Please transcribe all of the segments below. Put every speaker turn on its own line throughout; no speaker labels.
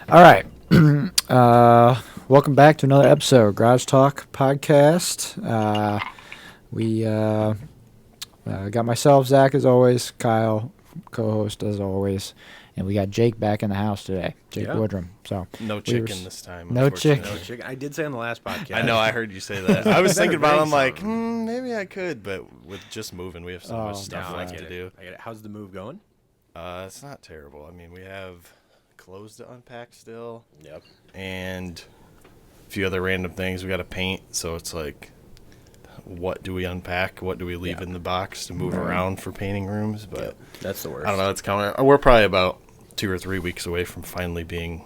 All right. Welcome back to another episode of Garage Talk Podcast. We got myself, Zach, as always, Kyle, co-host as always, and we got Jake back in the house today, Jake Woodrum. So
no chicken this time.
No chicken.
No chicken. I did say on the last podcast.
I know. I heard you say that. I was thinking about it. I'm like, maybe I could, but with just moving, we have so much stuff left to do.
I get it. How's the move going?
It's not terrible. I mean, we have clothes to unpack still.
Yep.
And a few other random things we got to paint. So it's like, what do we unpack? What do we leave in the box to move around for painting rooms? But
that's the worst.
I don't know. It's coming. We're probably about 2 or 3 weeks away from finally being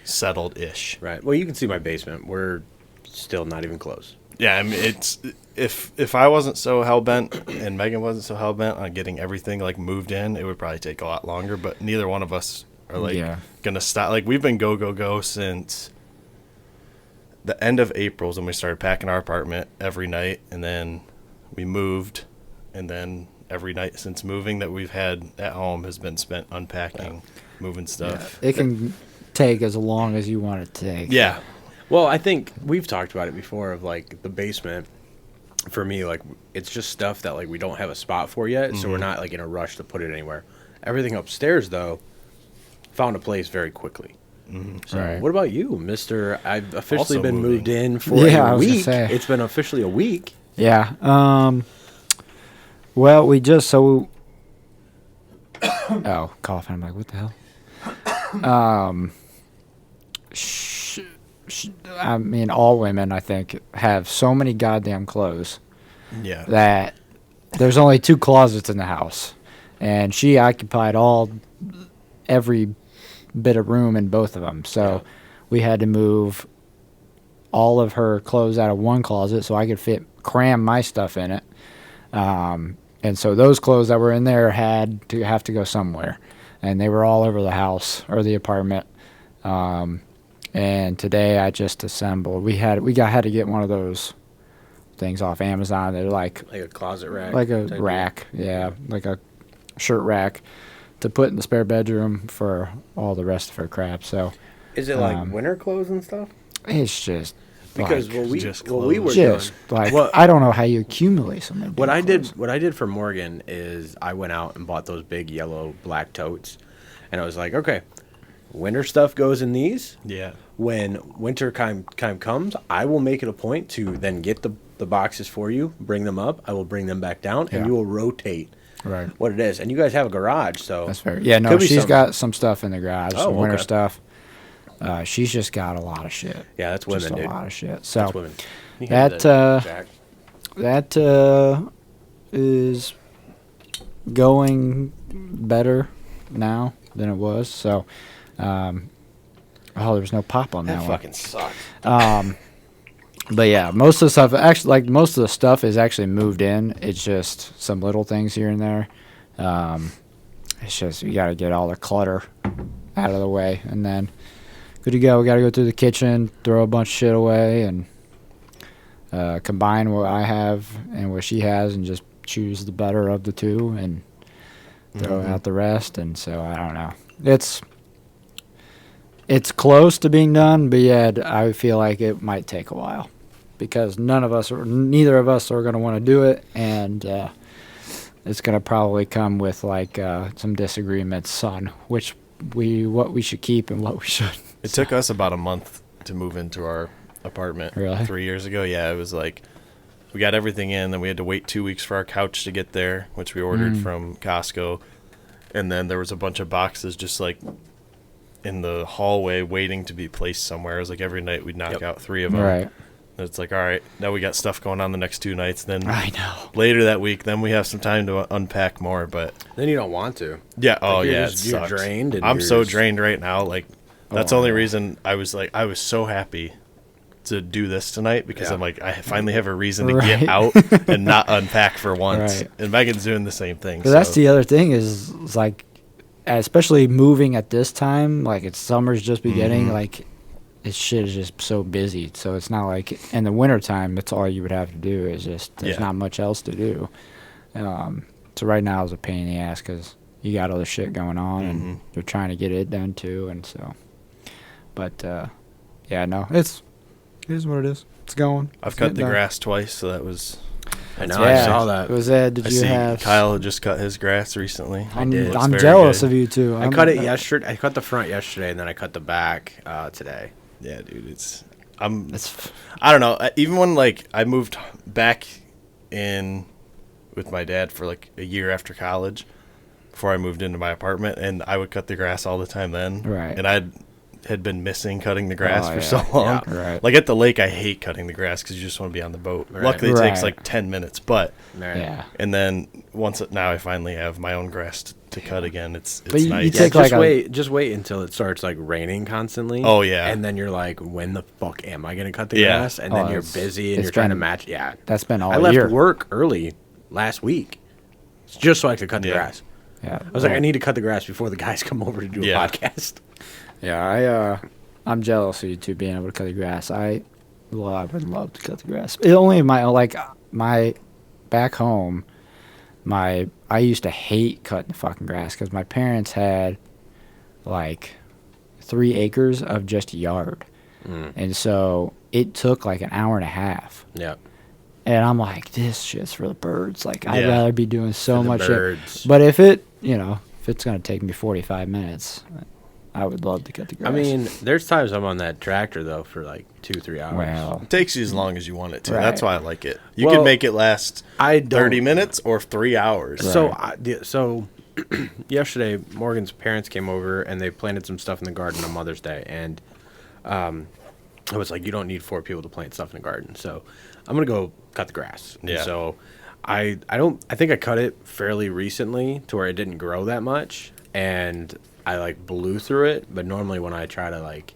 settled-ish.
Right. Well, you can see my basement. We're still not even close.
Yeah, I mean, it's if I wasn't so hell-bent and Megan wasn't so hell-bent on getting everything, like, moved in, it would probably take a lot longer. But neither one of us are, like, going to stop. Like, we've been go since the end of April is when we started packing our apartment every night. And then we moved. And then every night since moving that we've had at home has been spent unpacking, moving stuff.
Yeah, it can take as long as you want it to take.
Yeah.
Well, I think we've talked about it before of, like, the basement. For me, like, it's just stuff that, like, we don't have a spot for yet, so we're not, like, in a rush to put it anywhere. Everything upstairs, though, found a place very quickly. So, what about you, Mr. I've officially
Also
been
moving.
moved in for
I
a
was gonna
week.
say.
It's been officially a week.
Yeah. Well, we just oh, coughing. I'm like, what the hell? I mean, all women, I think, have so many goddamn clothes
Yeah.
that there's only 2 closets in the house, and she occupied every bit of room in both of them. So we had to move all of her clothes out of one closet so I could cram my stuff in it. And so those clothes that were in there had to have to go somewhere, and they were all over the house or the apartment. And today I just assembled. We had to get one of those things off Amazon. They're like
Like a closet rack.
like a rack, like a shirt rack to put in the spare bedroom for all the rest of her crap. So
Is it like winter clothes and stuff?
it's just
Because
like,
what we were
just
doing,
like
Well,
I don't know how you accumulate so many.
what
damn
I did for Morgan is I went out and bought those big yellow black totes, and I was like, okay, winter stuff goes in these.
Yeah.
When winter time comes, I will make it a point to then get the boxes for you, bring them up. I will bring them back down, and
Yeah.
we will rotate
Right.
what it is. And you guys have a garage, so
That's fair. Yeah, no,
could be
she's
some-
got some stuff in the garage,
Oh,
some winter
okay.
stuff. She's just got a lot of shit.
Yeah, that's women,
just a
dude.
lot of shit. So
That's women. You can do
that
Jack.
that is going better now than it was. So, there's no pop on that
That
one.
fucking sucks.
But yeah, most of the stuff actually, like most of the stuff is actually moved in. It's just some little things here and there. It's just you got to get all the clutter out of the way, and then good to go. We got to go through the kitchen, throw a bunch of shit away, and combine what I have and what she has, and just choose the better of the two, and throw out the rest. And so I don't know. It's close to being done, but yeah, I feel like it might take a while because neither of us are going to want to do it, and it's going to probably come with like some disagreements on what we should keep and what we shouldn't.
It took us about a month to move into our apartment.
Really?
3 years ago. Yeah, it was like we got everything in, then we had to wait 2 weeks for our couch to get there, which we ordered from Costco. And then there was a bunch of boxes just like in the hallway waiting to be placed somewhere. It was like every night we'd knock out 3 of them.
Right.
And it's like, all right, now we got stuff going on the next 2 nights. Then
I know.
later that week, then we have some time to unpack more. But
Then you don't want to.
yeah, oh
you're
yeah,
just-
it
you're
sucks.
drained and
I'm
you're
so
just-
drained right now. Like that's the only reason I was so happy to do this tonight because
Yeah.
I'm like I finally have a reason to
Right.
get out and not unpack for once.
Right.
And Megan's doing the same thing.
But that's the other thing is like, especially moving at this time, like it's summer's just beginning, like this shit is just so busy. So it's not like in the wintertime, that's all you would have to do is just, there's not much else to do. So right now is a pain in the ass because you got other shit going on and you're trying to get it done too. And so But yeah, no, it is what it is. It's going.
I've
It's
cut the
getting done.
grass twice, so that was.
I know.
Yeah.
I saw that.
Was that? Did
I
you
see
have?
Kyle had just cut his grass recently.
I'm,
did.
Looks
I'm
very
jealous
good.
of you too.
I cut it yesterday. I cut the front yesterday, and then I cut the back today.
Yeah, dude, it's.
It's
I don't know. Even when like I moved back in with my dad for like a year after college, before I moved into my apartment, and I would cut the grass all the time then.
Right.
And I had been missing cutting the grass
Oh,
for
yeah.
so long.
Yeah, right.
Like at the lake, I hate cutting the grass because you just want to be on the boat.
Right.
Luckily, it takes
Right.
like 10 minutes, but
yeah.
and then now I finally have my own grass to cut again. It's
But you
nice.
take,
Yeah,
like,
just wait until it starts like raining constantly.
Oh, yeah.
and then you're like, when the fuck am I gonna cut the
Yeah.
grass? And
Oh,
then you're
it's-
busy and
it's
you're trying to
been-
match. Yeah,
That's been all
I left
year.
work early last week just so I could cut the
Yeah.
grass.
Yeah.
I was like, I need to cut the grass before the guys come over to do a
Yeah.
podcast.
Yeah, I'm jealous of you two being able to cut the grass. I would love to cut the grass. It only my back home. I used to hate cutting the fucking grass because my parents had like 3 acres of just yard, and so it took like an hour and a half.
Yeah,
And I'm like, this shit's for the birds. Like, I'd
Yeah.
rather be doing so
For the
much shit.
birds.
But if it's gonna take me 45 minutes, I would love to cut the grass.
I mean, there's times I'm on that tractor though for like 2-3 hours.
well,
It takes you as long as you want it to.
Right.
That's why I like it. You
Well,
can make it last
I don't.
30 minutes or 3 hours.
Right.
So yesterday, Morgan's parents came over and they planted some stuff in the garden on Mother's Day, and I was like, you don't need 4 people to plant stuff in the garden, so I'm gonna go cut the grass. And
Yeah.
so I think I cut it fairly recently to where it didn't grow that much, and I like blew through it. But normally when I try to like,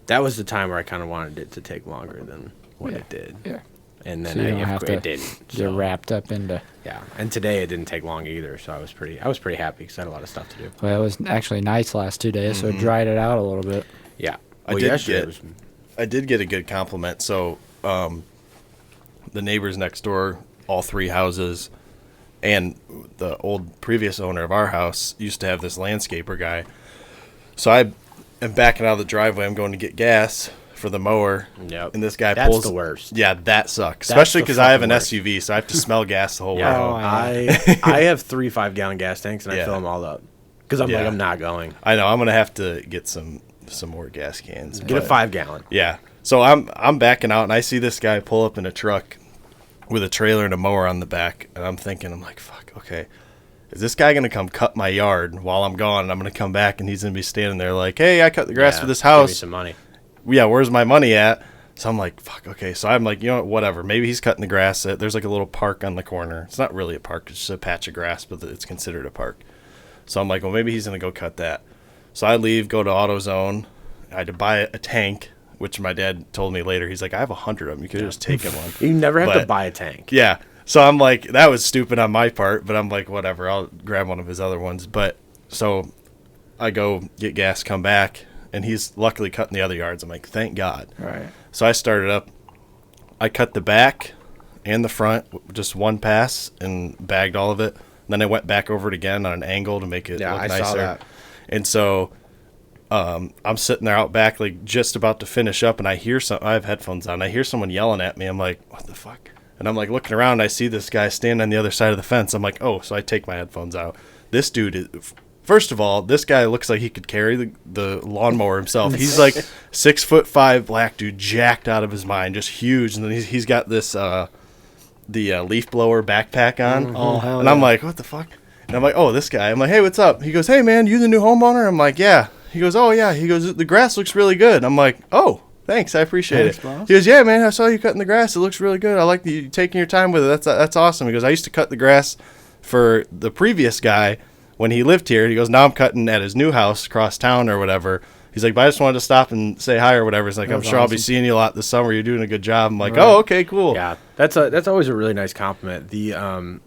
that was the time where I kind of wanted it to take longer than what it did.
yeah.
And then
So you don't have to
it didn't.
get
So.
wrapped up into.
Yeah, and today it didn't take long either, so I was pretty happy because I had a lot of stuff to do.
Well, it was actually nice last 2 days, so it dried it out a little bit.
Yeah,
I did
yesterday
get- I did get a good compliment. So, the neighbors next door, all 3 houses, and the old previous owner of our house used to have this landscaper guy. So I am backing out of the driveway. I'm going to get gas for the mower.
Yep.
And this guy
That's
pulls
the worst.
Yeah, that sucks.
That's
Especially
the
because I have
fucking
an
worst.
SUV, so I have to smell gas the whole way
Yeah,
Oh,
home.
I have 3 5-gallon gas tanks and I
Yeah.
fill them all up because I'm
Yeah.
like I'm not going.
I know. I'm gonna have to get some more gas cans.
Get a
but-
5-gallon.
Yeah. So I'm backing out and I see this guy pull up in a truck with a trailer and a mower on the back, and I'm like, fuck, okay. Is this guy gonna come cut my yard while I'm gone? And I'm gonna come back and he's gonna be standing there like, hey, I cut the grass for this
Give me
house.
some money.
Yeah, where's my money at? So I'm like, fuck, okay. So I'm like, you know what, whatever. Maybe he's cutting the grass. There's like a little park on the corner. It's not really a park. It's just a patch of grass, but it's considered a park. So I'm like, well, maybe he's going to go cut that. So I leave, go to AutoZone. I had to buy a tank, which my dad told me later. He's like, I have 100 of them. You could have just taken one.
You never have to
But-
buy a tank.
Yeah. So I'm like, that was stupid on my part, but I'm like, whatever. I'll grab one of his other ones. But so I go get gas, come back, and he's luckily cutting the other yards. I'm like, thank God.
Right.
So I started up. I cut the back and the front, just one pass, and bagged all of it. Then I went back over it again on an angle to make it
Yeah,
look
I
nicer.
saw that.
And so I'm sitting there out back, like just about to finish up, and I hear I have headphones on. I hear someone yelling at me. I'm like, what the fuck? And I'm like looking around. I see this guy standing on the other side of the fence. I'm like, oh, so I take my headphones out. This dude is. First of all, this guy looks like he could carry the lawnmower himself. He's like 6'5" black dude, jacked out of his mind, just huge. And then he's got this the leaf blower backpack on.
Oh, hell
and I'm
yeah.
like, what the fuck? And I'm like, oh, this guy. I'm like, hey, what's up? He goes, hey man, you the new homeowner? I'm like, yeah. He goes, oh yeah. He goes, the grass looks really good. I'm like, oh, thanks, I appreciate
Thanks,
it.
boss.
He goes, yeah man, I saw you cutting the grass. It looks really good. I like you taking your time with it. That's awesome. He goes, I used to cut the grass for the previous guy when he lived here. He goes, now I'm cutting at his new house across town or whatever. He's like, but I just wanted to stop and say hi or whatever. He's like, I'm
That's
sure I'll be
awesome.
seeing you a lot this summer. You're doing a good job. I'm like,
Right.
oh, okay, cool.
Yeah, that's always a really nice compliment. The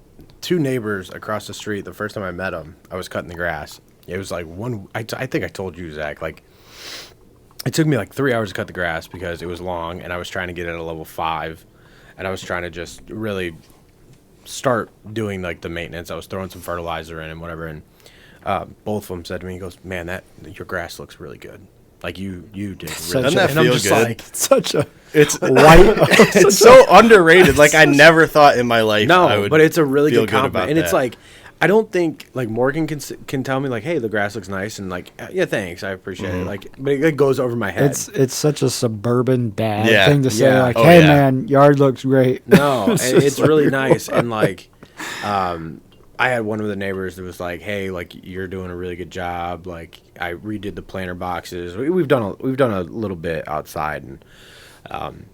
2 neighbors across the street, the first time I met them, I was cutting the grass. It was like I think I told you, Zach, like it took me like 3 hours to cut the grass because it was long and I was trying to get it at a level 5 and I was trying to just really start doing like the maintenance. I was throwing some fertilizer in and whatever, and both of them said to me, he goes, man, your grass looks really good. Like you did.
Doesn't that
and I'm
feel
just
good?
like,
Such a
It's
white.
it's so underrated. Like I never thought in my life. I
no,
would
but it's a really
feel
good compliment,
about
and it's
that.
like. I don't think like Morgan can tell me like, hey, the grass looks nice, and like, yeah, thanks, I appreciate it. Like, but it goes over my head.
It's such a suburban dad
Yeah.
thing to say.
Yeah.
Like,
Oh,
hey
yeah.
man, yard looks great.
No, and
just
it's
like-
really nice. And like, I had one of the neighbors that was like, "Hey, like you're doing a really good job. Like I redid the planter boxes. We've done a little bit outside, and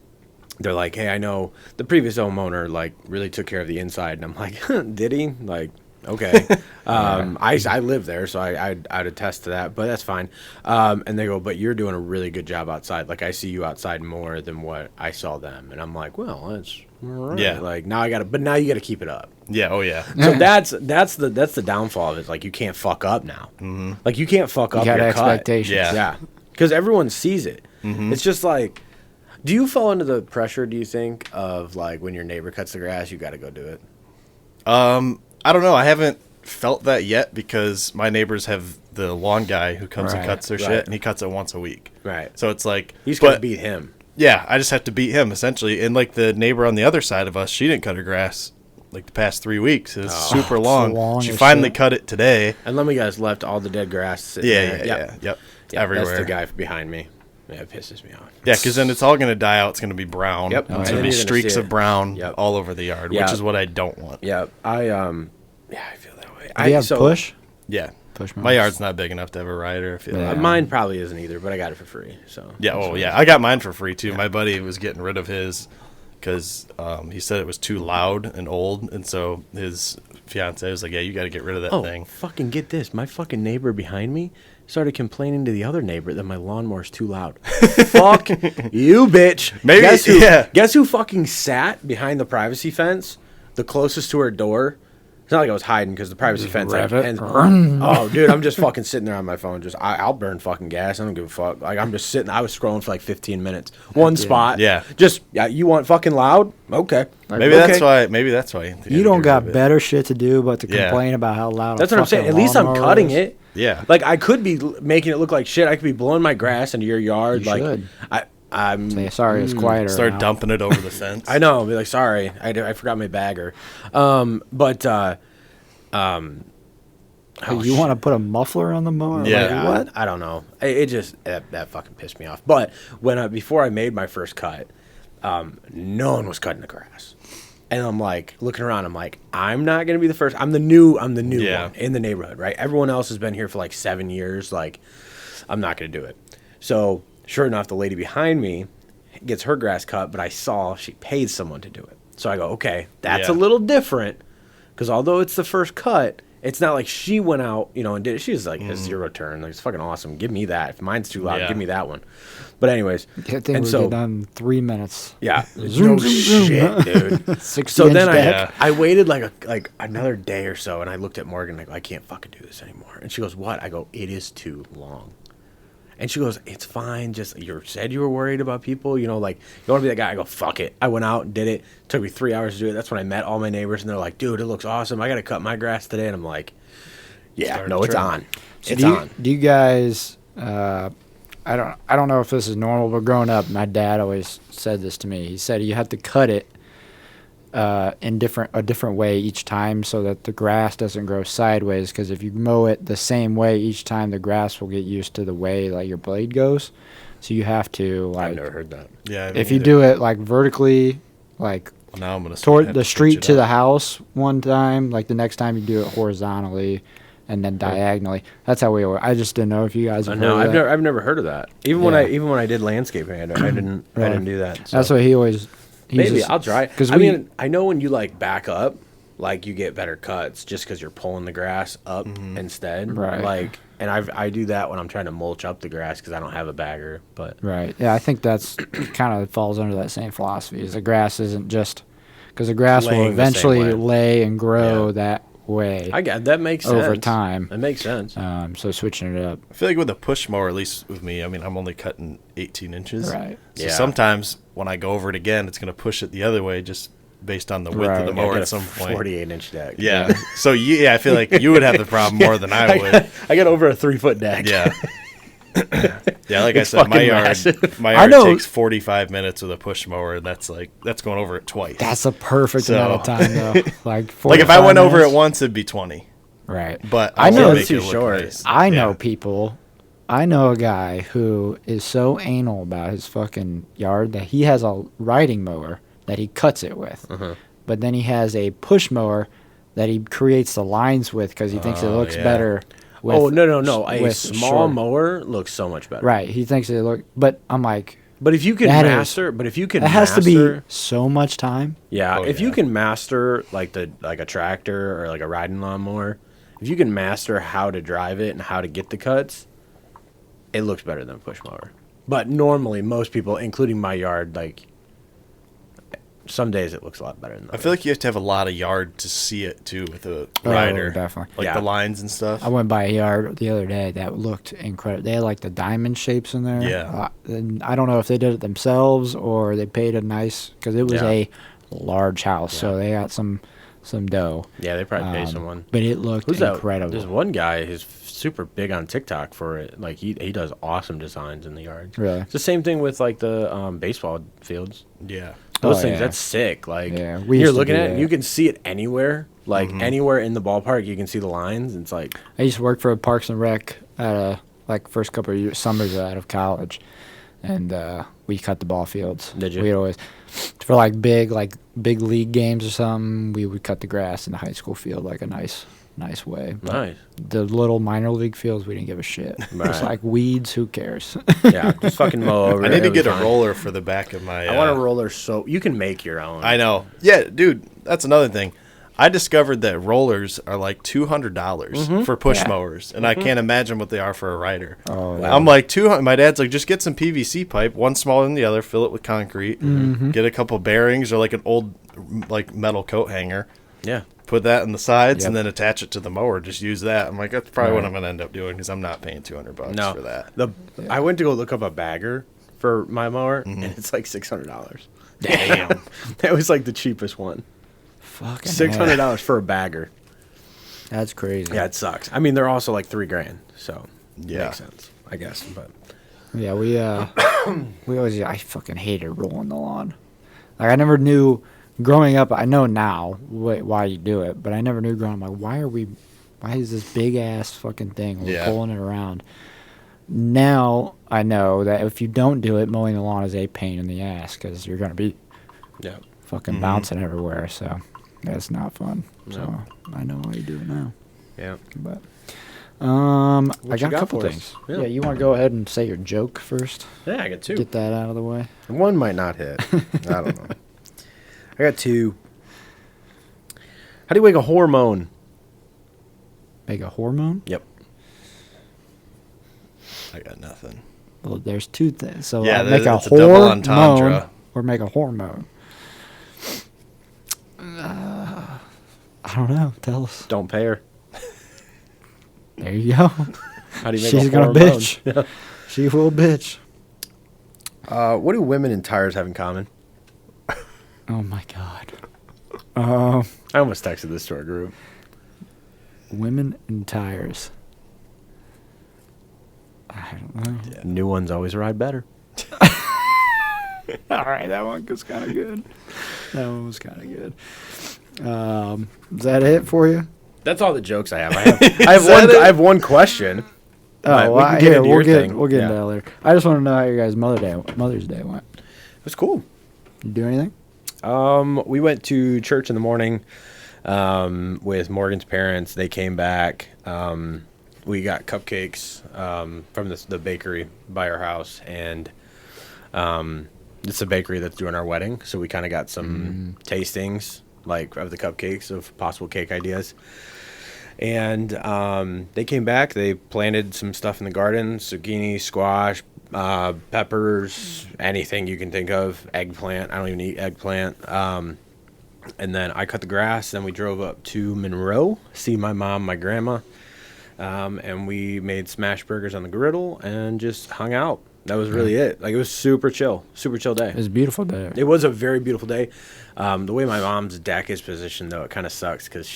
they're like, hey, I know the previous homeowner like really took care of the inside, and I'm like, did he? Like, okay. I live there, so I'd attest to that, but that's fine. And they go, but you're doing a really good job outside. Like I see you outside more than what I saw them, and I'm like, well, that's all right.
Yeah.
Like now you got to keep it up.
Yeah. Oh yeah.
So that's the downfall of it. Like you can't fuck up now. Mm-hmm. Like you can't fuck
You
up
got
your cut.
expectations.
Yeah.
Yeah, because everyone sees it.
Mm-hmm.
It's just like, do you fall into the pressure? Do you think of like when your neighbor cuts the grass, you got to go do it?
I don't know. I haven't felt that yet because my neighbors have the lawn guy who comes and
Right,
cuts their
right.
shit, and he cuts it once a week.
Right.
So it's like
He's gonna
but-
beat him.
Yeah, I just have to beat him essentially. And like the neighbor on the other side of us, she didn't cut her grass like the past 3 weeks. It's super
it's
long.
long
She
as
finally
shit.
cut it today.
And let me guys left all the dead grass sitting
Yeah,
there.
yeah, yep.
Yeah,
Everywhere.
that's the guy behind me. Yeah, it pisses me off.
Yeah, because then it's all going to die out. It's going to be brown.
Yep.
And
Oh,
it's
yeah.
going to be
You're gonna
streaks
see
of
it.
brown
Yep.
all over the yard,
Yeah.
which is what I don't want.
Yeah, I feel that way.
Do you have push?
Yeah.
Push
My
mowers?
yard's not big enough to have a rider. I feel
Yeah.
like.
Mine probably isn't either, but I got it for free. So
Yeah, oh yeah, I got mine for free too. My buddy was getting rid of his because he said it was too loud and old, and so his fiance was like, "Yeah, you got to get rid of that
Oh,
thing."
fucking get this! My fucking neighbor behind me started complaining to the other neighbor that my lawnmower's too loud. Fuck you, bitch!
Maybe- yeah.
Guess who fucking sat behind the privacy fence, the closest to her door? It's not like I was hiding because the privacy fence.
rev it.
Oh, dude, I'm just fucking sitting there on my phone. I'll burn fucking gas. I don't give a fuck. Like I'm just sitting. I was scrolling for like 15 minutes. One spot.
Yeah.
Just you want fucking loud? Okay.
Maybe
Okay.
that's why. Maybe that's why.
You don't got better shit to do but to
Yeah.
complain about how loud.
That's
a
what I'm saying.
fucking
At least I'm
lawnmower
cutting
is.
it.
Yeah.
Like I could be making it look like shit. I could be blowing my grass into your yard.
You
like
should.
I'm.
Say, sorry, it's quieter.
Start
now.
dumping it over the fence.
I know. Be like, sorry, I forgot my bagger.
Hey, you want to put a muffler on the mower?
Yeah.
Like, what?
I don't know. It just that fucking pissed me off. But when before I made my first cut, no one was cutting the grass, and I'm like looking around. I'm like, I'm not gonna be the first. I'm the new
Yeah.
one in the neighborhood, right? Everyone else has been here for like 7 years. Like, I'm not gonna do it. So sure enough, the lady behind me gets her grass cut, but I saw she paid someone to do it. So I go, okay, that's
Yeah.
a little different, because although it's the first cut, it's not like she went out, and did it. She was like a zero turn. Like, it's fucking awesome. Give me that. If mine's too loud,
Yeah.
give me that one. But anyways,
That thing
and
would
so
get done in 3 minutes.
yeah,
Zoom,
no
zoom, zoom.
shit, dude.
60
So then
inch deck.
Yeah.
I waited like another day or so, and I looked at Morgan and I go, I can't fucking do this anymore. And she goes, what? I go, it is too long. And she goes, it's fine. Just you said you were worried about people. Like you want to be that guy. I go, fuck it. I went out and did it. Took me 3 hours to do it. That's when I met all my neighbors, and they're like, dude, it looks awesome. I got to cut my grass today. And I'm like, yeah,
Start
no, it's
trimming.
on.
So
It's
do you,
on.
Do you guys? I don't know if this is normal, but growing up, my dad always said this to me. He said you have to cut it in a different way each time, so that the grass doesn't grow sideways. Because if you mow it the same way each time, the grass will get used to the way like your blade goes. So you have to
I've
like
never heard that.
Yeah. I
if
haven't
you
either.
do it like vertically, like
Now I'm gonna
toward
have
the
to switch
street
it
to
up.
the house one time, like the next time you do it horizontally and then diagonally. That's how we were. I just didn't know if you guys have
No,
heard of that.
I've never heard of that. Even when I did landscaping, I didn't do that. So.
That's what he always.
Maybe I'll try.
Because
I mean, I know when you like back up, like you get better cuts just because you're pulling the grass up instead.
Right.
Like, and I do that when I'm trying to mulch up the grass because I don't have a bagger. But
Right. Yeah, I think that's kind of falls under that same philosophy. Is the grass isn't just because the grass will
Laying the same
eventually
way.
lay and grow
Yeah.
that way
I got that makes sense
over time.
That makes sense.
So switching it up.
I feel like with a push mower, at least with me, I mean, I'm only cutting 18 inches.
Right.
So
Yeah.
sometimes when I go over it again, it's going to push it the other way just based on the width
Right.
of the
I
mower
got
at some point.
48-inch deck.
Yeah. So, I feel like you would have the problem more than I would.
I got over a 3-foot deck.
Yeah. Yeah, like I
It's
said, my
fucking
yard
massive.
my
I
yard
know-
takes 45 minutes with a push mower. And that's going over it twice.
That's a perfect
So-
amount of time, though. Like
like if I
45
went over it
minutes.
once, it'd be 20.
Right.
But
I
I
know
know
it's
make
too
it look
short.
nice.
I know
Yeah.
people. I know a guy who is so anal about his fucking yard that he has a riding mower that he cuts it with. But then he has a push mower that he creates the lines with because he thinks it looks
yeah.
better. With,
Oh, no. A
with
small
short-
mower looks so much better.
Right. He thinks it look. But I'm like,
But if you can
That is-
master,
it has to be so much time.
Yeah,
Oh,
if you
yeah.
can master like a tractor or like a riding lawnmower, if you can master how to drive it and how to get the cuts, it looks better than a push mower. But normally, most people, including my yard, like some days it looks a lot better than
I
others.
feel like you have to have a lot of yard to see it too with a
Oh,
rider.
definitely.
Like
Yeah.
the lines and stuff.
I went by a yard the other day that looked incredible. They had like the diamond shapes in there.
Yeah.
And I don't know if they did it themselves or they paid a nice because it was
Yeah.
a large house, so
Yeah.
they got some dough.
Yeah, they probably pay someone.
But it looked
Who's that?
incredible.
There's one guy who's super big on TikTok for it. Like he does awesome designs in the yard.
Really?
It's the same thing with like the baseball fields.
Yeah.
Those
Oh,
things,
yeah.
that's sick. Like
Yeah, we
you're
used to
looking
do
at it, and
that.
you can see it anywhere. Like anywhere in the ballpark, you can see the lines. It's like
I used to work for Parks and Rec at like first couple of years, summers out of college, and we cut the ball fields.
Did you?
We'd always for like big league games or something. We would cut the grass in the high school field like a nice way. But
nice.
the little minor league fields, we didn't give a shit. It's
Right.
like weeds. Who cares?
Yeah, just fucking mow over.
I
it,
need to
it'll be
get a
fine.
roller for the back of my.
I want a roller so you can make your own.
I know. Yeah, dude. That's another thing. I discovered that rollers are like $200 for push
Yeah.
mowers, and I can't imagine what they are for a rider.
Oh,
Wow.
I'm like 200. My dad's like, just get some PVC pipe, one smaller than the other, fill it with concrete, get a couple bearings or like an old like metal coat hanger,
Yeah.
put that in the sides,
Yep.
and then attach it to the mower. Just use that. I'm like, that's probably what
Right.
I'm gonna end up doing because I'm not paying $200
No.
for that.
I went to go look up a bagger for my mower, and it's like $600.
Damn.
That was like the cheapest one.
fucking
$600 for a bagger.
That's crazy.
Yeah, it sucks. I mean, they're also like $3,000, so
Yeah.
makes sense, I guess. But
Yeah, we always I fucking hated rolling the lawn. Like I never knew growing up. I know now why you do it, but I never knew growing up. Like why is this big ass fucking thing we're
Yeah.
pulling it around? Now I know that if you don't do it, mowing the lawn is a pain in the ass because you're gonna be
yeah,
fucking bouncing everywhere. So that's not fun. So I know why you do it now.
yeah.
But I
you
got a
got
couple
for us?
things.
Yeah.
Yeah, you want to go ahead and say your joke first?
Yeah, I got two.
Get that out of the way.
One might not hit. I don't know. I got two. How do you make a hormone?
Make a hormone?
Yep.
I got nothing.
Well, there's two things. So
Yeah,
make a
it's a double
hormone
entendre.
or make a hormone. I don't know. Tell us.
Don't pay her.
There you go.
How do you make
She's
a
gonna
hormone?
bitch. She will bitch.
What do women and tires have in common?
Oh my god.
I almost texted this to our group.
Women and tires. I don't know.
New ones always ride better.
All right, that one was kind of good. That one was kind of good. Is that it for you?
That's all the jokes I have. I have one question.
Oh,
We
well,
can get
here
into
we'll
your
get
thing.
we'll get
Yeah.
into that later. I just want to know how your guys' Mother's Day went.
It was cool.
You do anything?
We went to church in the morning with Morgan's parents. They came back. We got cupcakes from the bakery by our house, and it's a bakery that's doing our wedding. So we kind of got some tastings like of the cupcakes of possible cake ideas. And they came back. They planted some stuff in the garden: zucchini, squash, peppers, anything you can think of. Eggplant. I don't even eat eggplant. And then I cut the grass. Then we drove up to Monroe, see my mom, my grandma, and we made smash burgers on the griddle and just hung out. That was really it. Like, it was super chill day.
It was a beautiful day.
It was a very beautiful day. The way my mom's deck is positioned, though, it kind of sucks because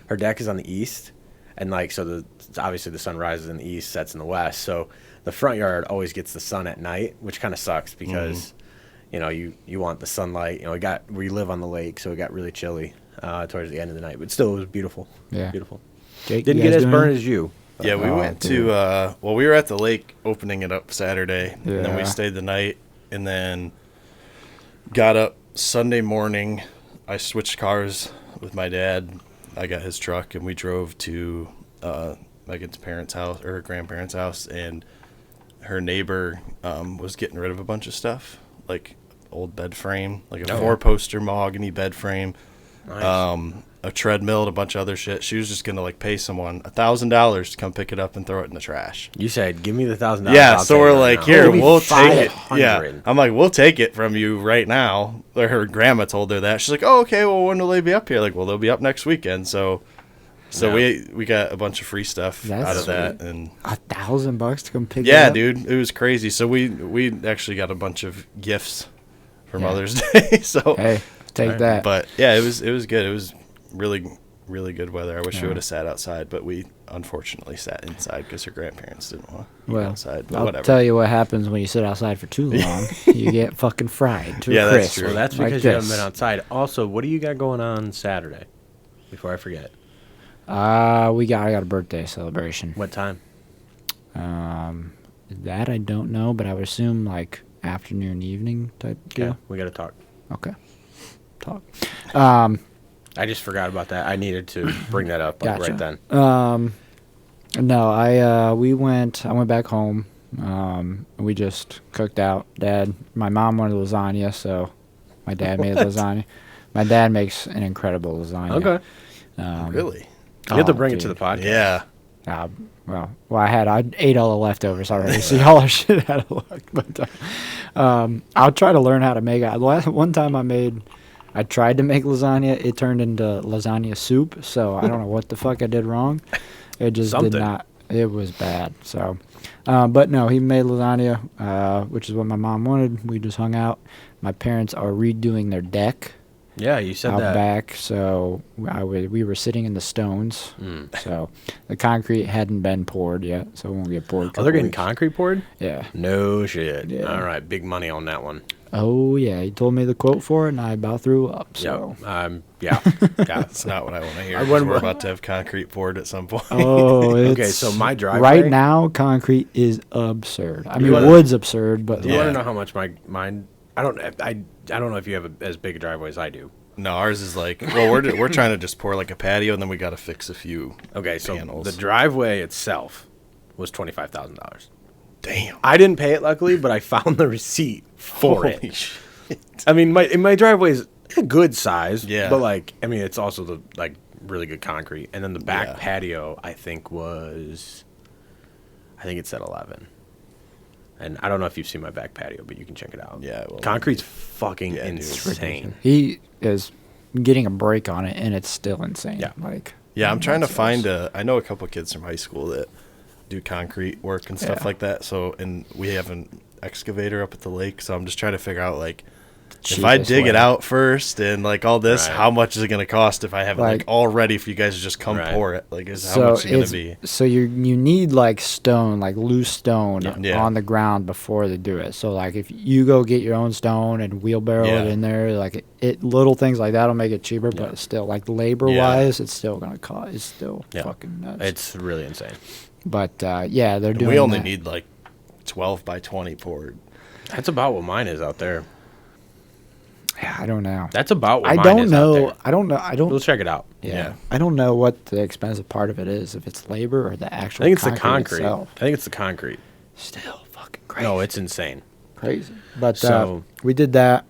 her deck is on the east, And like so, obviously the sun rises in the east, sets in the west. So the front yard always gets the sun at night, which kind of sucks because you want the sunlight. We live on the lake, so it got really chilly towards the end of the night, but still it was beautiful.
Yeah,
beautiful.
Jake,
Didn't
you
get
guys
as
doing
burned
anything?
as you.
Yeah, we went to we were at the lake opening it up Saturday, and then we
Yeah.
stayed the night, and then got up Sunday morning. I switched cars with my dad. I got his truck, and we drove to Megan's parents' house or her grandparents' house, and her neighbor was getting rid of a bunch of stuff, like old bed frame, like a 4-poster mahogany bed frame,
Nice.
a treadmill, and a bunch of other shit. She was just gonna like pay someone $1,000 to come pick it up and throw it in the trash.
You said, "Give me the $1,000."
Yeah, so we're like, here, we'll take it. Yeah,
500.
I'm like, we'll take it from you right now. Or her grandma told her that. She's like, oh, okay. Well, when will they be up here? Like, well, they'll be up next weekend. So we got a bunch of free stuff
That's
out of that,
sweet.
and
$1,000 to come pick it
yeah,
up?
dude, it was crazy. So we actually got a bunch of gifts for Mother's Day. So
Hey, take that.
but yeah, it was good. It was really good weather. I wish we would have sat outside, but we unfortunately sat inside because her grandparents didn't want to eat outside. But
I'll
whatever.
tell you what happens when you sit outside for too long. You get fucking fried to
Yeah,
a
that's
crisp.
true.
Well, that's
like
because you haven't
this.
been outside. Also, what do you got going on Saturday? Before I forget,
I got a birthday celebration.
what time?
That I don't know, but I would assume like afternoon, evening type deal.
Okay, we got to talk.
Okay. Talk.
I just forgot about that. I needed to bring that up like,
Gotcha.
right then.
No, I went back home. We just cooked out. My mom wanted lasagna, so my dad made lasagna. My dad makes an incredible lasagna.
Okay.
Really?
You have to
Oh,
bring it to the
dude.
podcast.
Yeah.
Well, I ate all the leftovers already, so y'all are shit out of luck. But I'll try to learn how to make it. One time I tried to make lasagna. It turned into lasagna soup, so I don't know what the fuck I did wrong. It just
Something.
did not. It was bad. So, but no, he made lasagna, which is what my mom wanted. We just hung out. My parents are redoing their deck
Yeah, you said
out
that.
back, so we were sitting in the stones. So the concrete hadn't been poured yet, so it won't get poured.
Oh, they're getting
weeks.
concrete poured?
Yeah.
No shit.
Yeah.
All right, big money on that one.
Oh yeah, he told me the quote for it, and I about threw up. So.
Yeah.
That's not what I want to hear.
I
'cause
wouldn't-
We're about to have concrete poured at some point.
Oh,
Okay,
it's,
so my driveway-
right now, concrete is absurd. I mean,
wanna-
wood's absurd, but
Do you
Yeah.
want to know how much mine? I don't know if you have as big a driveway as I do.
No, ours is like, well, we're trying to just pour like a patio, and then we got to fix a few.
Okay, so
panels.
the driveway itself was $25,000.
Damn.
I didn't pay it luckily, but I found the receipt for
Holy
it.
shit.
I mean, my driveway is a good size.
Yeah.
But like, I mean, it's also the like really good concrete, and then the back
Yeah.
patio I think it said 11. And I don't know if you've seen my back patio, but you can check it out.
Yeah, well,
concrete's fucking
Yeah, dude.
insane.
he is getting a break on it, and it's still insane.
Yeah.
Like,
Yeah, I'm trying to
that's
find I know a couple kids from high school that do concrete work and stuff
Yeah.
like that. So, and we have an excavator up at the lake, so I'm just trying to figure out like if I
cheapest
dig it
way.
out first and like all this,
Right.
how much is it going to cost if I have it like
Like-
all ready for you guys to just come
Right.
pour it? Like, is how
So
much is it going
it's
to be?
so you need like stone, like loose stone
Yeah.
on the ground before they do it. So like if you go get your own stone and wheelbarrow it
Yeah.
in there, like it little things like that'll make it cheaper,
Yeah.
but it's still like labor wise, it's still gonna cost. It's still
Yeah.
fucking nuts.
It's really insane.
But yeah, they're
And
doing.
we only
that.
need like 12 by 20 poured.
That's about what mine is out there.
Yeah, I don't know.
That's about what
I
mine
don't
is out
know.
there.
I don't know. I don't.
We'll check it out.
Yeah.
Yeah.
I don't know what the expensive part of it is. If it's labor or the
I
actual.
think it's the concrete.
itself.
I think it's the concrete.
Still fucking crazy.
No, it's insane.
Crazy. But
So-
we did that.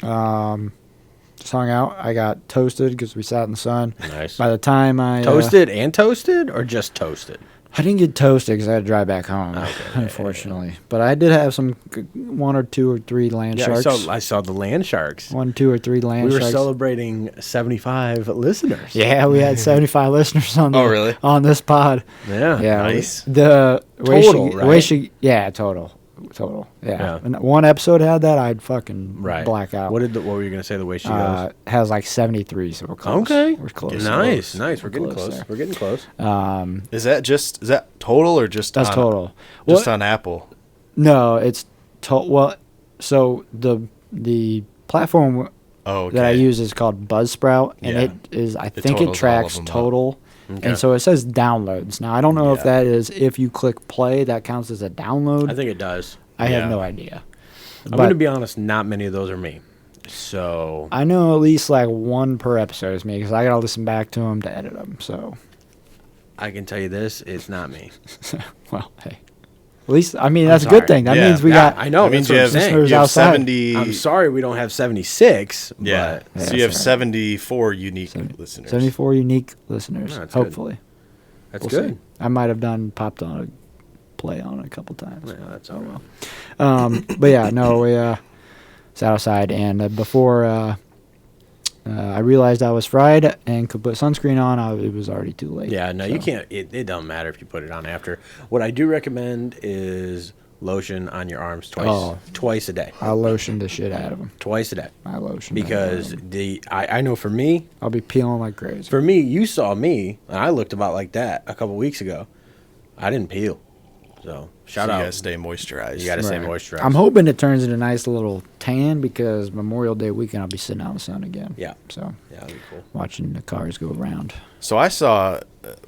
Just hung out. I got toasted because we sat in the sun.
Nice.
By the time I
Toasted and toasted, or just toasted?
I didn't get toasted because I had to drive back home, unfortunately. But I did have some 1 or 2 or 3 land
Yeah,
sharks.
I saw the land sharks.
1, 2 or 3 land
We were
sharks.
celebrating 75 listeners.
Yeah, we had 75 listeners on.
Oh, really?
On this pod.
Yeah.
Yeah,
Nice.
The way
Total,
she,
right?
way she, yeah, total. total. Yeah.
Yeah.
And one episode had that, I'd fucking
Right.
black out.
What were you gonna say? The way she goes.
Has like 73, so we're close.
Okay.
We're close.
Nice.
We're
We're getting close.
there.
We're getting close.
Is that total or just
That's
on,
total.
just
Well,
on Apple?
no, it's well. So the platform
Oh, okay.
that I use is called Buzzsprout, and
Yeah.
it is I think
totals all
it
of
tracks
them up.
total,
Okay.
and so it says downloads. Now I don't know if
Yeah.
that is if you click play that counts as a download.
I think it does.
I have
Yeah.
no idea.
I'm
But
gonna be honest. Not many of those are me. So
I know at least like one per episode is me because I gotta listen back to them to edit them. So
I can tell you this: it's not me.
well, hey, at least I mean
I'm
that's a
sorry.
good thing. That
Yeah.
means we
Yeah,
got.
I know.
That means
That's what
you
I'm
have,
saying.
listeners
you have
outside.
70.
I'm sorry we don't have 76.
Yeah.
But
So you have
that's all right.
74 unique listeners.
74 unique listeners.
No, that's good.
Hopefully,
that's
We'll
good.
see. I might have popped on a play on it a couple times.
Yeah, that's all well.
But yeah, no, we sat outside, and before I realized I was fried and could put sunscreen on, it was already too late.
Yeah, no, you
So,
can't. It doesn't matter if you put it on after. What I do recommend is lotion on your arms twice a day.
I lotion the shit out of them.
Twice a day.
I lotion the
Because
hell out of 'em.
I know for me,
I'll be peeling like crazy.
For me, you saw me, and I looked about like that a couple weeks ago. I didn't peel. So, shout
So
out.
you gotta stay moisturized.
You gotta stay
Right.
moisturized.
I'm hoping it turns into a nice little tan because Memorial Day weekend I'll be sitting out in the sun again.
Yeah.
So
Yeah, that'd be cool.
watching the cars go around.
So I saw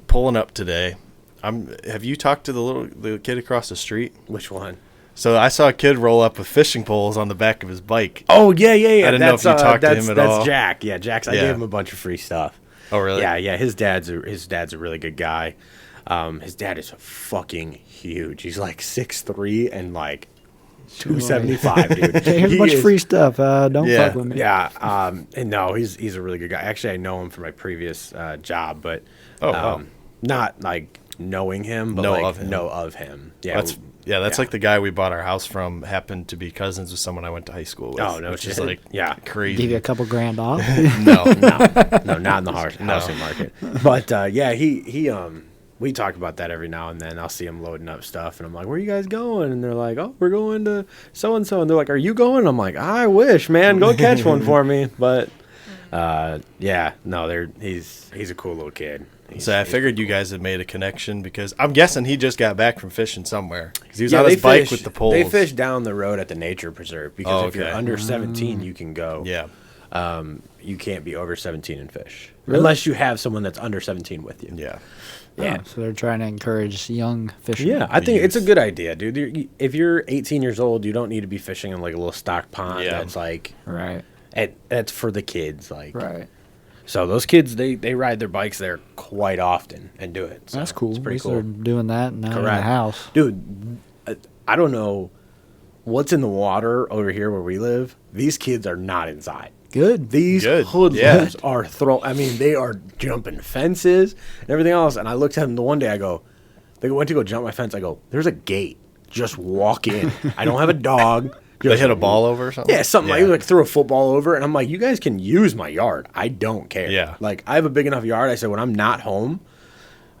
pulling up today. Have you talked to the kid across the street?
Which one?
So I saw a kid roll up with fishing poles on the back of his bike.
Oh, yeah.
I didn't know if you talked to him at all.
That's Jack. Yeah, Jack's. I
Yeah.
gave him a bunch of free stuff.
Oh, really?
Yeah. His dad's a really good guy. His dad is fucking huge. He's like 6'3" and like 275, dude.
Hey, here's a
He
bunch of
is-
free stuff. Don't
Yeah.
fuck with me.
Yeah, and no, he's a really good guy. Actually, I know him from my previous job, but
Oh, wow.
not like knowing him, but
Know
like
of him.
know of him. Yeah,
That's like the guy we bought our house from. Happened to be cousins with someone I went to high school with.
Oh, no
which
shit.
is like
Yeah.
crazy.
Give you a couple grand off.
No,
no, not in the housing market. But yeah, he we talk about that every now and then. I'll see him loading up stuff, and I'm like, "Where you guys going?" And they're like, "Oh, we're going to so and so." And they're like, "Are you going?" I'm like, "I wish, man. Go catch one for me." But yeah, no, he's a cool little kid.
So I figured you guys had made a connection because I'm guessing he just got back from fishing somewhere because he was
Yeah,
on
they
his bike
fish-
with the poles.
They fish down the road at the nature preserve because
Oh,
if you're
okay.
under 17, you can go.
Yeah.
You can't be over 17 and fish
Really?
unless you have someone that's under 17 with you.
Yeah.
Yeah.
So they're trying to encourage young fishermen.
Yeah, I think it's a
youth.
good idea, dude. If you're 18 years old, you don't need to be fishing in like a little stock pond
Yeah.
that's like
Right.
that's for the kids. Like,
Right.
so those kids they ride their bikes there quite often and do it. So
That's cool.
It's
At
pretty
least
cool,
they're doing that and not in the
Correct.
house.
dude. I don't know what's in the water over here where we live. These kids are not inside.
Good.
These
Good.
hoodlums
Yeah.
are they are jumping fences and everything else. And I looked at them the one day. I go, they went to go jump my fence. I go, there's a gate. Just walk in. I don't have a dog.
They
Just
hit a ball over or something?
Yeah, something like threw a football over, and I'm like, you guys can use my yard. I don't care.
Yeah.
Like I have a big enough yard. I said when I'm not home,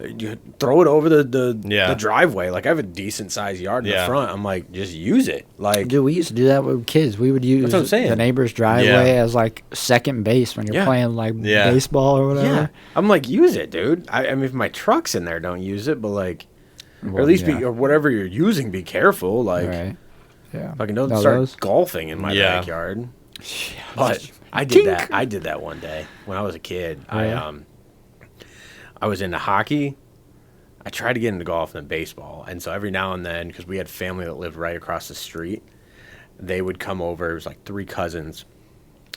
you throw it over the driveway. Like I have a decent sized yard in the
Yeah.
front. I'm like, just use it. Like
Dude, we used to do that with kids. We would use
That's what I'm saying.
the neighbor's driveway
Yeah.
as like second base when you're
Yeah.
playing like
Yeah.
baseball or whatever.
yeah, I'm like, use it, dude. I mean, if my truck's in there, don't use it. But like, or
Well,
at least
yeah.
be or whatever you're using, be careful. Like,
Right. Yeah.
fucking don't
No,
start
those-
golfing in my
Yeah.
backyard. But I did that. I did that one day when I was a kid.
Yeah.
I was into hockey. I tried to get into golf and baseball, and so every now and then, because we had family that lived right across the street, they would come over. It was like 3 cousins.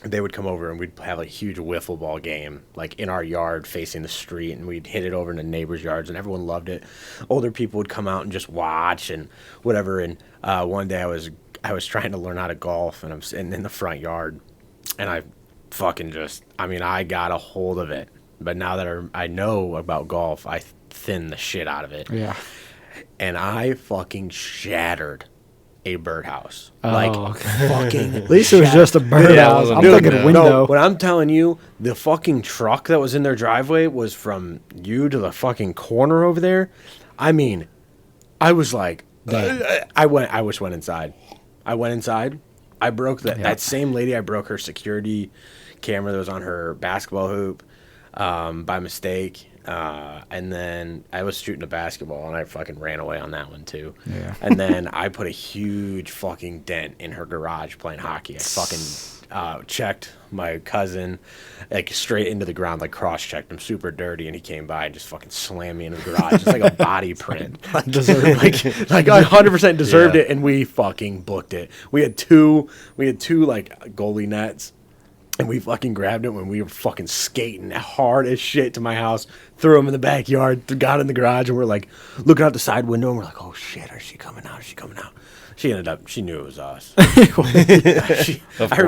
They would come over and we'd have a huge wiffle ball game, like in our yard facing the street, and we'd hit it over in the neighbors' yards, and everyone loved it. Older people would come out and just watch and whatever. And one day I was trying to learn how to golf, and I'm sitting in the front yard, and I fucking I got a hold of it. But now that I know about golf, I thin the shit out of it,
Yeah.
and I fucking shattered a birdhouse.
Oh,
Like
okay.
fucking.
At least it was just a birdhouse. I'm
Dude,
thinking
no.
a window.
No, but I'm telling you, the fucking truck that was in their driveway was from you to the fucking corner over there. I mean, I was like, I went inside. I went inside. I broke that same lady. I broke her security camera that was on her basketball hoop by mistake. And then I was shooting a basketball and I fucking ran away on that one too.
Yeah.
And then I put a huge fucking dent in her garage playing hockey. I fucking checked my cousin like straight into the ground, like cross-checked him super dirty, and he came by and just fucking slammed me into the garage. It's like a body print. Like I 100% deserved it, and we fucking booked it. We had two like goalie nets. And we fucking grabbed it when we were fucking skating hard as shit to my house, threw them in the backyard, got in the garage, and we're like looking out the side window, and we're like, oh shit, is she coming out? Is she coming out? She knew it was us. I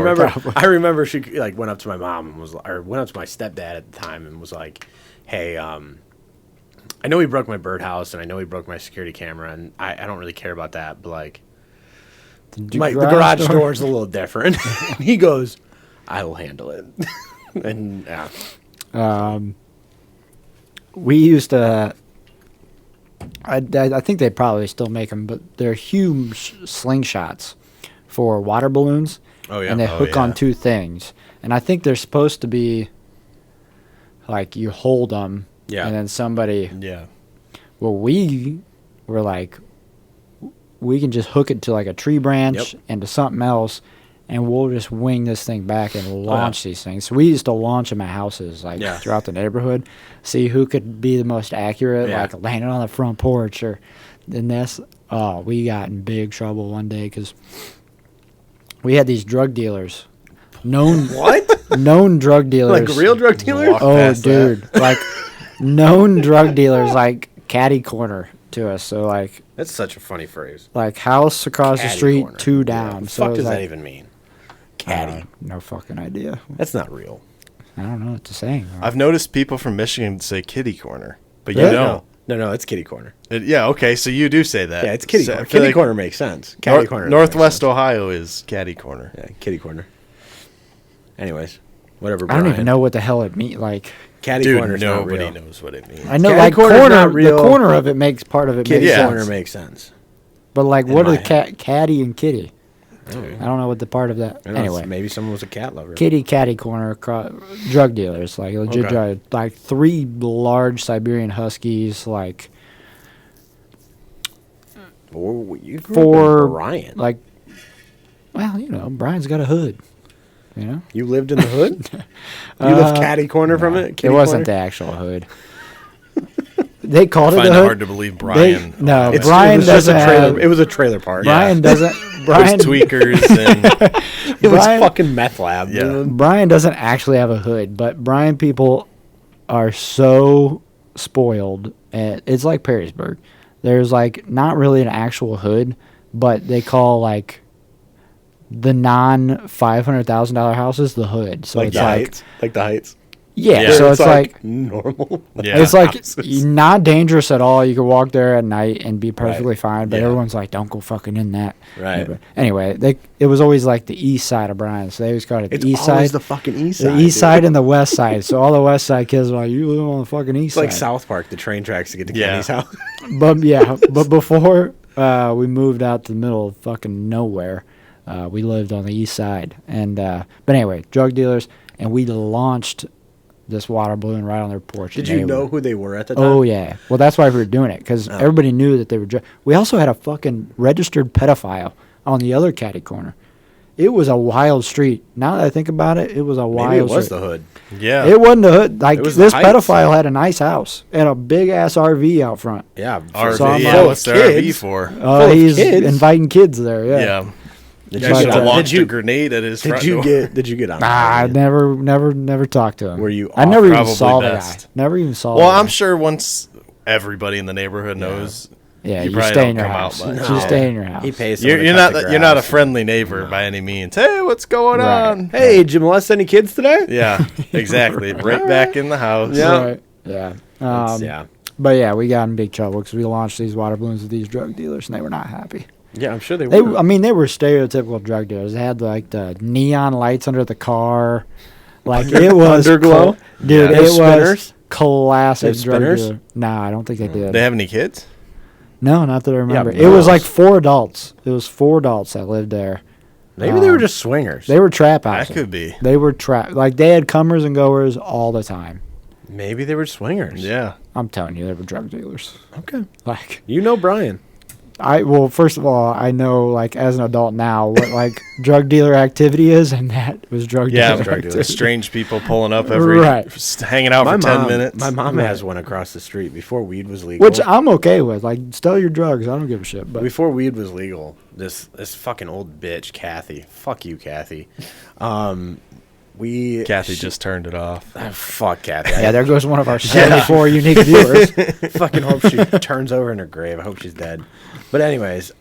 remember she like went up to my mom and went up to my stepdad at the time and was like, hey, I know he broke my birdhouse and I know he broke my security camera, and I don't really care about that, but like, the garage door is a little different. He goes, I will handle it. And yeah.
We used to. I think they probably still make them, but they're huge slingshots for water balloons.
Oh yeah.
And they hook on two things, and I think they're supposed to be like you hold them.
Yeah.
And then somebody.
Yeah.
Well, we were like, we can just hook it to like a tree branch and to something else. And we'll just wing this thing back and launch these things. So we used to launch them at houses, like throughout the neighborhood, see who could be the most accurate, like landing on the front porch or the nest. Oh, we got in big trouble one day because we had these drug dealers, known drug dealers,
like real drug dealers.
Oh, dude, like known drug dealers, like catty corner to us. So like
that's such a funny phrase.
Like house across the street,
corner.
2 down.
What the
so
fuck does
like,
that even mean? Caddy.
No fucking idea.
That's not real.
I don't know what to say.
I've noticed people from Michigan say kitty corner, but
Really?
you don't.
No, it's kitty corner.
Yeah, okay, so you do say that.
Yeah, it's kitty corner.
I feel
Kitty
like
corner makes sense. Caddy corner.
Northwest Ohio is caddy corner.
Yeah, kitty corner. Anyways, whatever.
I don't even know what the hell it means. Like
caddy
Dude,
corner.
nobody knows what it means.
I know,
Caddy
like
corner's
corner.
not real.
The corner of it makes part of it.
Kitty
makes
corner
sense.
makes sense.
But like,
In
what are
my
the caddy and kitty? I don't know what the part of that. Anyway,
maybe someone was a cat lover.
Kitty caddy corner drug dealers, like legit drug, like 3 large Siberian Huskies, like
You grew
for
up in Bryant.
like, well, you know, Brian's got a hood. You know,
You lived in the hood. You lived catty corner from it.
it
Kitty
wasn't
corner?
the actual hood. They called
I
it
find
the
it
hood.
hard to believe Brian.
No,
It's-
Brian
it was just
doesn't
a trailer.
have.
It was a trailer park.
Brian doesn't.
There's
Brian
tweakers and
It was
Brian-
fucking meth lab.
Yeah.
Dude.
Brian doesn't actually have a hood, but Brian people are so spoiled. And it's like Perrysburg. There's like not really an actual hood, but they call like the non $500,000 houses the hood. So
Like
it's
the
like
heights. Like the heights.
yeah. So it's like
normal.
yeah.
it's like
houses.
not dangerous at all. You can walk there at night and be perfectly fine. But
Yeah.
everyone's like, don't go fucking in that.
Right.
But anyway, it was always like the east side of Bryan, so they always called it the
It's
east
always
side.
the fucking east
The
side.
east
dude.
side and the west side. So all the west side kids are like, you live on the fucking east
It's like
side.
South Park, the train tracks to get to
Yeah.
Kenny's house.
But before we moved out to the middle of fucking nowhere, we lived on the east side. And but anyway, drug dealers, and we launched this water balloon right on their porch.
Did
and
you
they
know
were-
who they were at the time?
Oh yeah. Well, that's why we were doing it because everybody knew that they were. We also had a fucking registered pedophile on the other catty corner. It was a wild street. Now that I think about it, it was a wild.
Maybe it was
street.
the hood.
yeah.
It wasn't a hood. Like
It was the
this
Heights.
pedophile had a nice house and a big ass RV out front.
Yeah.
RV,
So I'm
yeah,
like,
what's their RV
kids.
for?
Full of
He's
kids.
inviting kids there. Yeah.
Yeah.
Did
You
you
should
get
have
on-
launched
did you-
a grenade at his front
Did you
door.
get on?
Nah, I
that?
never talked to him.
Were you
I never even
Probably
saw
best.
the guy. Never even saw.
Well,
the guy.
I'm sure once everybody in the neighborhood knows,
Yeah,
you
you
probably
stay
don't
in your
come out
house.
much.
You stay in your house.
He pays.
you're,
someone to
you're
cut
not
the
you're not a
grass.
friendly neighbor by any means. Hey, what's going
Right.
on?
Hey, did you molest any kids today?
Yeah, exactly. Right back in the house.
Yeah.
Right. Yeah.
Yeah.
But yeah, we got in big trouble because we launched these water balloons with these drug dealers, and they were not happy.
Yeah, I'm sure they
They,
were.
I mean, they were stereotypical drug dealers. They had like the neon lights under the car, like it was
Underglow?
dude.
Yeah.
It
Spinners?
was classic
They have
drug
spinners?
dealer. Nah, I don't think they did.
They have any kids?
No, not that I remember.
Yeah,
It was
girls.
like 4 adults. It was 4 adults that lived there.
Maybe they were just swingers.
They were trap houses.
That could be.
They were trap. Like, they had comers and goers all the time.
Maybe they were swingers.
Yeah.
I'm telling you, they were drug dealers.
Okay.
Like,
You know Brian.
well, first of all, I know, like, as an adult now, what, like, drug dealer activity is, and that was drug
Yeah,
dealer
drug
activity.
dealers. Strange people pulling up every,
Right.
hanging out for 10 minutes.
My mom
Right.
has one across the street before weed was legal.
Which I'm okay with. Like, sell your drugs. I don't give a shit. But
Before weed was legal, this fucking old bitch, Kathy. Fuck you, Kathy.
Kathy just turned it off.
Fuck Kathy.
yeah, there goes one of our 74 unique viewers.
Fucking hope she turns over in her grave. I hope she's dead. But anyways,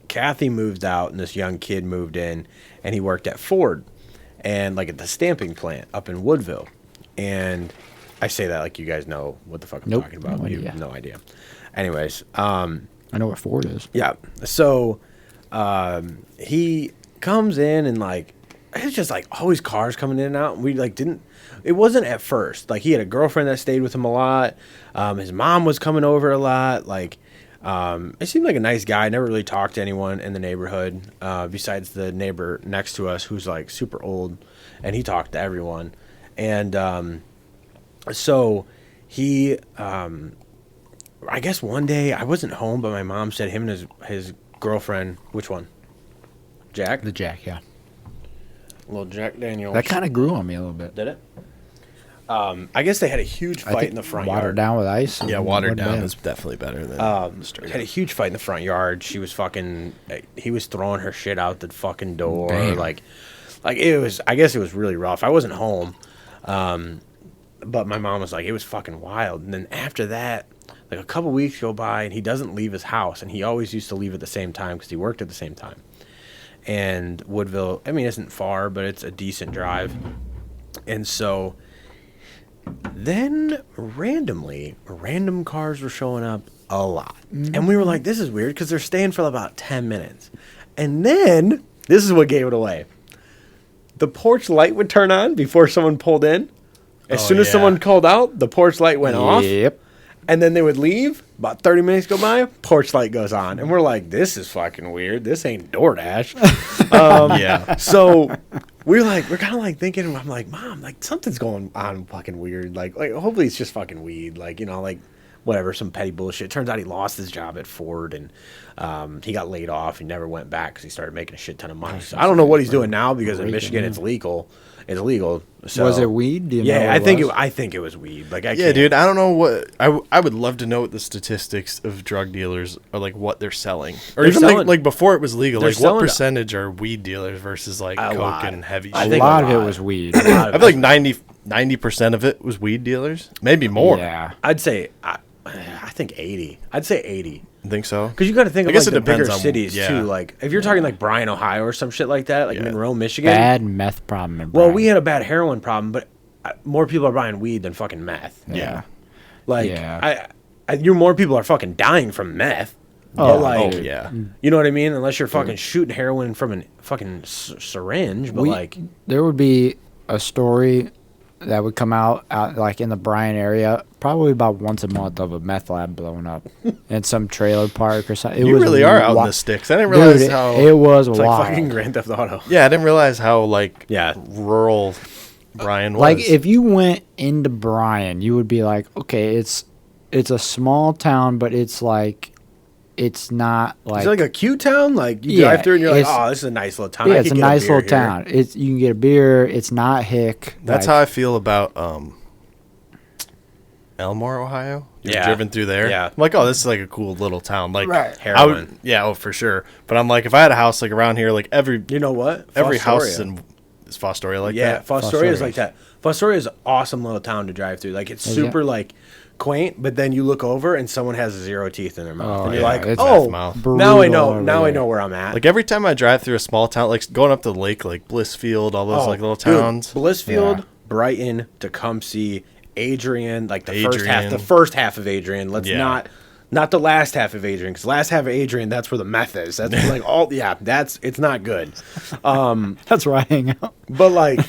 Kathy moved out and this young kid moved in and he worked at Ford and like at the stamping plant up in Woodville. And I say that like you guys know what the fuck I'm
Nope,
talking about.
no
You
idea.
have no idea. Anyways,
I know what Ford is.
yeah. So he comes in and like it's just like always cars coming in and out. And we like didn't. It wasn't at first. Like he had a girlfriend that stayed with him a lot. His mom was coming over a lot. Like it seemed like a nice guy. Never really talked to anyone in the neighborhood besides the neighbor next to us who's like super old, and he talked to everyone. And so he. I guess one day I wasn't home, but my mom said him and his girlfriend. Which one? Jack.
The Jack, yeah.
Little Jack Daniels.
That kind of grew on me a little bit.
Did it? I guess they had a huge fight in the front
watered
yard.
down with ice.
Yeah,
and
watered
went
down
bad.
is definitely better than straight
Had a
up.
huge fight in the front yard. She was fucking. He was throwing her shit out the fucking door.
Damn.
Like it was. I guess it was really rough. I wasn't home, but my mom was like, it was fucking wild. And then after that, like a couple weeks go by, and he doesn't leave his house, and he always used to leave at the same time because he worked at the same time. And Woodville, I mean, isn't far, but it's a decent drive. And so then randomly, random cars were showing up a lot. And we were like, this is weird because they're staying for about 10 minutes. And then, this is what gave it away. The porch light would turn on before someone pulled in. As
Oh,
soon as
yeah.
someone called out, the porch light went off.
Yep.
And then they would leave. About 30 minutes go by, porch light goes on. And we're like, this is fucking weird. This ain't DoorDash.
Yeah.
So we're kind of like thinking, I'm like, Mom, like something's going on fucking weird. Like hopefully it's just fucking weed. Like, you know, like whatever, some petty bullshit. Turns out he lost his job at Ford and he got laid off. He never went back because he started making a shit ton of money. So I don't know what he's doing now because in Michigan it's legal. It's legal. So,
Was it weed? Do you know
Yeah,
what it was?
I think it was weed. Like
Yeah, dude, I don't know what I would love to know what the statistics of drug dealers are, like what they're selling, or
They're
even
selling-
like before it was legal,
they're
like what
selling-
percentage are weed dealers versus like
A
coke
lot.
and heavy
I
shit?
A
think
lot
a
of it
lot.
was weed.
A lot of
I feel like 90% of it was weed dealers, maybe more.
Yeah.
I'd say I think 80. I'd say 80.
I think so.
Because you got to think
I
of
guess
like
it
the bigger
depends on-
cities
yeah.
too. Like if you're talking like Bryan, Ohio, or some shit like that, like
Yeah.
Monroe, Michigan.
Bad meth problem in
Well,
Bryan.
we had a bad heroin problem, but more people are buying weed than fucking meth.
Yeah.
Like
Yeah.
more people are fucking dying from meth.
Oh,
But, like,
Oh yeah.
you know what I mean? Unless you're fucking shooting heroin from a fucking syringe, but like,
there would be a story that would come out like in the Bryan area, probably about once a month, of a meth lab blowing up in some trailer park or something. It
You
was
really are out in
wi-
the sticks. I didn't realize
Dude,
how.
it was
it's
wild.
like fucking Grand Theft Auto.
Yeah, I didn't realize how like
Yeah.
rural Brian was.
Like if you went into Bryan, you would be like, okay, it's a small town, but it's like it's not like,
Is it like a cute town? Like you
Yeah,
drive through and you're like,
it's-
oh, this is a nice little town.
yeah,
I
it's
could
a
get
nice
beer
little
here.
town. It's you can get a beer. It's not hick.
That's
like,
how I feel about Elmore, Ohio. You've
Yeah.
driven through there.
Yeah.
I'm like, oh, this is like a cool little town. Like,
Right.
I would,
Heroin.
yeah, oh, for sure. But I'm like, if I had a house like around here, like
You know what?
every house
Fostoria.
is Fostoria like
Yeah,
that.
Fostoria is
Fostoria.
like that. Fostoria is an awesome little town to drive through. Like it's
Is
super
it?
like quaint, but then you look over and someone has 0 teeth in their mouth,
Oh,
and you're
yeah,
like,
it's
oh,
mouth.
now I
brutal
know.
over
Now I
there.
know where I'm at.
Like every time I drive through a small town, like going up the lake, like Blissfield, all those like little
dude,
towns.
Blissfield,
Yeah.
Brighton, Tecumseh, Adrian, like the
Adrian.
first half of Adrian. Let's
Yeah.
not the last half of Adrian, because last half of Adrian, that's where the meth is. That's like all, yeah, it's not good.
that's where I hang out.
But like,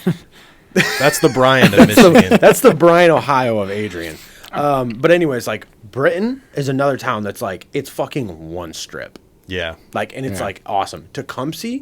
That's the Brian of Michigan.
that's the Bryan, Ohio of Adrian. But anyways, like Britain is another town that's like it's fucking one strip.
Yeah.
Like, and it's like awesome. Tecumseh.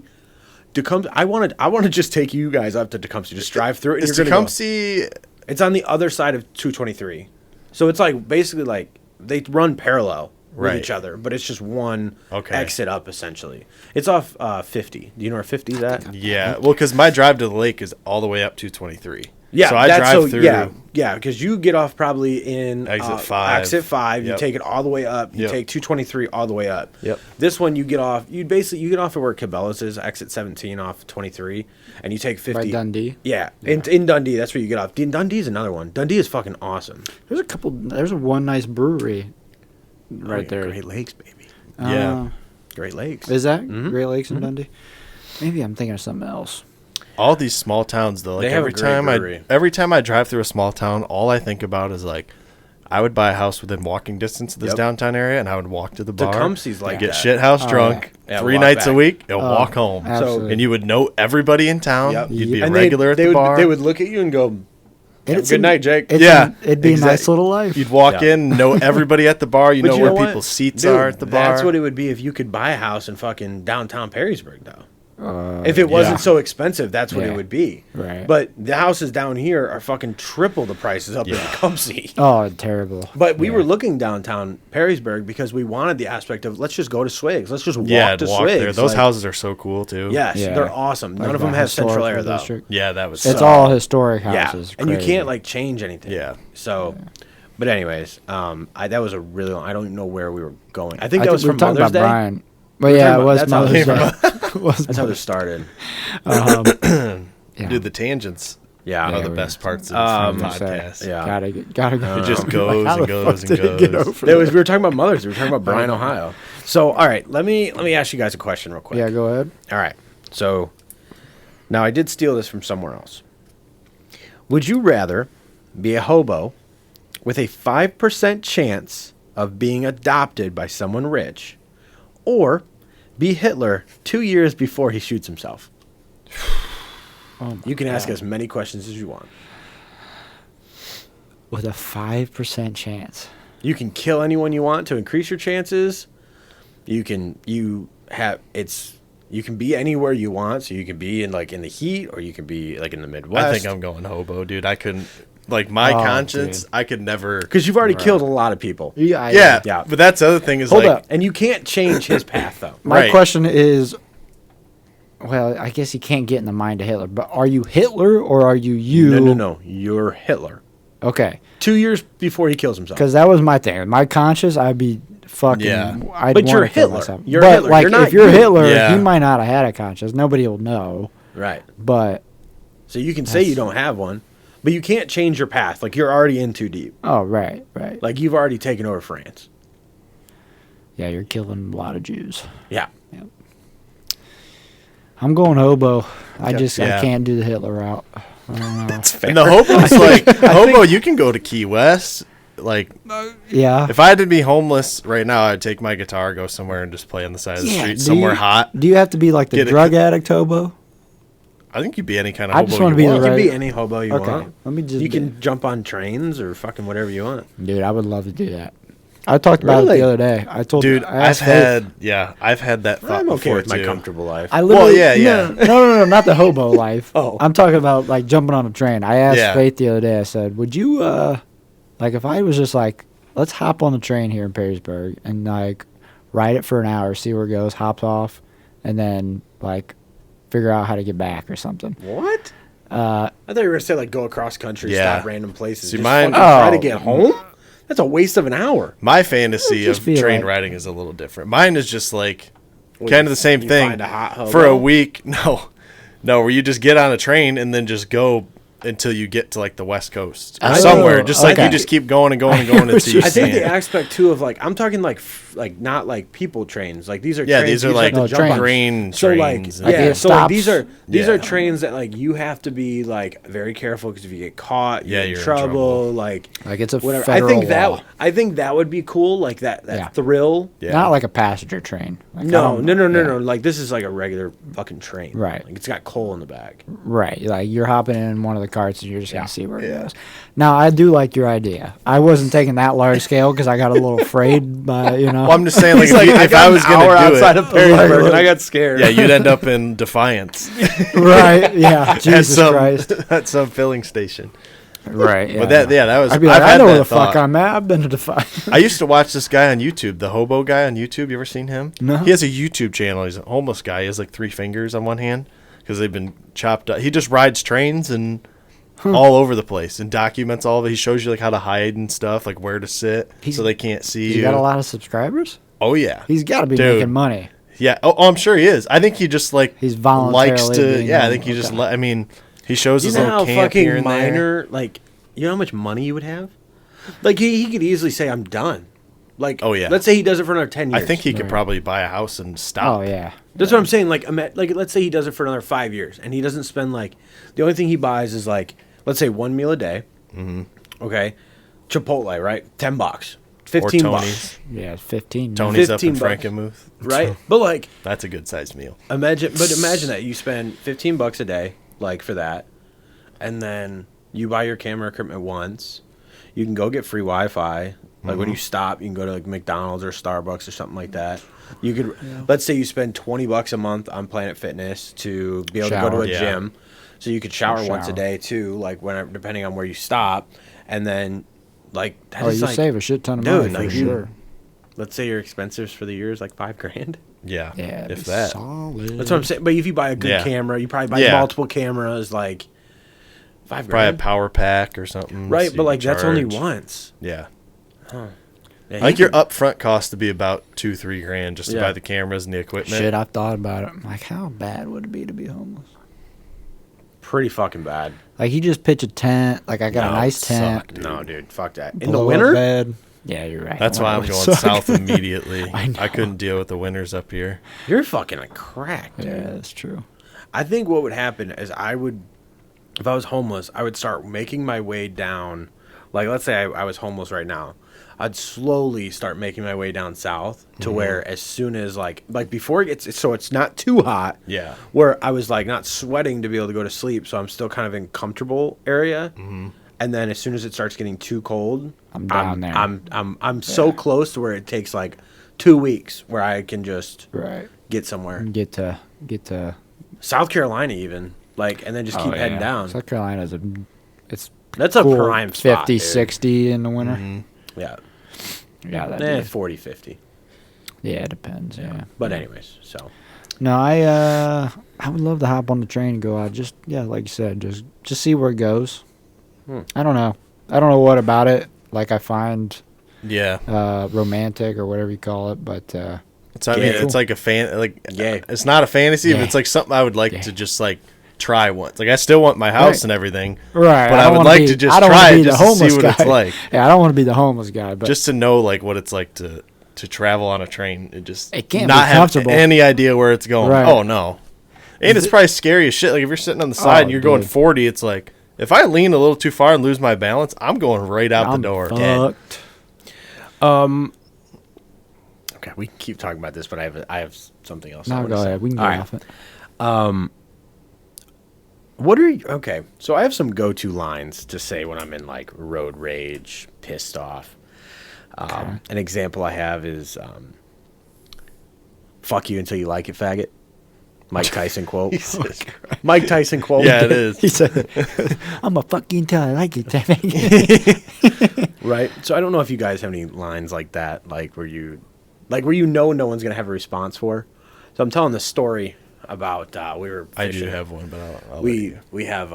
I want to just take you guys up to Tecumseh. Just drive through it.
Is Tecumseh?
It's on the other side of 223. So it's like basically like they run parallel with each other, but it's just one exit up essentially. It's off 50. Do you know where 50 is at?
Yeah. Well, because my drive to the lake is all the way up 223.
Yeah,
so I drive through.
Yeah, because you get off probably in
exit 5.
Exit 5.
Yep.
You take it all the way up. You take 223 all the way up.
Yep.
This one you get off. You get off at where Cabela's is, exit 17 off 23, and you take 50.
By Dundee.
Yeah, in Dundee, that's where you get off. Dundee is another one. Dundee is fucking awesome.
There's one nice brewery right there.
Great Lakes, baby.
Yeah.
Great Lakes.
Is that Great Lakes in Dundee? Maybe I'm thinking of something else.
All these small towns though, like every time I drive through a small town, all I think about is like I would buy a house within walking distance of this downtown area, and I would walk to the bar,
Tecumseh's like
get
that.
shit house drunk 3 nights a week, and walk home.
Absolutely.
And you would know everybody in town.
Yep.
You'd be a
And
regular at the bar.
They would look at you and go, "Good night, Jake."
It'd be a nice little life.
You'd walk in, know everybody at the bar. You know where people's seats are at the bar.
That's what it would be if you could buy a house in fucking downtown Perrysburg, though. If it wasn't so expensive, that's what it would be.
Right.
But the houses down here are fucking triple the prices up in Tecumseh.
Oh, terrible.
But we were looking downtown Perrysburg because we wanted the aspect of let's just go to Swigs. Let's just walk to Swigs.
there. Those houses are so cool too.
Yes, they're awesome. None of them have central air though.
District.
Yeah, that was.
It's all historic houses.
Yeah, and you can't like change anything.
Yeah.
So, but anyways, that was a really long. I don't even know where we were going. I think that was from Mother's Day.
Brian. Well, yeah, it was
that's how
Mother's Day.
That's how this started.
Dude, the tangents
Yeah.
are the best parts of the podcast.
Yeah.
Gotta go.
It just goes
How
and
the
goes
fuck
and
did it get
goes.
over
We were talking about Mother's Day. We were talking about Bryan, Ohio. So, all right, let me ask you guys a question real quick.
Yeah, go ahead.
All right. So, now I did steal this from somewhere else. Would you rather be a hobo with a 5% chance of being adopted by someone rich, or be Hitler 2 years before he shoots himself? You can ask as many questions as you want.
With a 5% chance.
You can kill anyone you want to increase your chances. You can be anywhere you want. So you can be in the heat, or you can be like in the Midwest.
I think I'm going hobo, dude. I couldn't. Like my conscience,
dude.
I could never.
Because you've already killed a lot of people.
Yeah. But that's the other thing is
Hold
like,
up.
And you can't change his path, though.
My question is, well, I guess you can't get in the mind of Hitler, but are you Hitler or are you?
No. You're Hitler.
Okay.
2 years before he kills himself.
Because that was my thing. My conscience, I'd be fucking.
Yeah.
I'd
But you're
wanna kill
Hitler.
myself.
You're
but
Hitler.
like,
You're not
if you're
you.
Hitler,
Yeah.
he might not have had a conscience. Nobody will know.
Right.
But
So you can say you don't have one, but you can't change your path. Like, you're already in too deep.
right.
Like, you've already taken over France.
Yeah, you're killing a lot of Jews.
Yeah.
I'm going hobo. I
Yeah.
can't do the Hitler route. I don't know.
That's fair.
and the hobo's like hobo. You can go to Key West. Like,
Yeah.
if I had to be homeless right now, I'd take my guitar, go somewhere, and just play on the side of the street, somewhere hot.
Do you have to be like the
Get a-
drug addict hobo?
I think you'd be any kind of
I
hobo.
just wanna
you
be
You
the
want.
can
right-
be any hobo you
Okay.
want.
Let me just.
You can jump on trains or fucking whatever you want.
Dude, I would love to do that. I talked about it
Really?
the other day. I told
Dude,
I
I've
asked Faith.
had that thought
I'm okay
before
with my
too.
comfortable life.
I literally,
yeah.
No, not the hobo life.
Oh.
I'm talking about like jumping on a train. I asked
Yeah.
Faith the other day. I said, "Would you like if I was just like, let's hop on the train here in Perrysburg and like ride it for an hour, see where it goes, hops off, and then like figure out how to get back or something."
What? I thought you were going to say, like, go across country,
Yeah.
stop random places.
See,
just
mine-
fucking try to get home? That's a waste of an hour.
My fantasy
Just
of
be
train
like-
riding is a little different. Mine is just like
Well,
kind of the same
you
thing
find a hot hobo?
for a week. No, where you just get on a train and then just go until you get to like the West Coast or
Oh,
somewhere. Just like
okay.
you just keep going and going and going
what
until you
you're
I think
see
the
it.
aspect, too, of, like, I'm talking, like, not, like, people trains. Like, these are
Yeah,
trains
these are
you just
like
have to jump on.
train
So, like,
trains.
Like,
yeah,
it
so, like,
stops.
these are
Yeah.
trains that, like, you have to be, like, very careful because if you get caught,
Yeah,
you're
you're
in
in
trouble.
trouble.
Like
it's a
whatever.
federal law.
I think that would be cool, like, that
Yeah.
thrill.
Yeah.
Not like a passenger train. Like, I
No.
don't- yeah.
Like, this is like a regular fucking train.
Right.
Like, it's got coal in the back.
Right. Like you're hopping in one of the carts and you're just gonna see where it goes. Now I do like your idea. I wasn't taking that large scale because I got a little afraid by
Well, I'm just saying, like, if I was
an hour
gonna do
outside
it,
of Perrysburg and I got scared.
yeah, you'd end up in Defiance
right. Yeah, Jesus Christ.
at some filling station.
Right. Yeah.
But that was.
I'd be like,
I've
I
had
know where
that
the fuck
thought.
I'm at. I've been to Defiance.
I used to watch this guy on YouTube, the hobo guy on YouTube. You ever seen him?
No.
He has a YouTube channel. He's a homeless guy. He has like 3 fingers on one hand because they've been chopped up. He just rides trains and all over the place and documents all of it. He shows you like how to hide and stuff, like where to sit so they can't see you.
He got a lot of subscribers.
Oh yeah,
He's got to be
Dude.
making money.
yeah. Oh, I'm sure he is. I think he just like
He's voluntarily
likes to.
being
Yeah, I
on-
think he just.
okay.
I mean, he shows
You
his
know
little
how
camp here
fucking
and there.
minor, like, you know how much money you would have? Like, he could easily say, I'm done. Like,
Oh, yeah.
let's say he does it for another 10
I
years.
think he could
Right.
probably buy a house and stop.
Oh yeah.
That's what I'm saying. Like, let's say he does it for another 5 years, and he doesn't spend, like, the only thing he buys is, like, let's say 1 meal a day. Mm-hmm. Okay. Chipotle, right? $10. 15
Tony's.
bucks.
Yeah, 15.
Tony's up in
15 bucks.
Frankenmuth.
Right? But, like,
That's a good sized meal.
imagine that you spend 15 bucks a day, like, for that, and then you buy your camera equipment once. You can go get free Wi-Fi. Like when you stop, you can go to like McDonald's or Starbucks or something like that. You could, let's say you spend $20 a month on Planet Fitness to be able to go to
Shower.
a
Yeah.
gym, so you could shower once a
Shower.
day too, like whenever, depending on where you stop, and then like that
Oh,
is
you
like,
save a shit ton of
dude,
money for
like, you-
sure.
let's say your expenses for the year is like $5,000.
Yeah.
Yeah,
If that.
solid.
That's what I'm saying. But if you buy a good
Yeah.
camera, you probably buy
Yeah.
multiple cameras, like $5,000.
Probably a power pack or something.
Right,
so
but
you
like
can
that's only
charge.
once.
Yeah.
Yeah,
I think
he
your
could-
upfront cost to be about $2-3 just to
Yeah.
buy the cameras and the equipment.
Shit, I've thought about it. I'm like, how bad would it be to be homeless?
pretty fucking bad.
Like, you just pitch a tent. Like, I got
No,
a nice
it
tent.
sucked. Dude.
No, dude, fuck that. In the
blow-up
winter,
bed. Yeah, you're right.
That's why I'm
Winter
going
would suck.
south immediately.
I know.
I couldn't deal with the winters up here.
you're fucking a crack, dude.
Yeah, that's true.
I think what would happen is if I was homeless, I would start making my way down. Like, let's say I was homeless right now. I'd slowly start making my way down south to where as soon as, like before it gets, so it's not too hot.
Yeah.
Where I was, like, not sweating to be able to go to sleep, so I'm still kind of in comfortable area. Mm-hmm. And then as soon as it starts getting too cold,
I'm down there.
I'm so close to where it takes, like, 2 weeks where I can just
Right.
get somewhere.
Get to.
South Carolina even. Like, and then just keep heading down.
South Carolina's it's
That's a
cool,
prime spot,
50,
dude.
60 in the winter.
Yeah.
Yeah, that
40, 50.
yeah, it depends. Yeah.
But anyways, so.
No, I would love to hop on the train and go out. Just like you said, just see where it goes. I don't know. I don't know what about it. Like, I find
Yeah.
romantic or whatever you call it, but
It's, I mean,
Gay.
it's like a fan. Like,
Gay.
it's not a fantasy, but
Gay.
it's like something I would like
Gay.
to just like try once. Like, I still want my house
Right.
and everything.
right.
But I
don't
would
wanna
like
be-
to just
I don't wanna
try
be
it
the
just to see
homeless
what it's
guy.
like.
Yeah, I don't want to be the homeless guy, but
Just to know like what it's like to travel on a train and just
It can't
not
be
have
comfortable.
any idea where it's going.
Right.
Oh no. And it's probably scary as shit. Like if you're sitting on the side and you're going
dude.
40, it's like if I lean a little too far and lose my balance, I'm going right out
I'm
the door.
fucked.
Okay, we can keep talking about this, but I have something else. I
No,
wanna
go
say.
ahead. We can
All
get
right.
off it.
What are you, okay, so I have some go-to lines to say when I'm in, like, road rage, pissed off. An example I have is, fuck you until you like it, faggot. Mike Tyson quote. Mike Tyson quote.
Yeah, it is.
He said, "I'm a fucking tell I like it."
Right. So I don't know if you guys have any lines like that, like where you know no one's gonna have a response for. So I'm telling this story about we were
I
fishing.
do have one, but I'll let
we
you.
we have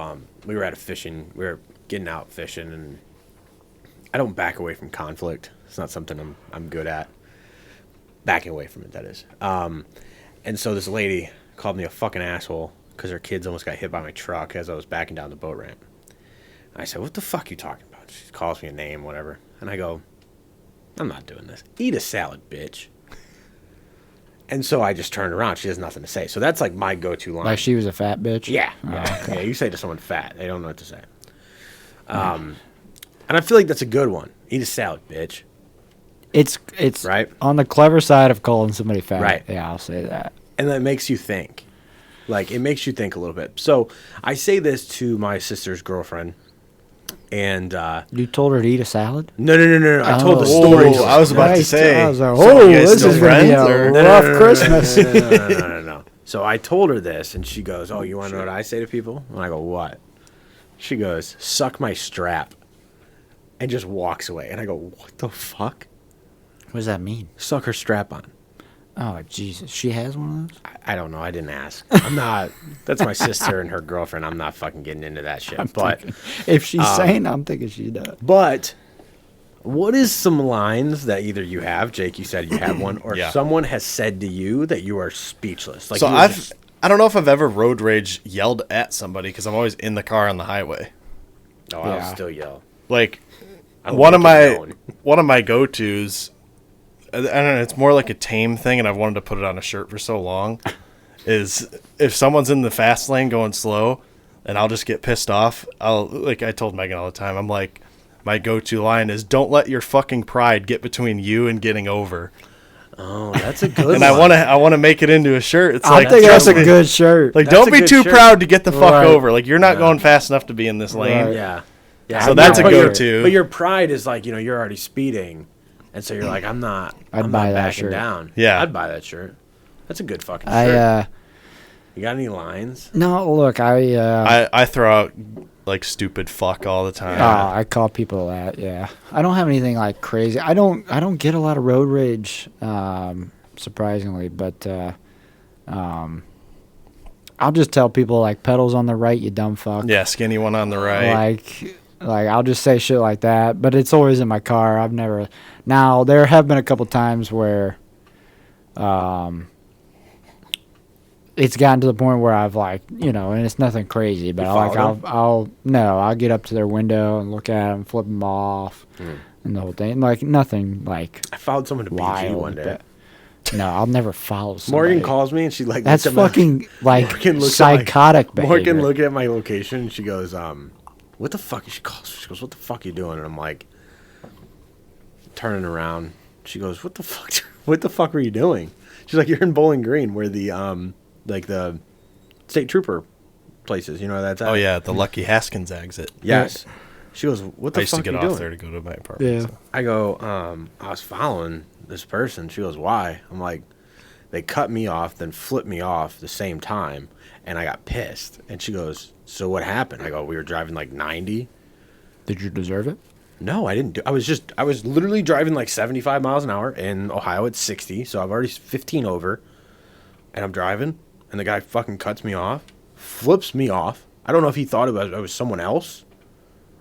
we were at a fishing. We were getting out fishing, and I don't back away from conflict. It's not something I'm good at. Backing away from it, that is. And so this lady called me a fucking asshole because her kids almost got hit by my truck as I was backing down the boat ramp. I said, "What the fuck you talking about?" She calls me a name, whatever. And I go, "I'm not doing this. Eat a salad, bitch." And so I just turned around. She has nothing to say. So that's like my go-to line.
Like she was a fat bitch.
Yeah.
Oh,
Yeah.
okay.
Yeah. You say to someone fat, they don't know what to say. And I feel like that's a good one. Eat a salad, bitch.
It's
Right.
on the clever side of calling somebody fat.
Right.
Yeah, I'll say that.
And that makes you think. Like, it makes you think a little bit. So I say this to my sister's girlfriend, and
You told her to eat a salad?
no. I told the
Oh.
story.
Oh, I was about to say.
I was like,
so you guys
this
still
is going to be
friends,
a
or-
rough Christmas.
No. So I told her this, and she goes, "Oh, you want to know what I say to people?" And I go, "What?" She goes, "Suck my strap," and just walks away. And I go, "What the fuck?"
What does that mean?
Suck her strap on.
Oh, Jesus. She has one of those?
I don't know. I didn't ask. I'm not. That's my sister and her girlfriend. I'm not fucking getting into that shit. But
If she's sane, I'm thinking she does.
But what is some lines that either you have, Jake, you said you have one, or
Yeah.
someone has said to you that you are speechless? Like
So
you were
I don't know if I've ever road rage yelled at somebody because I'm always in the car on the highway.
I'll
Yeah.
still yell.
Like
I don't
one of
like it
my
yelling.
one of my go-tos, I don't know, it's more like a tame thing, and I've wanted to put it on a shirt for so long, is if someone's in the fast lane going slow and I'll just get pissed off, like I told Megan all the time, I'm like, my go-to line is, don't let your fucking pride get between you and getting over.
Oh, that's a good
And
one.
I want to make it into a shirt. It's
I
like,
think that's a
trust me.
good shirt.
Like,
That's
don't
a
be
good
too
shirt.
proud to get the fuck
Right.
over. Like, you're not
Yeah.
going fast enough to be in this lane.
Right.
Yeah.
So
I
that's a
know, but your-
go-to.
But your pride is like, you're already speeding. And so you're like, I'm
I'd
not
buy that
backing
shirt.
down.
Yeah.
I'd buy that shirt. That's a good fucking
I
shirt. You got any lines?
no, look,
I throw out, like, stupid fuck all the time.
I call people that. Yeah, I don't have anything like crazy. I don't get a lot of road rage, surprisingly, but I'll just tell people like pedals on the right, you dumb fuck.
Yeah, skinny one on the right.
Like I'll just say shit like that, but it's always in my car. I've never. Now there have been a couple times where, it's gotten to the point where I've like, and it's nothing crazy, but
You
I'll get up to their window and look at them, flip them off, and the whole thing. Like nothing like
I followed someone to BG
wild.
one day.
But, no, I'll never follow somebody.
Morgan calls me and she like
That's
looks at my-
fucking like
Morgan looks at my-
psychotic behavior.
Morgan looked at my location and she goes, what the fuck? She calls. She goes, what the fuck are you doing? And I'm like, turning around. She goes, what the fuck? What the fuck were you doing? She's like, you're in Bowling Green, where the like the state trooper places. You know where that's at?
Oh, yeah, the Lucky Haskins exit.
Yes. She goes, what the
I used to
fuck
get
are you
off
doing?
there to go to my apartment.
Yeah.
so.
I go, I was following this person. She goes, why? I'm like, they cut me off, then flipped me off the same time, and I got pissed. And she goes, so what happened? I go, we were driving like 90.
Did you deserve it?
No, I didn't. I was literally driving like 75 miles an hour. In Ohio, it's 60, so I've already 15 over. And I'm driving, and the guy fucking cuts me off, flips me off. I don't know if he thought I was someone else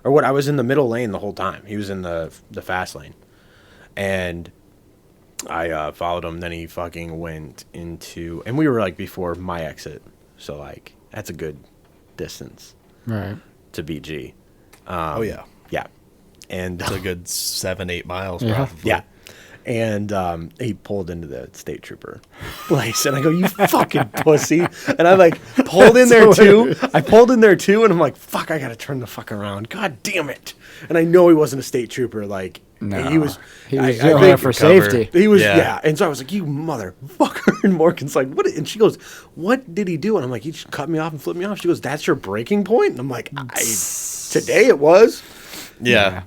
or what. I was in the middle lane the whole time. He was in the fast lane. And I followed him. Then he fucking went into, and we were like before my exit. So like, that's a good distance
Right.
to BG.
Oh, yeah.
Yeah. And
It's a good 7-8 miles,
Yeah.
probably.
yeah. And he pulled into the state trooper place, and I go, "You fucking pussy!" And I like pulled in there too. I pulled in there too, and I'm like, "Fuck! I gotta turn the fuck around! God damn it!" And I know he wasn't a state trooper. Like
No,
he was.
He was
I
doing
think
it for
cover.
safety.
He was,
Yeah.
yeah. And so I was like, "You motherfucker!" And Morgan's like, "What?" And she goes, "What did he do?" And I'm like, "He just cut me off and flipped me off." She goes, "That's your breaking point?" And I'm like, "Today it was."
Yeah.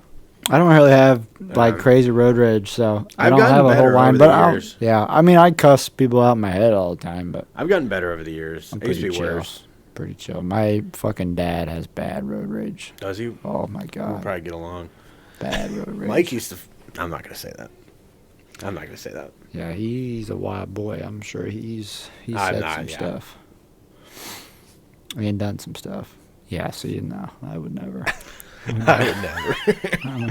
I don't really have like crazy road rage, so I
I've
don't
gotten
have a
better
whole line.
over
But
the
I'll,
years.
yeah, I mean, I cuss people out in my head all the time, but
I've gotten better over the years.
I'm
I used to
pretty
be
chill.
worse.
Pretty chill. My fucking dad has bad road rage.
Does he?
Oh my
We'll
god,
probably get along.
bad road rage.
Mike used to. I'm not gonna say that. I'm not gonna say that.
Yeah, he's a wild boy. I'm sure he's
I'm
said
not,
some
yeah.
stuff. And done some stuff. Yeah, see, no, I would never.
I would never.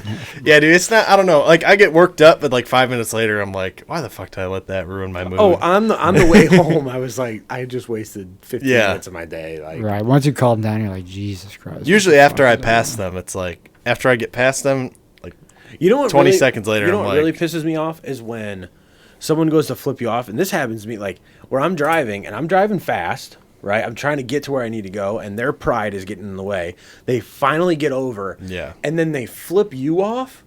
Yeah, dude, it's not, I don't know. Like, I get worked up, but like 5 minutes later, I'm like, why the fuck did I let that ruin my mood?
Oh, on the way home, I was like, I just wasted 15
Yeah.
minutes of my day. Like,
Right. Once you calm down, you're like, Jesus Christ.
Usually
what the
after
fuck
I
is
pass them, it's like, after I get past them, like,
you know what?
20
really,
seconds later,
you know
I'm
what
like-
really pisses me off is when someone goes to flip you off, and this happens to me like where I'm driving and I'm driving fast. Right, I'm trying to get to where I need to go, and their pride is getting in the way. They finally get over,
Yeah.
and then they flip you off,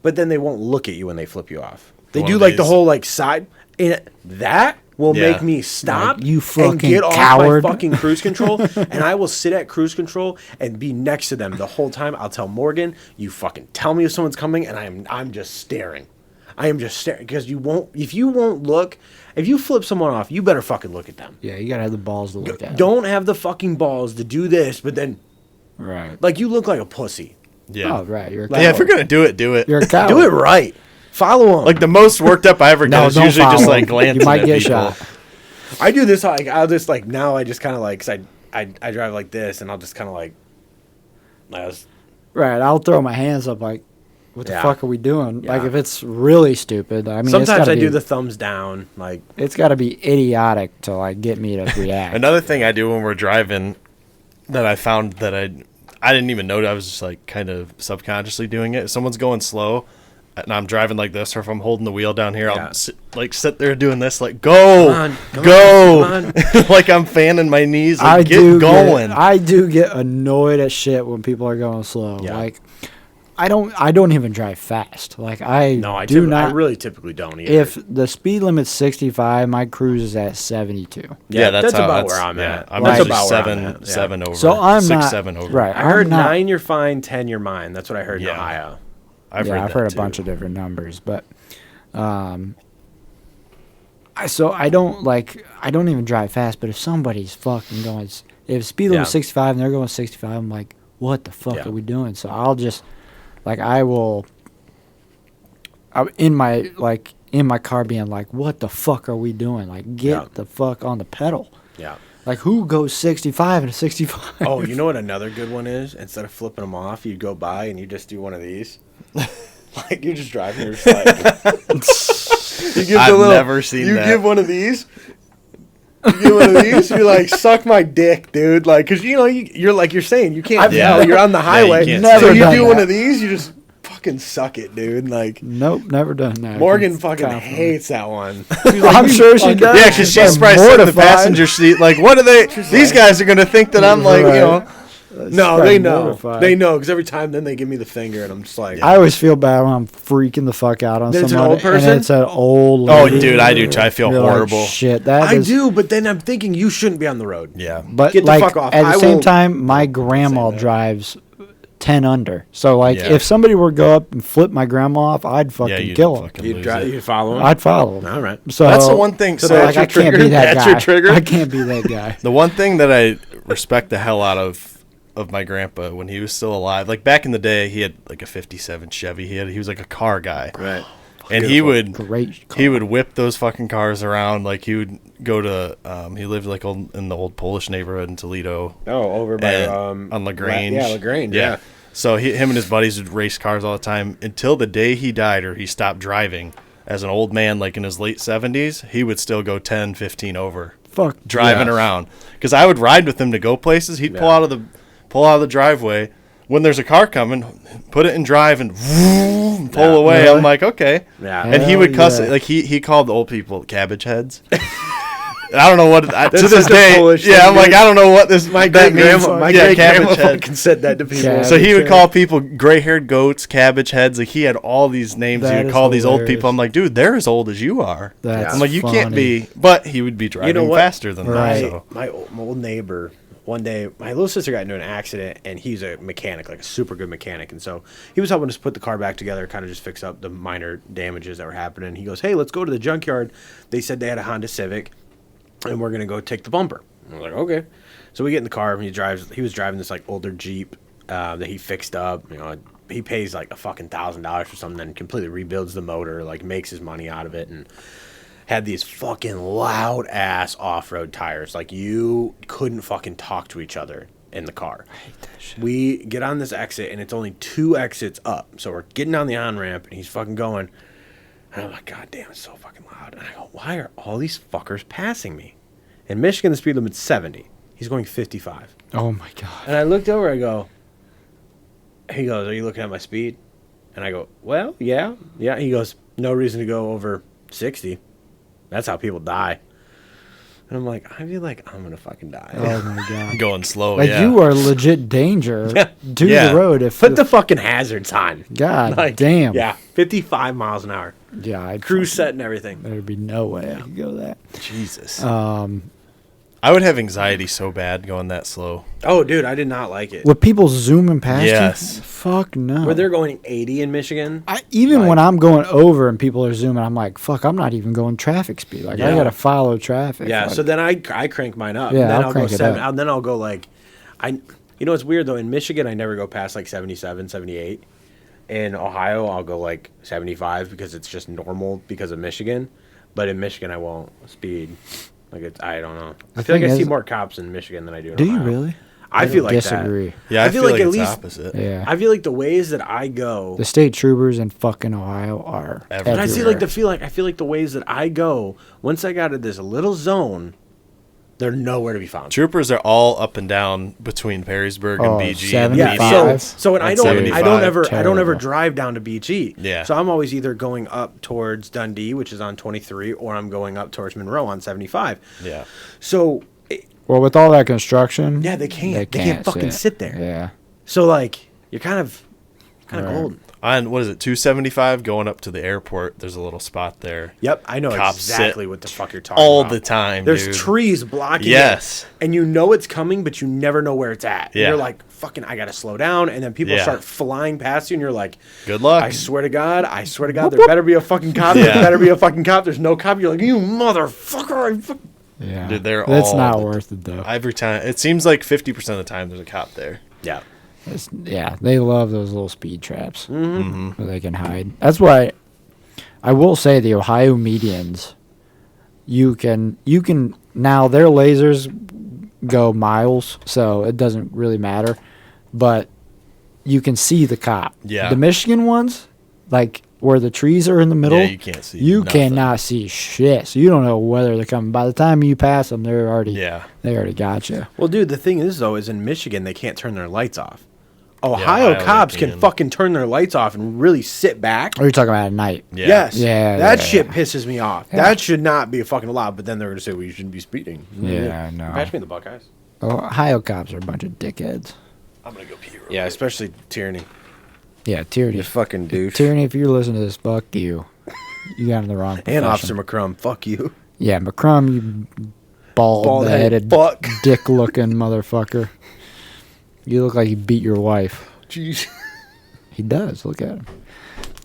but then they won't look at you when they flip you off. They
One
do
of
like the
these-
whole like side. And that will make me stop
Like, you
and
fucking
get off
coward.
my fucking cruise control, and I will sit at cruise control and be next to them the whole time. I'll tell Morgan, you fucking tell me if someone's coming, and I'm just staring. I am just staring because if you won't look, if you flip someone off, you better fucking look at them.
Yeah, you gotta have the balls to look at.
Don't have the fucking balls to do this, but then
Right.
like you look like a pussy.
Yeah.
Oh, right. You're a
Yeah,
coward.
if you're gonna do it, do it.
You're a coward.
Do it right. Follow them.
Like the most worked up I ever get is
don't
usually just
follow.
like glancing
You might
at
get
people.
shot.
I do this like I'll just like now I just kind of like cause I drive like this and I'll just kind of like
Right. I'll throw my hands up like, what the
Yeah.
fuck are we doing? Like
Yeah.
if it's really stupid. I mean,
sometimes I
be,
do the thumbs down like
It's got to be idiotic to like get me to react.
Another thing I do when we're driving that I found that I didn't even know, I was just like kind of subconsciously doing it. If someone's going slow and I'm driving like this, or if I'm holding the wheel down here,
Yeah.
I'll sit there doing this, like go,
Come
go,
on.
like I'm fanning my knees, like
I do
get going.
I do get annoyed as shit when people are going slow.
Yeah.
Like, I don't even drive fast. Like I
no I
do
do
not.
I really typically don't either.
If the speed limit's 65, my cruise is at 72.
Yeah, that's how,
about where I'm
yeah,
at.
I'm
That's
usually
about where I'm
seven,
at, yeah.
seven over.
So I'm
6,
not
7 over.
right.
I heard
I'm not-
9 you're fine, 10 you're mine. That's what I heard in
Yeah.
Ohio.
I've
I've
heard
heard
that
a bunch
too.
of different numbers, but I don't even drive fast. But if somebody's fucking going, if speed limit's 65 and they're going 65, I'm like, what the fuck
Yeah.
are we doing? So I'll just I'm in my car being like, what the fuck are we doing? Like, get
Yeah.
the fuck on the pedal.
Yeah.
Like, who goes 65 and 65?
Oh, you know what another good one is? Instead of flipping them off, you go by and you just do one of these. Like you're just driving, you're just like you give
I've
the little,
never seen
you
that.
give one of these. You give one of these. You're like, suck my dick, dude. Like, cause you know you're like you're saying you can't.
Yeah.
You're on the highway.
can't
so
say
you
that.
do one of these. You just fucking suck it, dude. Like
Nope, never done that.
Morgan
It's
fucking
kinda funny.
hates that one.
I'm sure she does.
Yeah, because she's probably sitting in the passenger seat. Like, what are they? These guys are gonna think that I'm like, you
Right.
know.
No,
probably
they know.
mortified.
They know because every time then they give me the finger and I'm just like,
I always feel bad when I'm freaking the fuck out on
It's an
somebody.
old person?
And it's an old
Oh,
lady.
dude, I do too. I feel
You're like,
horrible.
shit, that
I
is-
do, but then I'm thinking you shouldn't be on the road.
Yeah.
But
Get the
like,
fuck off.
at the
I
same
will-
time, my grandma
that.
drives 10 under. So like,
Yeah.
if somebody were to go up and flip my grandma off, I'd fucking
you'd
kill him.
fucking
You
lose
drive,
it.
you follow him.
I'd follow him.
All right.
So
That's the one thing.
So
So
like, I
that's your
can't be
trigger?
that
That's
guy.
your trigger?
I can't be that guy.
The one thing that I respect the hell out of my grandpa when he was still alive, like back in the day, he had like a '57 Chevy. He was like a car guy,
Right.
and he would
Great car.
he would whip those fucking cars around. Like he would go to he lived like in the old Polish neighborhood in Toledo.
Oh, over by
And on LaGrange.
Yeah, LaGrange. Yeah.
So him and his buddies would race cars all the time until the day he died or he stopped driving. As an old man, like in his late 70s, he would still go 10, 15 over
Fuck.
driving
Yeah.
around. Because I would ride with him to go places. He'd pull
Yeah.
out of the driveway when there's a car coming, put it in drive and vroom, pull
Yeah.
away.
Really?
I'm like, okay.
Yeah.
And he would
Hell
cuss
yeah.
it. Like he called the old people cabbage heads. I don't know what to
That's
this
such a
day.
Polish
Yeah,
thing,
I'm like,
dude.
I don't know what this
My
that
great
means.
grandma, my
Yeah,
great grandma
cabbage head.
fucking said that to people.
Yeah.
So he would
Cabbage
call people gray-haired goats, cabbage heads. Like he had all these names.
That
He would
is
call these old
hilarious.
people. I'm like, dude, they're as old as you are.
That's
I'm like, you can't
funny.
be. But he would be driving
what?
faster than
Right.
that. So.
My old neighbor, one day, my little sister got into an accident, and he's a mechanic, like a super good mechanic. And so he was helping us put the car back together, kind of just fix up the minor damages that were happening. He goes, hey, let's go to the junkyard. They said they had a Honda Civic, and we're going to go take the bumper. I was like, okay. So we get in the car, and he was driving this, like, older Jeep that he fixed up. You know, he pays, like, a fucking $1,000 for something, then completely rebuilds the motor, like, makes his money out of it, and had these fucking loud ass off-road tires. Like you couldn't fucking talk to each other in the car. I hate that shit. We get on this exit and it's only 2 exits up. So we're getting on the on-ramp and he's fucking going. And I'm like, God damn, it's so fucking loud. And I go, why are all these fuckers passing me? In Michigan, the speed limit's 70. He's going 55.
Oh my god.
And I looked over, I go, he goes, are you looking at my speed? And I go, well, yeah. Yeah. He goes, no reason to go over 60. That's how people die. And I'm like, I feel like I'm gonna fucking die.
Oh my god.
Going slow.
Like you are legit danger to the road if
Put the fucking hazards on.
God
Like,
damn.
Yeah, 55 miles an hour.
Yeah. I'd
Cruise set and everything.
There'd be no way I could go that.
Jesus. I would have anxiety so bad going that slow.
Oh, dude, I did not like it.
With people zooming past
Yes.
you? Fuck no.
Where they're going 80 in Michigan.
Even when
like-
I'm going over and people are zooming, I'm like, fuck, I'm not even going traffic speed. Like, I
Yeah.
gotta follow traffic.
Yeah,
Like,
so then I crank mine up.
Yeah,
and then
I'll
I'll
crank
go
it
7.
up.
And then I'll go like, you know, it's weird though. In Michigan, I never go past like 77, 78. In Ohio, I'll go like 75 because it's just normal because of Michigan. But in Michigan, I won't speed. Like I don't know. I feel like
thing
I see
is-
more cops in Michigan than I do in
do you
Ohio.
really?
I feel like
disagree.
that.
Yeah, I feel like
at
it's
least
opposite.
Yeah.
I feel like the ways that I go.
The state troopers in fucking Ohio are
Everywhere.
But I see
everywhere.
I feel like the ways that I go. Once I got to this little zone, they're nowhere to be found.
Troopers are all up and down between Perrysburg
Oh,
and BG.
75.
Yeah, so and I
At
don't
75.
I don't ever
Terrible.
drive down to BG.
Yeah.
So I'm always either going up towards Dundee, which is on 23, or I'm going up towards Monroe on 75.
Yeah.
So
Well, with all that construction,
yeah, they can't fucking sit there.
Yeah.
So like you're kind of
Right.
golden.
On, what is it, 275 going up to the airport, there's a little spot there.
Yep, I know
Cops
exactly
sit
what the fuck you're talking
all
about.
the time,
There's
dude.
trees blocking
Yes.
it, and you know it's coming, but you never know where it's at. And
Yeah.
you're like, fucking, I gotta slow down, and then people
Yeah.
start flying past you, and you're like,
Good luck.
I swear to God, there better be a fucking cop. There
Yeah.
better be a fucking cop. There's no cop. You're like, you motherfucker.
Yeah.
Dude, they're
That's
all
not
the-
worth it, though.
Every time. It seems like 50% of the time there's a cop there.
Yeah.
Yeah, they love those little speed traps
Mm-hmm.
where they can hide. That's why I will say the Ohio medians, you can now their lasers go miles, so it doesn't really matter, but you can see the cop.
Yeah.
The Michigan ones, like where the trees are in the middle,
Yeah, you can't see
You
nothing.
cannot see shit, so you don't know whether they're coming. By the time you pass them, they already got you.
Well, dude, the thing is, though, is in Michigan, they can't turn their lights off. Ohio
Ohio
cops
they
can
can.
fucking turn their lights off and really sit back.
Or you're talking about at night.
Yeah.
Yes.
Yeah,
That
yeah,
shit
yeah.
pisses me off.
Yeah.
That should not be fucking allowed. But then they're going to say, well, you shouldn't be speeding.
Yeah, I know.
Patch me in the Buckeyes.
Ohio cops are a bunch of dickheads.
I'm going to go pee real
Yeah,
quick.
especially Tierney.
Yeah, Tierney.
You fucking douche.
Tierney, if you're listening to this, fuck you. You got in the wrong profession.
And Officer McCrum, fuck you.
Yeah, McCrum, you
Bald-headed
bald-headed,
fuck.
dick-looking motherfucker. You look like you beat your wife.
Jeez.
He does. Look at him.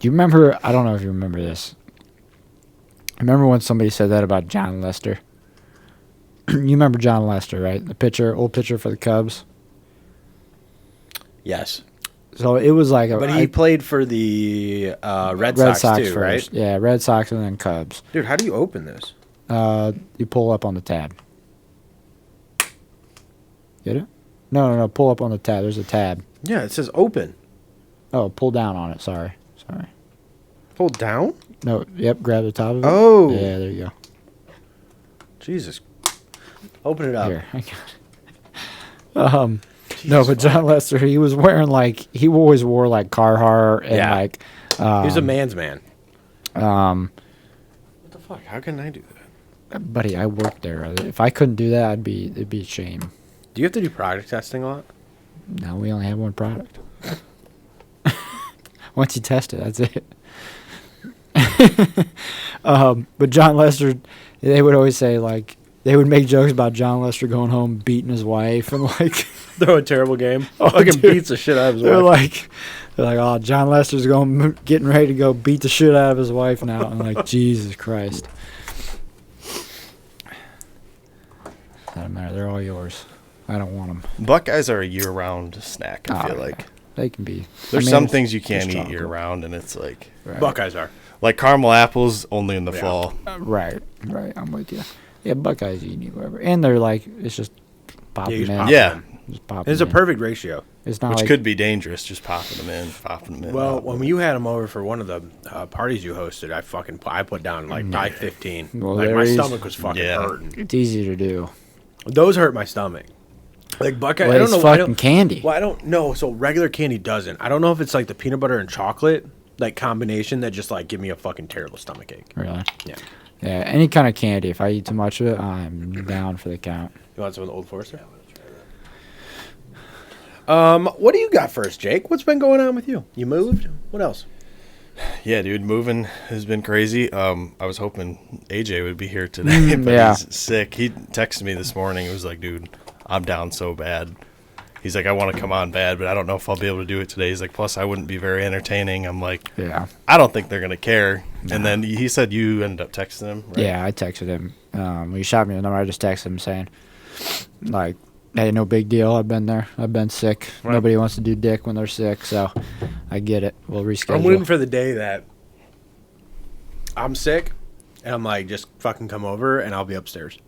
Do you remember? I don't know if you remember this. Remember when somebody said that about John Lester? You remember John Lester, right? The pitcher, old pitcher for the Cubs.
Yes.
So it was like
But he played for the Red Sox too,
first.
right?
Yeah, Red Sox and then Cubs.
Dude, how do you open this?
You pull up on the tab. Get it? No. Pull up on the tab. There's a tab.
Yeah, it says open.
Oh, pull down on it. Sorry.
Pull down?
No. Yep. Grab the top of it.
Oh.
Yeah. There you go.
Jesus. Open it up.
Here. I got it. No, but John Lester, he was wearing he always wore like Carhartt and
Yeah.
like.
He was a man's man. What the fuck? How can I do that?
Buddy, I worked there. If I couldn't do that, it'd be a shame.
Do you have to do product testing a lot?
No, we only have one product. Once you test it, that's it. But John Lester, they would always say they would make jokes about John Lester going home beating his wife and
Throw a terrible game.
Oh,
Fucking
dude.
beats the shit out of his
they're
wife.
oh, John Lester's getting ready to go beat the shit out of his wife now. I'm like, Jesus Christ. Doesn't matter. They're all yours. I don't want them.
Buckeyes are a year-round snack, I feel like.
They can be.
There's some things you can't
it's
eat
chocolate.
year-round, and it's like...
Right.
Buckeyes are.
Like caramel apples, only in the
Yeah.
fall.
Right. I'm with you. Yeah, Buckeyes you can eat whatever. And they're it's just popping
you
in.
just pop
Yeah.
Just popping
It's a
in.
perfect ratio.
It's not
Which
like,
could be dangerous, just popping them in.
Well, when you had him over for one of the parties you hosted, I put down probably 15.
Well,
like
there
my
is-
stomach was fucking
Yeah.
hurting.
it's easy to do.
Those hurt my stomach. Like Buckeye,
Well,
I don't
it's
know.
fucking candy.
Well, I don't know. So regular candy doesn't. I don't know if it's like the peanut butter and chocolate combination that just give me a fucking terrible stomach ache.
Really?
Yeah.
Yeah, any kind of candy. If I eat too much of it, I'm down for the count.
You want some of the Old Forester? What do you got first, Jake? What's been going on with you? You moved? What else?
Yeah, dude, moving has been crazy. I was hoping AJ would be here today, but he's sick. He texted me this morning. He was like, dude, I'm down so bad. He's like, I want to come on bad, but I don't know if I'll be able to do it today. He's like, plus I wouldn't be very entertaining. I'm like,
Yeah.
I don't think they're going to care. No. And then he said you ended up texting him, right?
Yeah, I texted him. When he shot me the number, I just texted him saying, like, hey, no big deal. I've been there. I've been sick. Right. Nobody wants to do dick when they're sick, so I get it. We'll reschedule.
I'm waiting for the day that I'm sick, and I'm like, just fucking come over, and I'll be upstairs.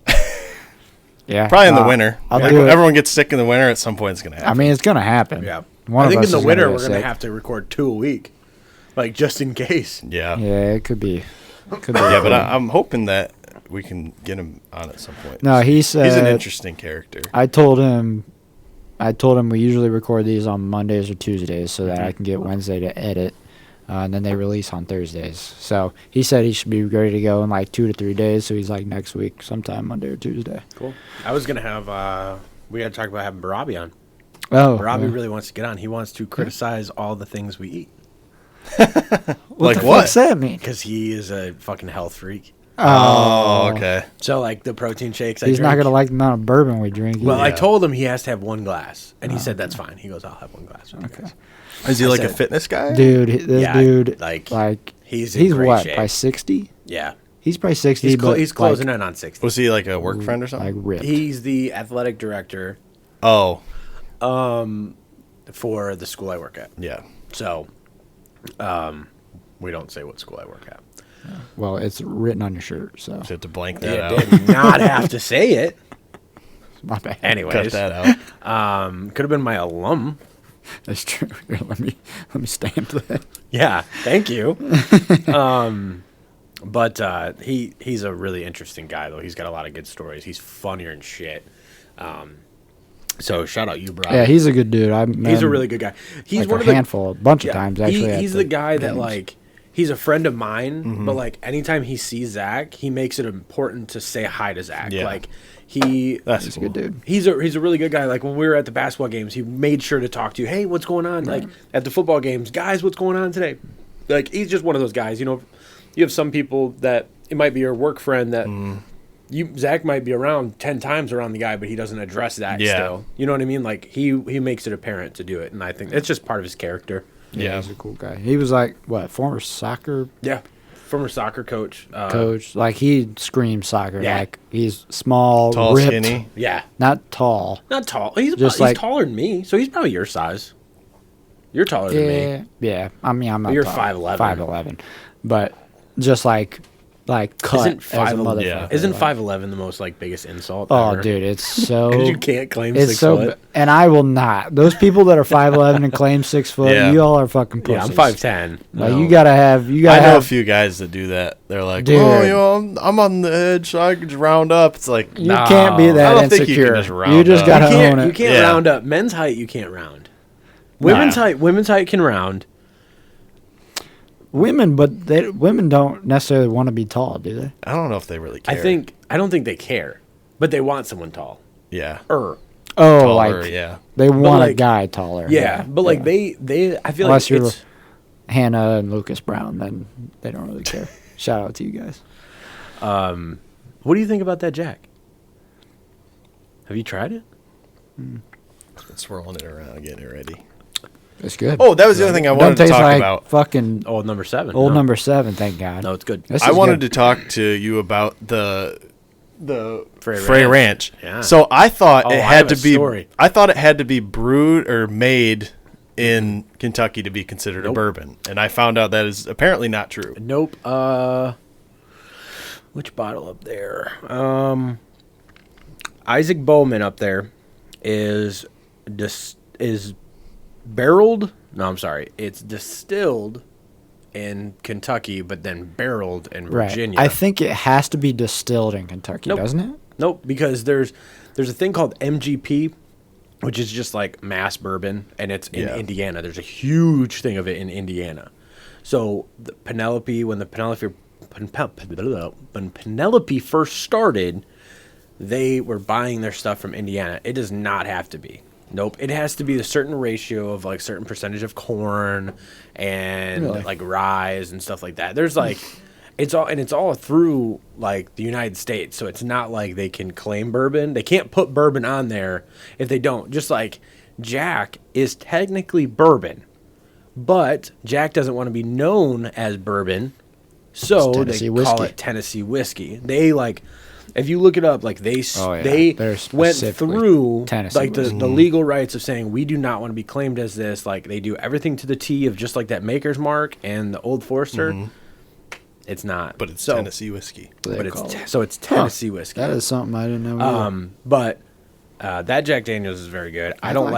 Yeah, probably in the winter. Everyone gets sick in the winter. At some point, it's gonna happen.
I mean, it's gonna happen.
Yeah, I think in the winter we're gonna have to record 2 a week, like just in case.
Yeah,
yeah, it could be.
Yeah, but I'm hoping that we can get him on at some point.
No, he's
an interesting character.
I told him we usually record these on Mondays or Tuesdays so that I can get Wednesday to edit, and then they release on Thursdays. So he said he should be ready to go in like 2 to 3 days. So he's like next week, sometime Monday or Tuesday.
Cool. I was gonna have we had to talk about having Barabi on.
Oh,
Barabi really wants to get on. He wants to criticize all the things we eat.
What the fuck's that mean?
Because he is a fucking health freak.
Oh, okay.
So, like, the protein shakes
He's not going to like the amount of bourbon we drink.
Well, I told him he has to have 1 glass. And he said, that's fine. He goes, I'll have 1 glass.
Okay.
Is he like a fitness guy?
Dude, this dude, like
he's
what,
shape.
by 60?
Yeah.
He's probably 60,
he's closing in on 60.
Was he like a work friend or something?
Like ripped.
He's the athletic director.
Oh.
For the school I work at.
Yeah.
So, we don't say what school I work at.
Well, it's written on your shirt, so.
You have to blank that out.
Did not have to say it.
My bad.
Anyways.
Cut that out.
Could have been my alum.
That's true. Here, let me stamp that.
Yeah, thank you. But he's a really interesting guy, though. He's got a lot of good stories. He's funnier than shit. So shout out you, bro.
Yeah, he's a good dude.
He's a really good guy. He's
like
one
a
of the
handful, a bunch of times actually.
He's the guy that like he's a friend of mine, but like anytime he sees Zach, he makes it important to say hi to Zach.
Yeah.
Like
he's a good dude.
He's a really good guy. Like when we were at the basketball games, he made sure to talk to you. Hey, what's going on? Like at the football games, guys, what's going on today? Like he's just one of those guys. You know, you have some people that it might be your work friend that. Zach might be around 10 times around the guy, but he doesn't address that still. You know what I mean? Like, he makes it apparent to do it, and I think it's just part of his character.
Yeah, he's a cool guy. He was like, what, former soccer?
Yeah, former soccer coach.
Coach. Like, he screams soccer. Yeah. Like, he's small,
tall,
ripped.
skinny.
Yeah.
Not tall.
Not tall. He's taller than me, so he's probably your size. You're taller than me.
Yeah. I mean, I'm not
You're
tall.
5'11".
5'11". But just like cut
isn't
as a motherfucker.
Yeah.
Isn't 5'11" the most like biggest insult?
Oh,
ever?
Dude, it's so.
Because you can't claim
it's
6
so,
foot.
And I will not. Those people that are 5'11" and claim 6 foot, you all are fucking pussies.
Yeah, I'm 5'10".
Like, you gotta have.
I know a few guys that do that. They're like,
dude,
oh, you know, I'm on the edge, so I can just round up. It's like,
you can't be that
I don't
insecure.
think you can just round
you just
up.
gotta own it.
You can't round up. Men's height, you can't round. Women's height can round.
Women, but women don't necessarily want to be tall, do they?
I don't know if they really care.
I don't think they care, but they want someone tall.
Yeah.
Oh,
taller,
like
yeah.
they want a guy taller.
Yeah, but like they I feel
unless
like
you're Hannah and Lucas Brown, then they don't really care. Shout out to you guys.
What do you think about that Jack? Have you tried it?
Swirling it around, getting it ready.
It's good.
Oh, that was the other thing I wanted to talk about.
Fucking
old number 7.
Number 7. Thank God.
No, it's good.
I wanted to talk to you about the Frey
Ranch.
Ranch.
Yeah.
So I thought it had to be.
Story.
I thought it had to be brewed or made in Kentucky to be considered a bourbon, and I found out that is apparently not true.
Nope. Which bottle up there? Isaac Bowman up there is barreled. No, I'm sorry. It's distilled in Kentucky, but then barreled in Virginia.
Right. I think it has to be distilled in Kentucky, doesn't it?
Nope, because there's a thing called MGP, which is just like mass bourbon, and it's in Indiana. There's a huge thing of it in Indiana. So when the when Penelope first started, they were buying their stuff from Indiana. It does not have to be. Nope. It has to be a certain ratio of like certain percentage of corn and like rye and stuff like that. There's like it's all through like the United States. So it's not like they can claim bourbon. They can't put bourbon on there if they don't. Just like Jack is technically bourbon, but Jack doesn't want to be known as bourbon. So they call it Tennessee whiskey. They like, if you look it up, like they went through like the legal rights of saying we do not want to be claimed as this. Like they do everything to the T of just like that Maker's Mark and the Old Forester. Mm-hmm. It's not,
but it's Tennessee whiskey.
But it's Tennessee whiskey.
That is something I didn't know.
But that Jack Daniels is very good. I don't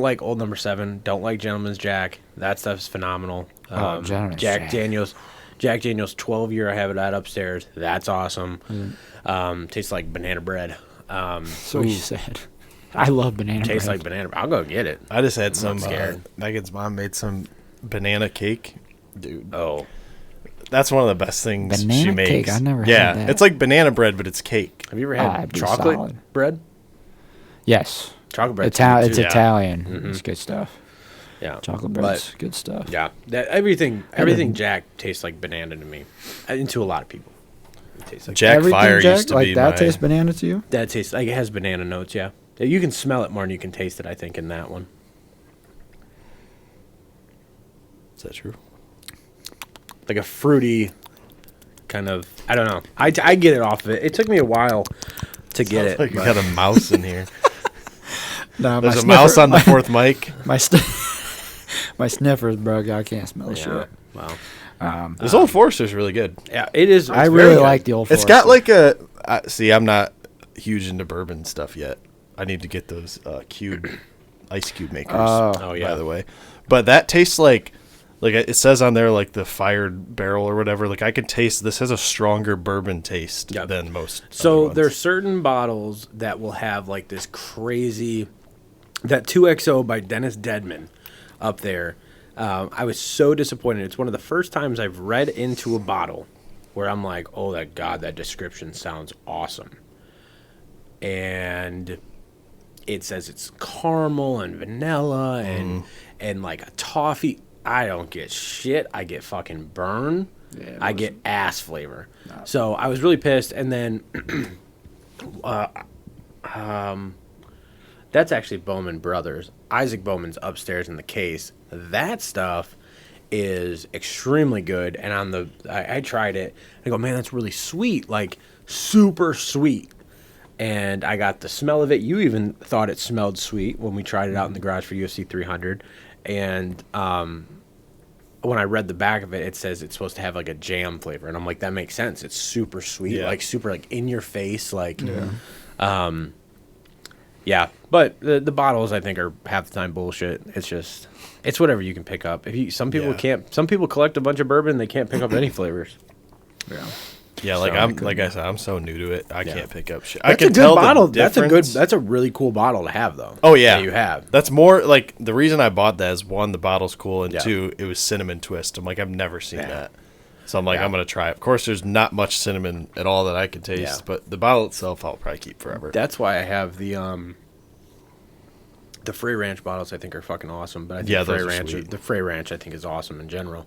like Old Number 7. Don't like Gentleman's Jack. That stuff's phenomenal. Jack Daniels. Jack Daniels 12 year, I have it at upstairs. That's awesome. Tastes like banana bread.
So you said. I love banana bread.
Tastes like banana bread. I'll go get it.
I just had some. Megan's mom made some banana cake. Dude.
Oh.
That's one of the best things she makes.
Cake. I never had that.
It's like banana bread, but it's cake.
Have you ever had chocolate bread?
Yes.
Chocolate bread.
It's Italian. Mm-hmm. It's good stuff.
Yeah,
chocolate bread's good stuff.
Yeah, everything Jack tastes like banana to me, and to a lot of people. It tastes like
Jack Fire used to be
that tastes banana to you.
That tastes like it has banana notes. Yeah, you can smell it more than you can taste it. I think in that one.
Is that true?
Like a fruity kind of. I don't know. I get it off of it. It took me a while to get it.
Like you got a mouse in here.
No,
there's a mouse on the fourth mic.
My sniffer's broke. I can't smell the shit.
Wow.
This Old Forester's really good.
Yeah, it is.
I really like the Old Forester.
It's got like a... see, I'm not huge into bourbon stuff yet. I need to get those ice cube makers.
Oh, yeah.
By the way. But that tastes like it says on there, like the fired barrel or whatever. Like I can taste... This has a stronger bourbon taste than most.
So there's certain bottles that will have like this crazy... That 2XO by Dennis Dedman up there, I was so disappointed. It's one of the first times I've read into a bottle where I'm like, oh, that description sounds awesome. And it says it's caramel and vanilla and like a toffee. I don't get shit. I get fucking burn. Yeah, I get ass flavor. No. So I was really pissed. And then... That's actually Bowman Brothers. Isaac Bowman's upstairs in the case. That stuff is extremely good. And I tried it. I go, man, that's really sweet. Like, super sweet. And I got the smell of it. You even thought it smelled sweet when we tried it out in the garage for UFC 300. And when I read the back of it, it says it's supposed to have like a jam flavor. And I'm like, that makes sense. It's super sweet. Like, super like in your face. Like, yeah, but the bottles I think are half the time bullshit. It's whatever you can pick up. Some people collect a bunch of bourbon, they can't pick up any flavors.
Yeah, like I said, I'm so new to it. I can't pick up shit.
That's a good bottle. That's a really cool bottle to have though.
Oh yeah,
that you have.
That's more like the reason I bought that is one, the bottle's cool, and two, it was cinnamon twist. I'm like, I've never seen that. So I'm like, I'm going to try it. Of course, there's not much cinnamon at all that I can taste, but the bottle itself I'll probably keep forever.
That's why I have the Frey Ranch bottles I think are fucking awesome. But I think the Frey Ranch I think is awesome in general.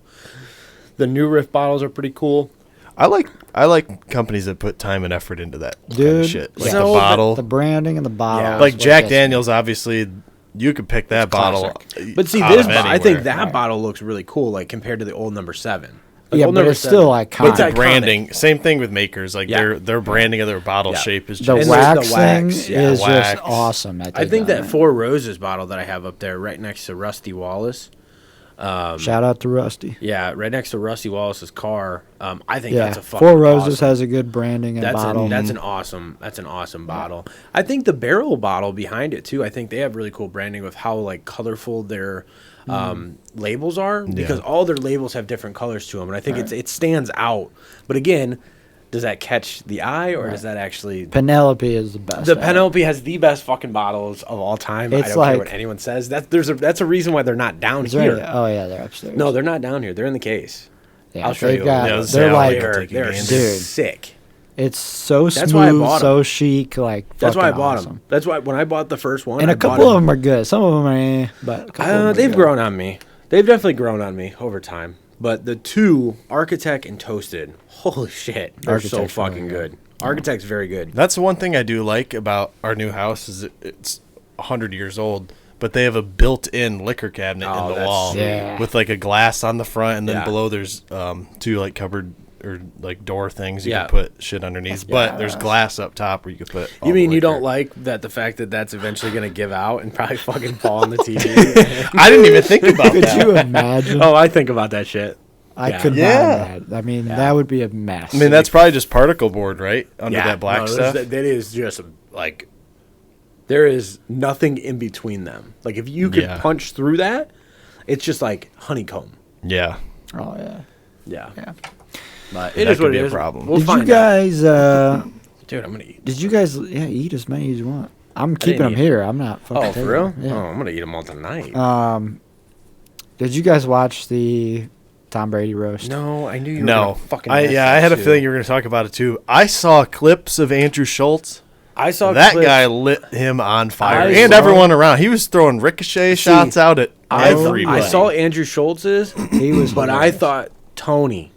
The New Riff bottles are pretty cool.
I like companies that put time and effort into that kind of shit. Like the bottle.
The branding and the bottle.
Yeah. Like Jack Daniels, obviously, you could pick that bottle.
But see, I think that bottle looks really cool, like compared to the Old Number 7.
Like but it's still iconic.
It's iconic. Branding. Same thing with Makers. Like their branding of their bottle shape is just...
The wax thing is just awesome.
I think that Four Roses bottle that I have up there right next to Rusty Wallace.
Shout out to Rusty.
Yeah, right next to Rusty Wallace's car. I think that's a fucking
Four Roses has a good branding and bottle.
That's an awesome bottle. I think the barrel bottle behind it too. I think they have really cool branding with how like colorful their labels are because all their labels have different colors to them, and I think it stands out. But again, does that catch the eye or does that actually?
Penelope is the best.
Penelope has the best fucking bottles of all time. I don't care what anyone says. That's a reason why they're not down here.
Oh yeah, they're upstairs.
No, they're not down here. They're in the case.
Yeah,
I'll show
they've
you.
got.
Yeah,
they're
I'll
like,
take a
they're
gander.
Dude.
sick.
it's so
That's why I
smooth,
bought 'em.
so chic. Like
That's why I
fucking
bought
awesome.
them. That's why when I bought the first one,
And
I
a couple
bought
of them are good. Some of them are, but a couple of them are
they've
good.
grown on me. They've definitely grown on me over time. But the two, Architect and Toasted, holy shit, they're so
Architect's really
fucking
good.
good. Architect's very good.
That's the one thing I do like about our new house is it's 100 years old, but they have a built-in liquor cabinet
Oh,
in the
that's
wall
sweet.
Yeah.
with like a glass on the front, and then
Yeah.
below there's two like cupboard or like door things you
Yeah.
can put shit underneath. But there's glass up top where you can put. all
You
the
mean you
liquor.
don't like that the fact that that's eventually going to give out and probably fucking fall on the TV?
I didn't even think about
Could
that.
you imagine?
Oh, I think about that shit.
I
yeah.
could
Yeah.
not imagine. I mean, that would be a mess.
I mean, that's probably just particle board, right? Under that black
no,
stuff.
That is just like there is nothing in between them. Like if you could
Yeah.
punch through that, it's just like honeycomb.
Yeah.
Oh yeah.
Yeah,
Yeah.
but
That
it is
could
what
be
it
a
is.
problem.
We'll
Did you
find out.
guys?
Dude, I'm gonna eat.
Did you guys? Yeah, eat as many as you want. I'm keeping them
eat.
here. I'm not fucking.
Oh,
taking
for real?
them. Yeah.
Oh, I'm gonna eat them all tonight.
Did you guys watch the Tom Brady roast?
no, I knew you were
No.
gonna fucking.
I
mess
I
up
had a
too.
feeling you were going to talk about it too. I saw clips of Andrew Schultz.
I saw
That
clips.
guy lit him on fire,
I
and
saw-
everyone around. He was throwing ricochet shots out at everybody.
I saw Andrew Schultz's,
He was.
but I thought Tony.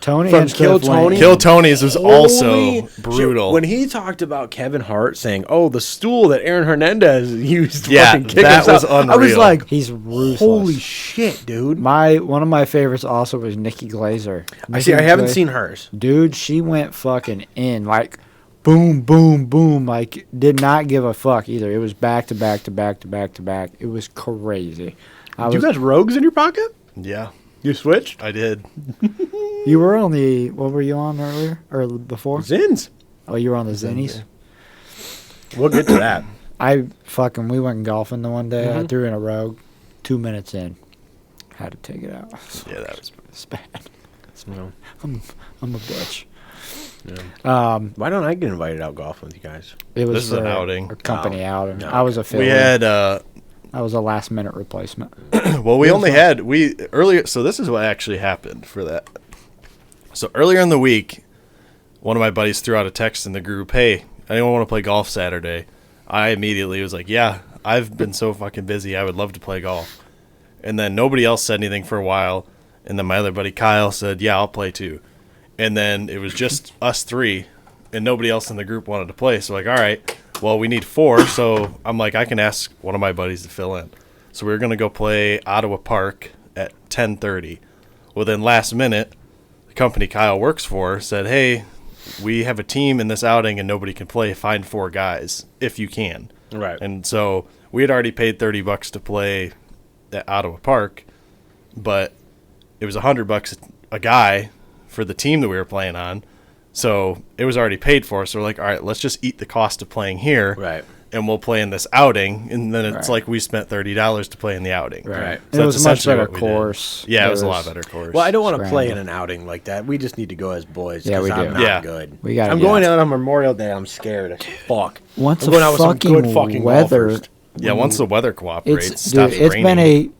Tony
from
and
Kill
Steph went
Tony?
in.
Kill Tony's was
Holy
also
shit.
brutal.
When he talked about Kevin Hart saying, "Oh, the stool that Aaron Hernandez used to
Yeah,
fucking kick
that
himself,"
was
I was
unreal.
like,
He's ruthless.
"Holy shit, dude!"
One of my favorites also was Nikki Glazer.
I see. I haven't
Gla-
seen hers.
Dude, she went fucking in like, boom, boom, boom. Like, did not give a fuck either. It was back to back to back to back to back. It was crazy.
You got rogues in your pocket?
Yeah,
You switched?
I did.
You were on the, what were you on earlier or before?
Zins.
Oh, you were on the Zennies.
We'll get to that.
We went golfing the one day.
Mm-hmm.
I threw in a rogue. 2 minutes in, had to take it out.
Yeah, that was.
It's bad.
No.
I'm a bitch.
Why don't I get invited out golfing with you guys?
It was
This is an
for
outing.
a company outing.
No,
I was a
We
failure.
had.
I was a last minute replacement.
Well, we only had earlier. So this is what actually happened for that. So earlier in the week, one of my buddies threw out a text in the group, "Hey, anyone want to play golf Saturday?" I immediately was like, "Yeah, I've been so fucking busy. I would love to play golf." And then nobody else said anything for a while. And then my other buddy Kyle said, "Yeah, I'll play too." And then it was just us three, and nobody else in the group wanted to play. So like, all right, well, we need 4. So I'm like, I can ask one of my buddies to fill in. So we were gonna go play Ottawa Park at 10:30. Well, then last minute, the company Kyle works for said, "Hey, we have a team in this outing and nobody can play. Find 4 guys if you can."
Right.
And so we had already paid $30 to play at Ottawa Park, but it was $100 a guy for the team that we were playing on. So it was already paid for. So we're like, all right, let's just eat the cost of playing here.
Right.
And we'll play in this outing. And then it's
Right.
like we spent $30 to play in the outing.
Right.
So
It was
that's
a much
essentially
better
what we did.
course.
Yeah, it
There
was a lot better course.
Well, I don't want to play in
Scramble.
an outing like that. We just need to go as boys.
Yeah,
'cause
we
I'm
do.
not
Yeah.
good.
We gotta
I'm
get
going
it.
out on Memorial Day. I'm scared as fuck.
Once
I'm going out
the
with some good
fucking
fucking
weather,
golfers.
Yeah, once the weather cooperates,
it's
stops
dude, it's
raining.
been a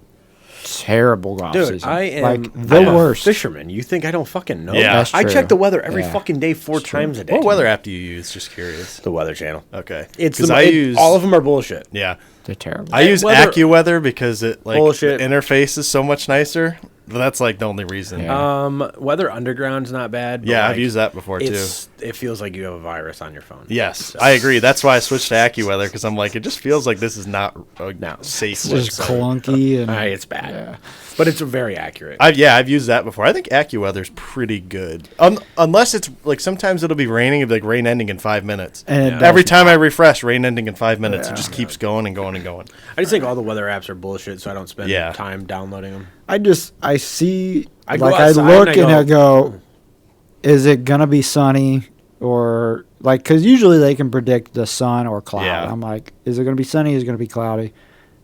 terrible golf
Dude,
season.
I am
like the
I'm a
worst.
fisherman. You think I don't fucking know?
Yeah.
That's
I
true.
check the weather every
Yeah.
fucking day 4 times a day.
What weather app do you use? Just curious.
The Weather Channel.
Okay.
It's
because
the, all of them are bullshit.
Yeah.
They're terrible.
I use
weather-
AccuWeather because it like
Bullshit.
the interface is so much nicer. But that's like the only reason.
Yeah.
Weather Underground's not bad. But
Yeah,
like,
I've used that before too.
It feels like you have a virus on your phone.
Yes, I agree. That's why I switched to AccuWeather because I'm like, it just feels like this is not a safe.
It's just
website.
clunky and
It's bad.
Yeah.
But it's very accurate.
I've used that before. I think AccuWeather's pretty good. Unless it's like sometimes it'll be raining, it'll be like rain ending in 5 minutes.
And it does
Every time I refresh, rain ending in 5 minutes.
Yeah.
It just keeps going and going and going.
I just think all the weather apps are bullshit, so I don't spend
Yeah.
time downloading them.
I see
I go
like I
outside
look
and
and
I
I go, is it gonna be sunny or like? Because usually they can predict the sun or cloud.
Yeah.
I'm like, is it gonna be sunny? Is it gonna be cloudy?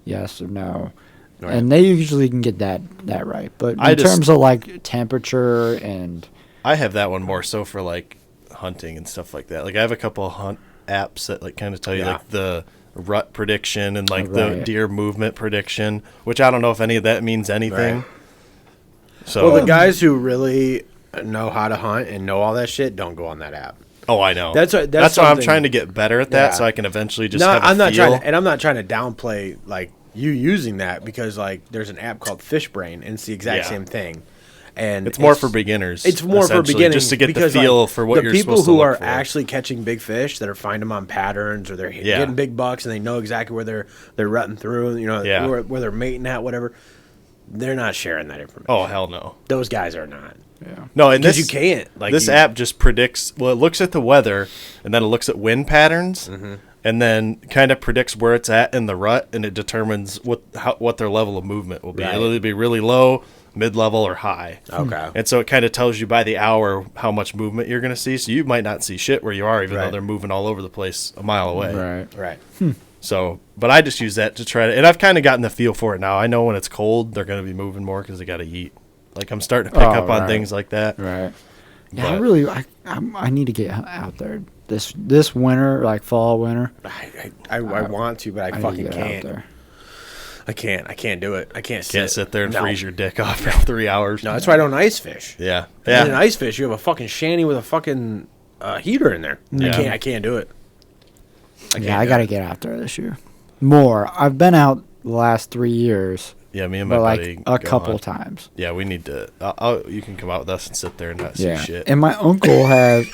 Yes or no.
Right.
And they usually can get that right. But
I
in
just-
terms of like temperature and
I have that one more so for like hunting and stuff like that. Like I have a couple of hunt apps that like kind of tell you
Yeah.
like the rut prediction and like the
Right.
deer movement prediction, which I don't know if any of that means anything.
Right.
So
Well, the guys who really know how to hunt and know all that shit don't go on that app.
oh, I know.
That's why I'm
something. Trying to get better at that,
Yeah.
so I can eventually just
No,
have a
I'm not
feel.
trying to, and I'm not trying to downplay like you using that because like there's an app called Fishbrain and it's the exact
Yeah.
same thing. And
It's more for beginners.
It's more for
essentially,
beginners
just to get the
because,
feel
like,
for what you're
the people
supposed to
who
look
are
for.
actually catching big fish that are finding them on patterns or they're
Yeah.
getting big bucks and they know exactly where they're rutting through, you know,
Yeah.
where they're mating at, whatever. They're not sharing that information.
Oh hell no.
Those guys are not.
Yeah.
No, and
Because
this
you can't. Like
this app just predicts. Well, it looks at the weather, and then it looks at wind patterns, and then kind of predicts where it's at in the rut, and it determines what their level of movement will be.
Right.
It'll either be really low, mid-level, or high.
Okay.
And so it kind of tells you by the hour how much movement you're going to see. So you might not see shit where you are, even though
Right.
they're moving all over the place a mile away.
Right.
Right.
So, but I just use that to try to, and I've kind of gotten the feel for it now. I know when it's cold, they're going to be moving more because they got to eat. Like I'm starting to pick up on
right.
things like that.
Right. Yeah,
But-
I need to get out there this winter, like fall, winter.
I want to, but I
I need to
fucking
get out
can't.
there.
I can't do it. I can't
Can't sit there and
No.
freeze your dick off for 3 hours.
No, that's why I don't ice fish.
Yeah.
In an
Yeah.
ice fish, you have a fucking shanty with a fucking heater in there.
Yeah.
I can't do it.
Yeah, I got to get out there this year. More. I've been out the last 3 years,
Yeah, me and my
but
buddy.
like a
go
couple
on.
times.
Yeah, we need to. You can come out with us and sit there and not see
Yeah.
shit.
And my uncle has.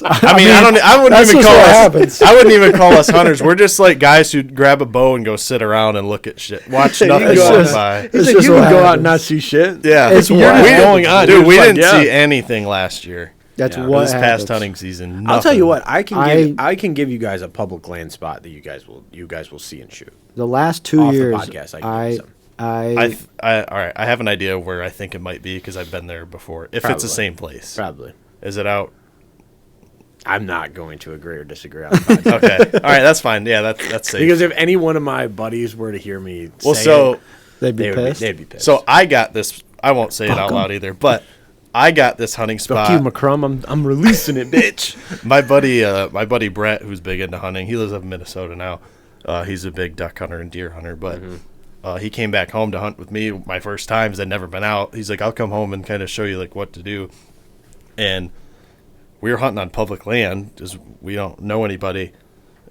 I mean, I wouldn't
that's
even
just
call
what
us.
happens.
I wouldn't even call us hunters. We're just like guys who grab a bow and go sit around and look at shit, watch nothing
go
walk
out-
by.
It's
Like,
just
you
what
can go out
happens.
and not see shit.
Yeah,
It's
You're
what
just
happens.
going on.
Dude,
You're
we
just
didn't
like,
see
yeah.
anything last year.
That's
Yeah.
what
This past
happens.
hunting season.
I'll tell you
nothing.
what. I can give you guys a public land spot that you guys will see and shoot.
The last 2
Off the
years,
podcast, I can give you some.
All right. I have an idea where I think it might be because I've been there before. If it's
Probably.
the same place,
Probably.
is it out?
I'm not going to agree or disagree on the podcast.
Okay, all right, that's fine. Yeah, that's safe.
Because if any one of my buddies were to hear me
well,
say
so
it,
they'd be
they would be,
pissed.
they'd be pissed.
so I got this. I won't say it
Fuck
out
'em.
loud either, but I got this hunting
fuck
spot.
you, McCrum. I'm releasing it, bitch.
My buddy Brett, who's big into hunting, he lives up in Minnesota now. He's a big duck hunter and deer hunter, but he came back home to hunt with me my first times. I'd never been out. He's like, I'll come home and kind of show you like what to do. And we were hunting on public land because we don't know anybody.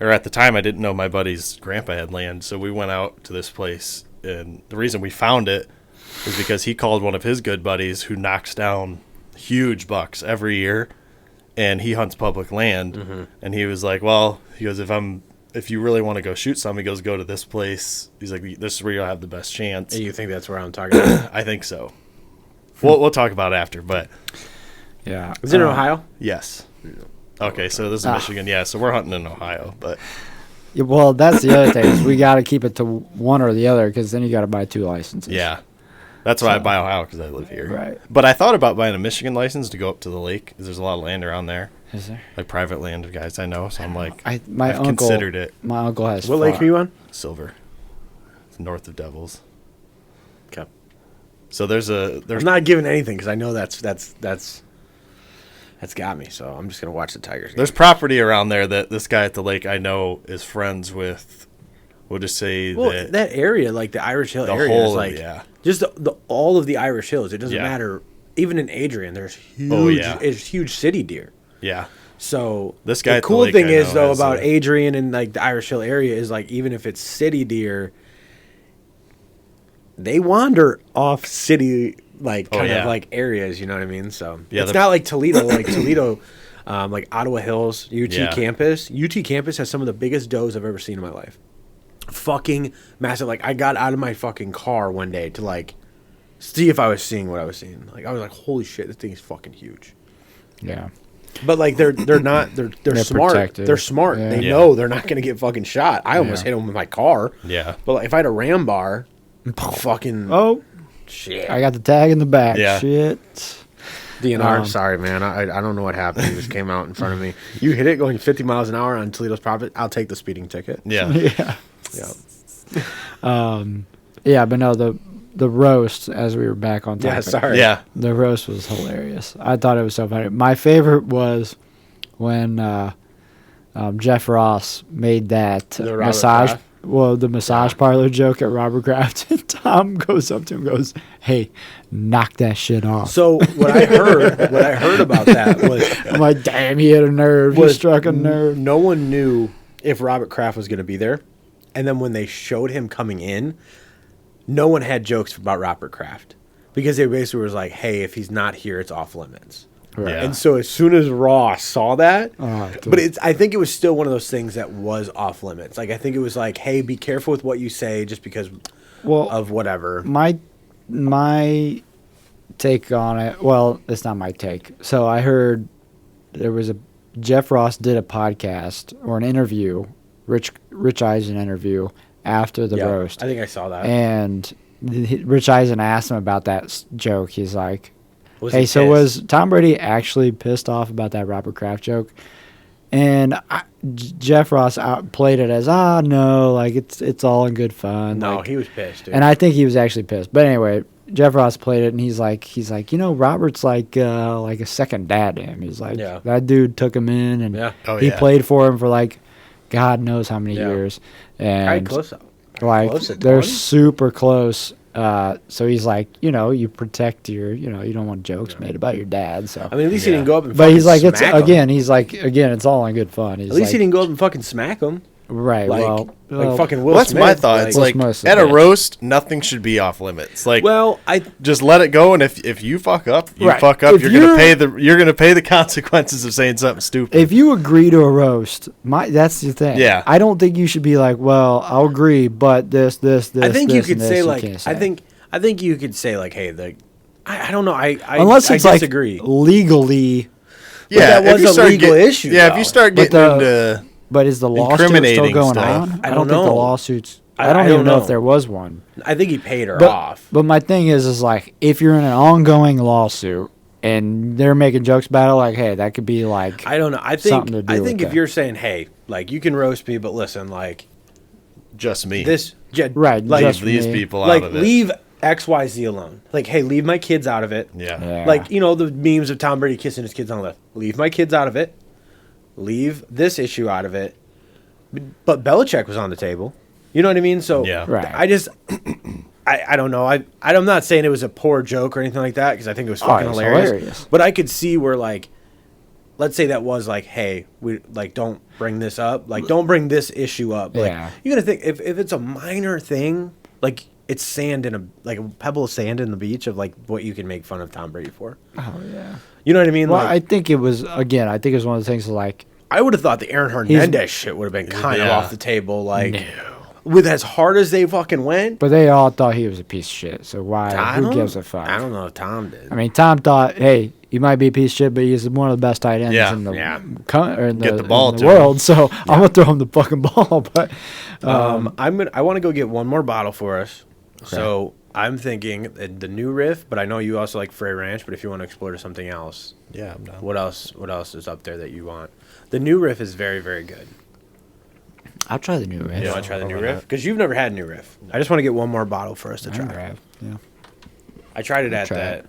Or at the time, I didn't know my buddy's grandpa had land, so we went out to this place. And the reason we found it is because he called one of his good buddies who knocks down huge bucks every year, and he hunts public land. And he was like, well, he goes, if you really want to go shoot some, he goes, go to this place. He's like, this is where you'll have the best chance.
You think that's where I'm talking about?
I think so. We'll talk about it after, but
Yeah.
Is it in Ohio?
yes. Okay, so this is Michigan. Yeah, so we're hunting in Ohio, but
Yeah, well, that's the other thing. Is we got to keep it to one or the other because then you got to buy 2 licenses.
yeah. That's why I buy Ohio because I live here.
Right.
But I thought about buying a Michigan license to go up to the lake because there's a lot of land around there,
Is there?
like private land of guys I know. So I'm like,
My
I've
uncle
considered it.
My uncle has.
What lake are you on?
Silver. It's north of Devils.
Okay.
So there's
I'm not giving anything because I know that's got me. So I'm just gonna watch the Tigers.
there's property around there that this guy at the lake I know is friends with. We'll just say
Well,
that
that area, like the Irish Hill
the
area,
whole
is like
yeah.
just the all of the Irish Hills. It doesn't
Yeah.
matter. Even in Adrian, there's huge,
Oh, yeah.
it's huge city deer.
Yeah.
So
This guy
the
at the
cool
lake
thing
I
is
know
though
has
about
a-
Adrian and like the Irish Hill area is like even if it's city deer, they wander off city like
Oh,
kind
yeah.
of like areas. You know what I mean? So
Yeah,
it's
the-
not like Toledo. Like Toledo, like Ottawa Hills, UT
Yeah.
campus. UT campus has some of the biggest does I've ever seen in my life. Fucking massive. Like I got out of my fucking car one day to like see if I was seeing what I was seeing. Like I was like, holy shit, this thing is fucking huge.
Yeah.
But like they're not they're smart.
protective.
They're smart.
Yeah.
They
Yeah.
know they're not gonna get fucking shot. I almost
Yeah.
hit them with my car.
Yeah.
But like, if I had a ram bar, fucking
Oh,
shit.
I got the tag in the back.
Yeah.
Shit.
DNR, sorry man, I don't know what happened. He just came out in front of me. You hit it going 50 miles an hour on Toledo's property. I'll take the speeding ticket.
Yeah.
Yeah.
Yeah.
Yeah, but no, the roast, as we were back on topic.
Yeah. Sorry.
Yeah.
The roast was hilarious. I thought it was so funny. My favorite was when Jeff Ross made that
The Robert
massage.
Kraft?
the massage parlor joke at Robert Kraft, and Tom goes up to him and goes, "Hey, knock that shit off."
So what I heard about that was,
I'm like, damn, he hit a nerve. He struck a nerve.
No one knew if Robert Kraft was going to be there. And then when they showed him coming in, no one had jokes about Robert Kraft because they basically was like, hey, if he's not here, it's off limits.
Right. Yeah.
And so as soon as Raw saw that,
dude.
but I think it was still one of those things that was off limits. Like, I think it was like, hey, be careful with what you say just because of whatever.
My take on it, well, it's not my take. So I heard there was Jeff Ross did a podcast or an interview, Rich Eisen interview after the roast.
I think I saw that.
And Rich Eisen asked him about that joke. He's like,
hey,
so was Tom Brady actually pissed off about that Robert Kraft joke? And Jeff Ross played it as, no, like it's all in good fun.
No,
like,
he was pissed, dude.
And I think he was actually pissed. But anyway, Jeff Ross played it, and he's like, Robert's like a second dad to him. He's like, that dude took him in, and he played for him for like God knows how many years. And
close up.
Like they're super close. So he's like, you protect your, you don't want jokes made about your dad. So
I mean, at least he didn't go up and
but he's like, it's
smack
again, it's all in good fun. He's
at least
like,
he didn't go up and fucking smack him.
Right.
Like fucking Will
well, that's
Smith.
my thought. It's like at a roast, nothing should be off limits. Like,
I
just let it go. And if you fuck up, fuck up. You're gonna pay the consequences of saying something stupid.
If you agree to a roast, that's the thing.
Yeah.
I don't think you should be like, well, I'll agree, but this.
I think you could say like,
I
think you could say like, hey, I don't know.
Unless it's
disagree.
Like legally.
Yeah, that was a legal issue.
Yeah, if you start getting into.
But is the lawsuit still going on?
I don't
think the lawsuit's. I don't even know if there was one.
I think he paid her off.
But my thing is like, if you're in an ongoing lawsuit and they're making jokes about it, like, hey, that could be like.
I don't know. I think if you're saying, hey, like, you can roast me, but listen, like,
just me.
Right.
Like,
just these people
like,
out of it.
Leave XYZ alone. Like, hey, leave my kids out of it.
Yeah.
Like, the memes of Tom Brady kissing his kids on the left. Leave my kids out of it. Leave this issue out of it. But Belichick was on the table. You know what I mean? So
right.
I don't know. I'm not saying it was a poor joke or anything like that because I think it was fucking hilarious. But I could see where, like, let's say that was like, hey, we like don't bring this up. Like, don't bring this issue up. Like, you gotta think if it's a minor thing, like it's sand in a pebble of sand in the beach of like what you can make fun of Tom Brady for.
Oh yeah.
You know what I mean?
Well, I think it was one of the things like.
I would have thought the Aaron Hernandez shit would have been kind of off the table, like with as hard as they fucking went.
But they all thought he was a piece of shit. So who gives a fuck?
I don't know if Tom did.
I mean, Tom thought, hey, he might be a piece of shit, but he's one of the best tight ends in the world. So I'm gonna throw him the fucking ball. But
I want to go get one more bottle for us. Okay. So I'm thinking the new riff, but I know you also like Frey Ranch. But if you want to explore to something else,
I'm down.
What else is up there that you want? The new riff is very, very good.
I'll try the new riff.
You want to try the new riff? Because you've never had new riff. No. I just want to get one more bottle for us to try.
Yeah.
I tried it at that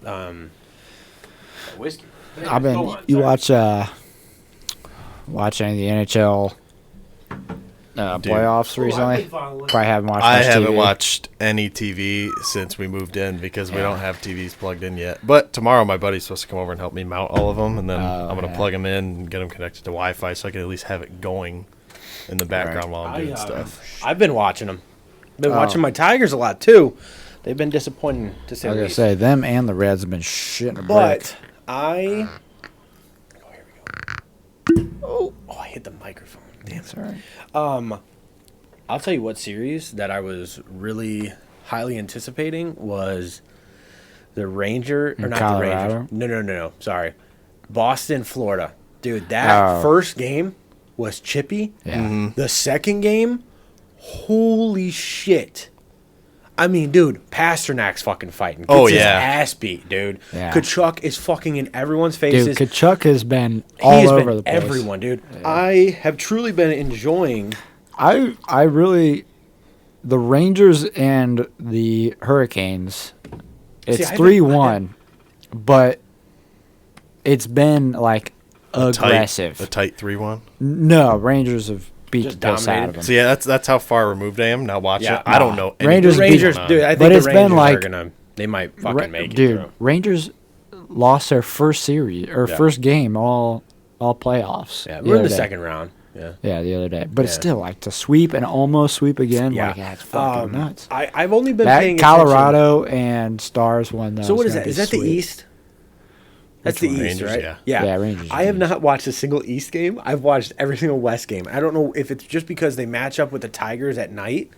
whiskey.
You watch any of the NHL playoffs recently? Probably haven't watched.
I haven't watched any TV since we moved in because we don't have TVs plugged in yet. But tomorrow my buddy's supposed to come over and help me mount all of them, and then I'm gonna plug them in and get them connected to Wi-Fi so I can at least have it going in the background while I'm doing stuff.
I've been watching them. Been watching my Tigers a lot too. They've been disappointing to say the least.
I was gonna say them and the Reds have been shitting a brick.
But here we go. Oh, I hit the microphone. Damn,
sorry.
I'll tell you what series that I was really highly anticipating was the Ranger or not
Colorado?
the Rangers. No. Sorry, Boston, Florida. Dude, that first game was chippy.
Yeah.
Mm-hmm.
The second game, holy shit. I mean, dude, Pasternak's fucking fighting. Gets his ass beat, dude. Yeah. Kachuk is fucking in everyone's faces.
Dude, Kachuk has been all over the place.
Everyone, dude. Yeah. I have truly been enjoying.
I really, the Rangers and the Hurricanes, it's 3-1, but it's been like aggressive.
A tight 3-1?
No, Rangers have beat
Just
the piss out
dominated.
of them.
So yeah, that's how far removed I am now watching
Yeah.
it. I don't know.
Rangers
anything
beat-
Rangers,
going on.
dude. I think
But
the
it's been
Rangers
like-
are gonna. They might fucking make it.
Dude,
Bro.
Rangers lost their first series or
Yeah.
first game all playoffs.
Yeah, we're in
other
the
day.
second round. Yeah.
Yeah, the other day. But it's
Yeah.
still like to sweep and almost sweep again.
Yeah.
Like that's fucking nuts.
I've only been
That
paying
Colorado and Stars won.
attention. So what is that? Is that the East? That's
Which
the
one?
East,
Rangers,
right?
yeah.
Yeah, Rangers
I have
is East.
not watched a single East game. I've watched every single West game. I don't know if it's just because they match up with the Tigers at night.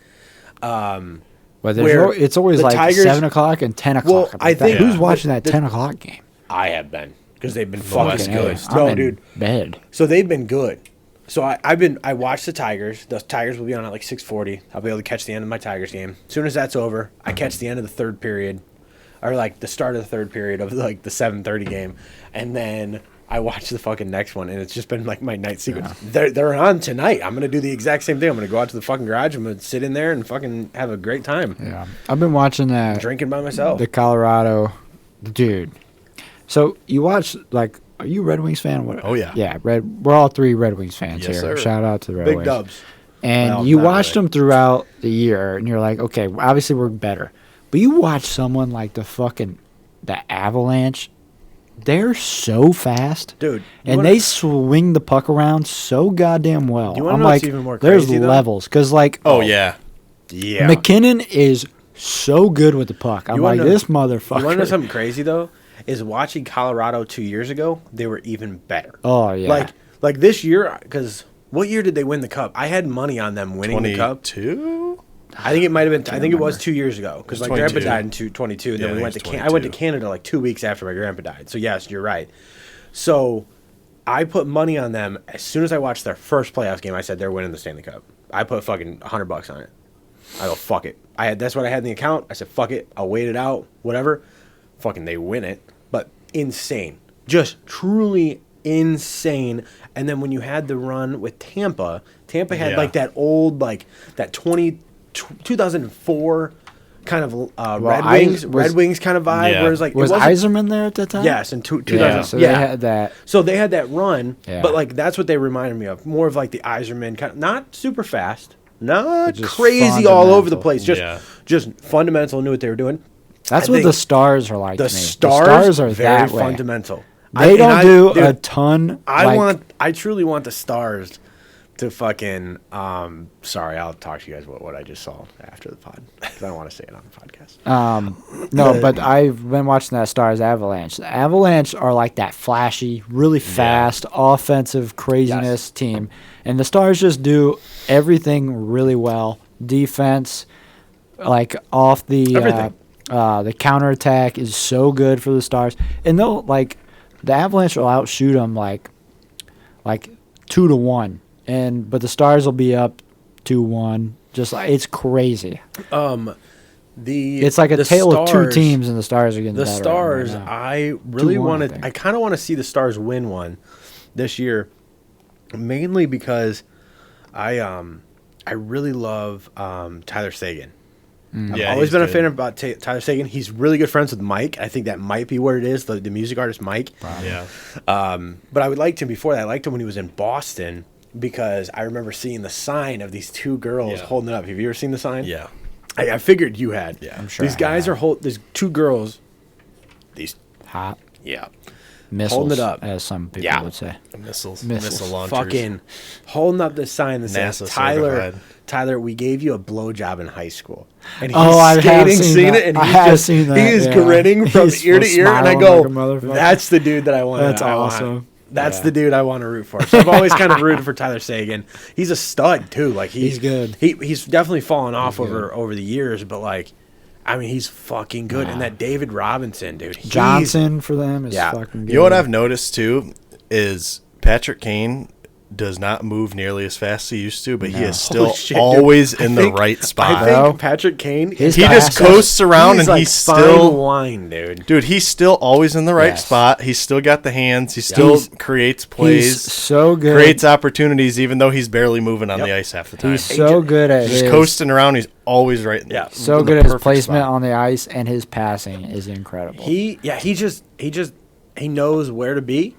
But
where
it's always
the
like
Tigers-
7 o'clock and 10
Well,
o'clock.
I think-
who's
Yeah.
watching that
the-
10 o'clock game?
I have been because they've been
West
fucking good.
Coast.
I'm
No,
in
dude.
bed.
So they've been good. So I watched the Tigers. The Tigers will be on at like 6:40. I'll be able to catch the end of my Tigers game. As soon as that's over, I catch the end of the third period, or like the start of the third period of like the 7:30 game, and then I watch the fucking next one, and it's just been like my night sequence. They're on tonight. I'm gonna do the exact same thing. I'm gonna go out to the fucking garage. I'm gonna sit in there and fucking have a great time,
Yeah, I've been watching that.
drinking by myself.
The Colorado, dude. So you watch like? Are you a Red Wings fan? What?
Oh, yeah.
Yeah, We're all three Red Wings fans
Yes,
here.
sir.
Shout out to the Red
Big
Wings.
dubs.
And
Well,
you
not
watched
really.
them throughout the year, and you're like, okay, obviously we're better. But you watch someone like the Avalanche. They're so fast,
Dude, you
and
wanna-
they swing the puck around so goddamn well.
You wanna
I'm
know what's
like,
even more
there's
crazy, though?
levels because like,
Oh yeah.
Yeah.
McKinnon is so good with the puck. I'm
You
like,
wanna know-
this motherfucker.
You want to know something crazy though? Is watching Colorado 2 years ago, they were even better.
Oh yeah,
Like this year, because what year did they win the cup? I had money on them winning the cup.
22.
I think it might have been. I think it was
remember.
2 years ago because
It
like
was
grandpa
22.
died in 22, and
Yeah,
then
I
we went to
think it's
I went to
22.
Canada like 2 weeks after my grandpa died. So yes, you're right. So I put money on them as soon as I watched their first playoffs game. I said they're winning the Stanley Cup. I put fucking $100 on it. I go fuck it. That's what I had in the account. I said fuck it. I'll wait it out. Whatever. Fucking they win it. But insane. Just truly insane. And then when you had the run with Tampa had
Yeah.
like that old like that 2004 kind of Red Wings kind of vibe.
Yeah.
Whereas like
was
it wasn't-
Yzerman there at that time?
Yes, in 2000.
Yeah, so
yeah.
they had that.
So they had that run,
Yeah.
but like that's what they reminded me of. More of like the Yzerman kind of, not super fast, not
Just
crazy all over the
fundamental.
place.
Yeah.
Just fundamental, knew what they were doing.
That's
I
what
think
the Stars are like.
The
to me.
stars
are
very
that way.
fundamental.
They don't do a
dude,
ton.
I truly want the Stars to fucking. Sorry, I'll talk to you guys what I just saw after the pod because I don't want to say it on the podcast.
No, but I've been watching that Stars Avalanche. The Avalanche are like that flashy, really fast, offensive craziness team, and the Stars just do everything really well. Defense, like off the
Everything.
the counterattack is so good for the Stars, and they'll like the Avalanche will outshoot them like 2-1, but the Stars will be up 2-1. Just like it's crazy. It's like a
the
tale of two
Stars-
teams, and the Stars are getting
The
better
Stars,
right now.
I really
2-1, I
want to.
think.
I kind of want to see the Stars win one this year, mainly because I really love Tyler Seguin. I've
Yeah,
always
he's
been a
good.
fan about Tyler Seguin. He's really good friends with Mike. I think that might be what it is. The music artist Mike.
Yeah.
But I would liked him before that. I liked him when he was in Boston because I remember seeing the sign of these two girls
Yeah.
holding it up. Have you ever seen the sign?
Yeah.
I figured you had.
Yeah.
I'm sure
These
I
guys
have.
are there's two girls. These
Hot
yeah.
missiles,
Holding it up.
as some people
Yeah.
would say.
Missiles.
Missiles.
Missile launchers.
Fucking holding up this sign that says
NASA
Tyler,
certified.
we gave you a blowjob in high school. And he's
Oh, I have
skating,
seen
seeing
that.
it, and
I
he's
have
just,
seen that,
he is
yeah.
grinning from
He's
ear to ear, and I
smiling
go,
like a motherfucker.
that's the dude that I want.
That's awesome.
That's
Yeah.
the dude I want to root for. So I've always kind of rooted for Tyler Seguin. He's a stud too. Like
He's good.
He's definitely fallen off
good.
over the years, but like, I mean, he's fucking good. And that David Robinson, dude, he's-
Johnson for them is
Yeah.
fucking good.
You know what I've noticed too is Patrick Kane does not move nearly as fast as he used to, but he is still
Holy shit, dude.
always
I
in
think-
the right
I
spot.
think
Bro.
Patrick Kane,
His
He just
passes-
coasts around and
like
he's
fine
still
wine, dude.
dude, he's still always in the right
Yes.
spot. He's still got the hands. He still
He's-
creates
He's
plays,
so good.
creates opportunities, even though he's barely moving on
Yep.
the ice half the time.
He's so good at
Just
his,
coasting around. He's always right.
Yeah.
so
in the
good at his
perfect
placement
spot.
on the ice, and his passing is incredible.
He knows where to be,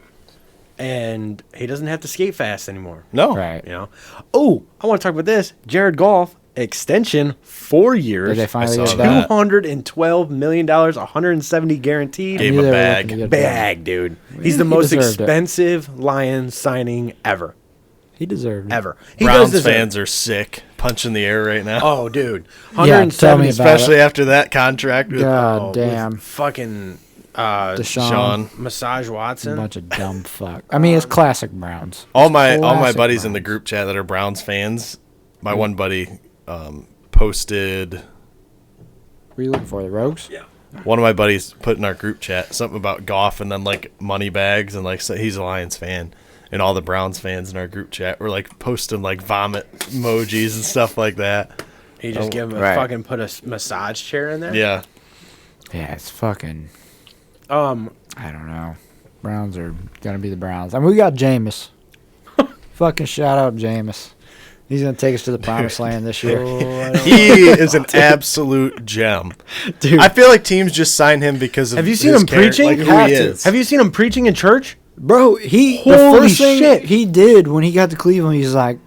and he doesn't have to skate fast anymore.
No.
Right.
You know. Oh, I want to talk about this. Jared Goff extension 4 years.
Did they finally
I
get
saw
that?
$212 million, 170 guaranteed.
Gave him a bag.
Dude. He's the
He
most
deserved it.
expensive Lions signing ever.
He deserved it.
Ever. He
Browns
does deserve-
fans are sick, punching the air right now.
Oh, dude.
Yeah, tell me
170
about
Especially after that contract. With,
God
with
damn.
fucking
Deshaun.
Sean.
Massage
A
Watson.
bunch of dumb fuck. I mean, it's classic Browns.
All my
Classic
buddies in the
Browns.
group chat that are Browns fans. My one buddy posted.
What are you looking for? The Rogues?
Yeah.
One of my buddies put in our group chat something about Goff and then like money bags and like so he's a Lions fan. And all the Browns fans in our group chat were like posting like vomit emojis and stuff like that.
He just give him a
Right.
fucking put a massage chair in there.
Yeah.
Yeah, it's fucking.
Um.
I don't know. Browns are gonna be the Browns. I mean, we got Jameis. Fucking shout out Jameis. He's gonna take us to the promised land this year.
He is an absolute gem.
Dude,
I feel like teams just sign him because of
Have you seen
his
him preaching?
Like who
Have
he
to.
is.
Have you seen him preaching in church?
bro, the
Holy
first thing
shit.
he did when he got to Cleveland, he's like,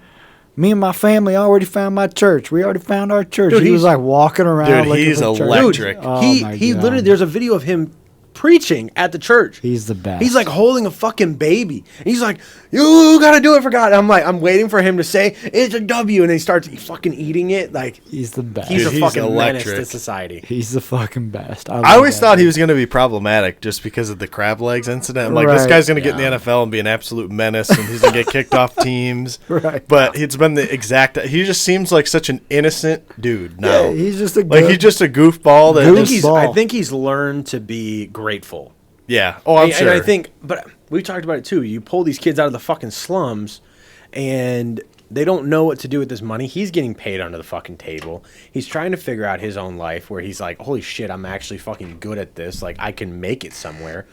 "Me and my family already found my church. We already found our church."
Dude,
he was
he's-
like walking around.
Dude,
looking
he's
for church.
electric.
Oh,
he
my
he
God.
literally there's a video of him preaching at the church.
He's the best.
He's like holding a fucking baby. And he's like, "You gotta do it for God." And I'm like, I'm waiting for him to say it's a W, and then he starts fucking eating it. Like
he's the best.
he's
Dude,
a
he's
fucking menace
electric.
to society.
He's the fucking best.
I always thought he was going to be problematic just because of the crab legs incident. I'm like, this
Right.
guy's going to get in the NFL and be an absolute menace, and he's going to get kicked off teams.
Right.
But it's been the exact. He just seems like such an innocent dude now.
Yeah, he's just a
like
good,
he's just a goofball. That
I think
just-
he's
ball.
I think he's learned to be grateful.
yeah. Oh, I'm sure.
And I think, but we talked about it too. You pull these kids out of the fucking slums, and they don't know what to do with this money. He's getting paid under the fucking table. He's trying to figure out his own life where he's like, holy shit, I'm actually fucking good at this. Like, I can make it somewhere.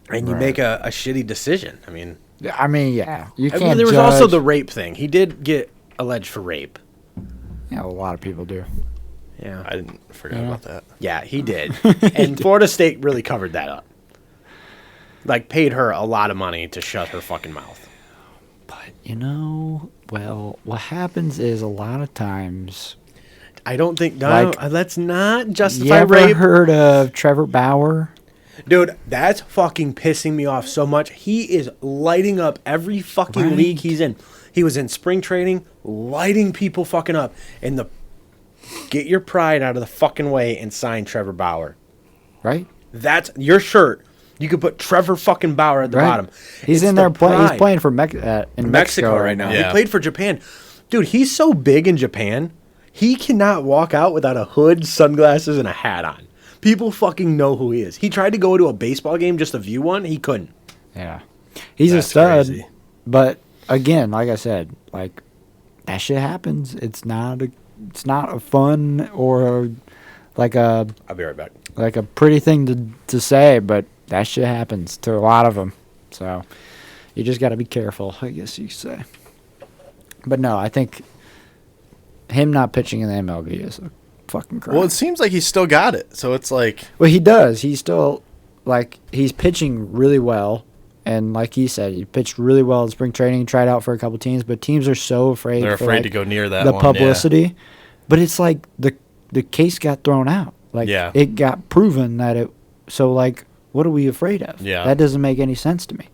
And you
Right.
make a shitty decision. I mean,
yeah, you
I
can't.
mean, there was
judge.
also the rape thing. He did get alleged for rape.
Yeah, a lot of people do.
Yeah.
I didn't forget about that.
Yeah, he did. And Florida State really covered that up. Like, paid her a lot of money to shut her fucking mouth.
But well, what happens is a lot of times.
I don't think. No,
Like,
let's not justify
You ever
rape.
heard of Trevor Bauer?
Dude, that's fucking pissing me off so much. He is lighting up every fucking
Right.
league he's in. He was in spring training, lighting people fucking up. And get your pride out of the fucking way and sign Trevor Bauer.
Right?
That's your shirt. You could put Trevor fucking Bauer at the
Right.
bottom.
He's
It's
in
the
there playing. He's
pride.
playing for in
Mexico right now.
Yeah.
He played for Japan. Dude, he's so big in Japan. He cannot walk out without a hood, sunglasses, and a hat on. People fucking know who he is. He tried to go to a baseball game just to view one. He couldn't.
Yeah, he's
That's
a stud.
crazy.
But again, like I said, like that shit happens. It's not a fun or like a
I'll be right back.
pretty thing to say, but that shit happens to a lot of them. So you just got to be careful, I guess you could say. But no, I think him not pitching in the MLB is a fucking crime.
Well, it seems like he's still got it. So it's like,
Well, he does. He's still he's pitching really well, and like he said, he pitched really well in spring training. Tried out for a couple teams, but teams are so afraid.
they're
for,
afraid
like,
to go near that
the
one.
publicity. But it's like the case got thrown out. Like
Yeah.
it got proven that it. So like, what are we afraid of?
Yeah.
That doesn't make any sense to me.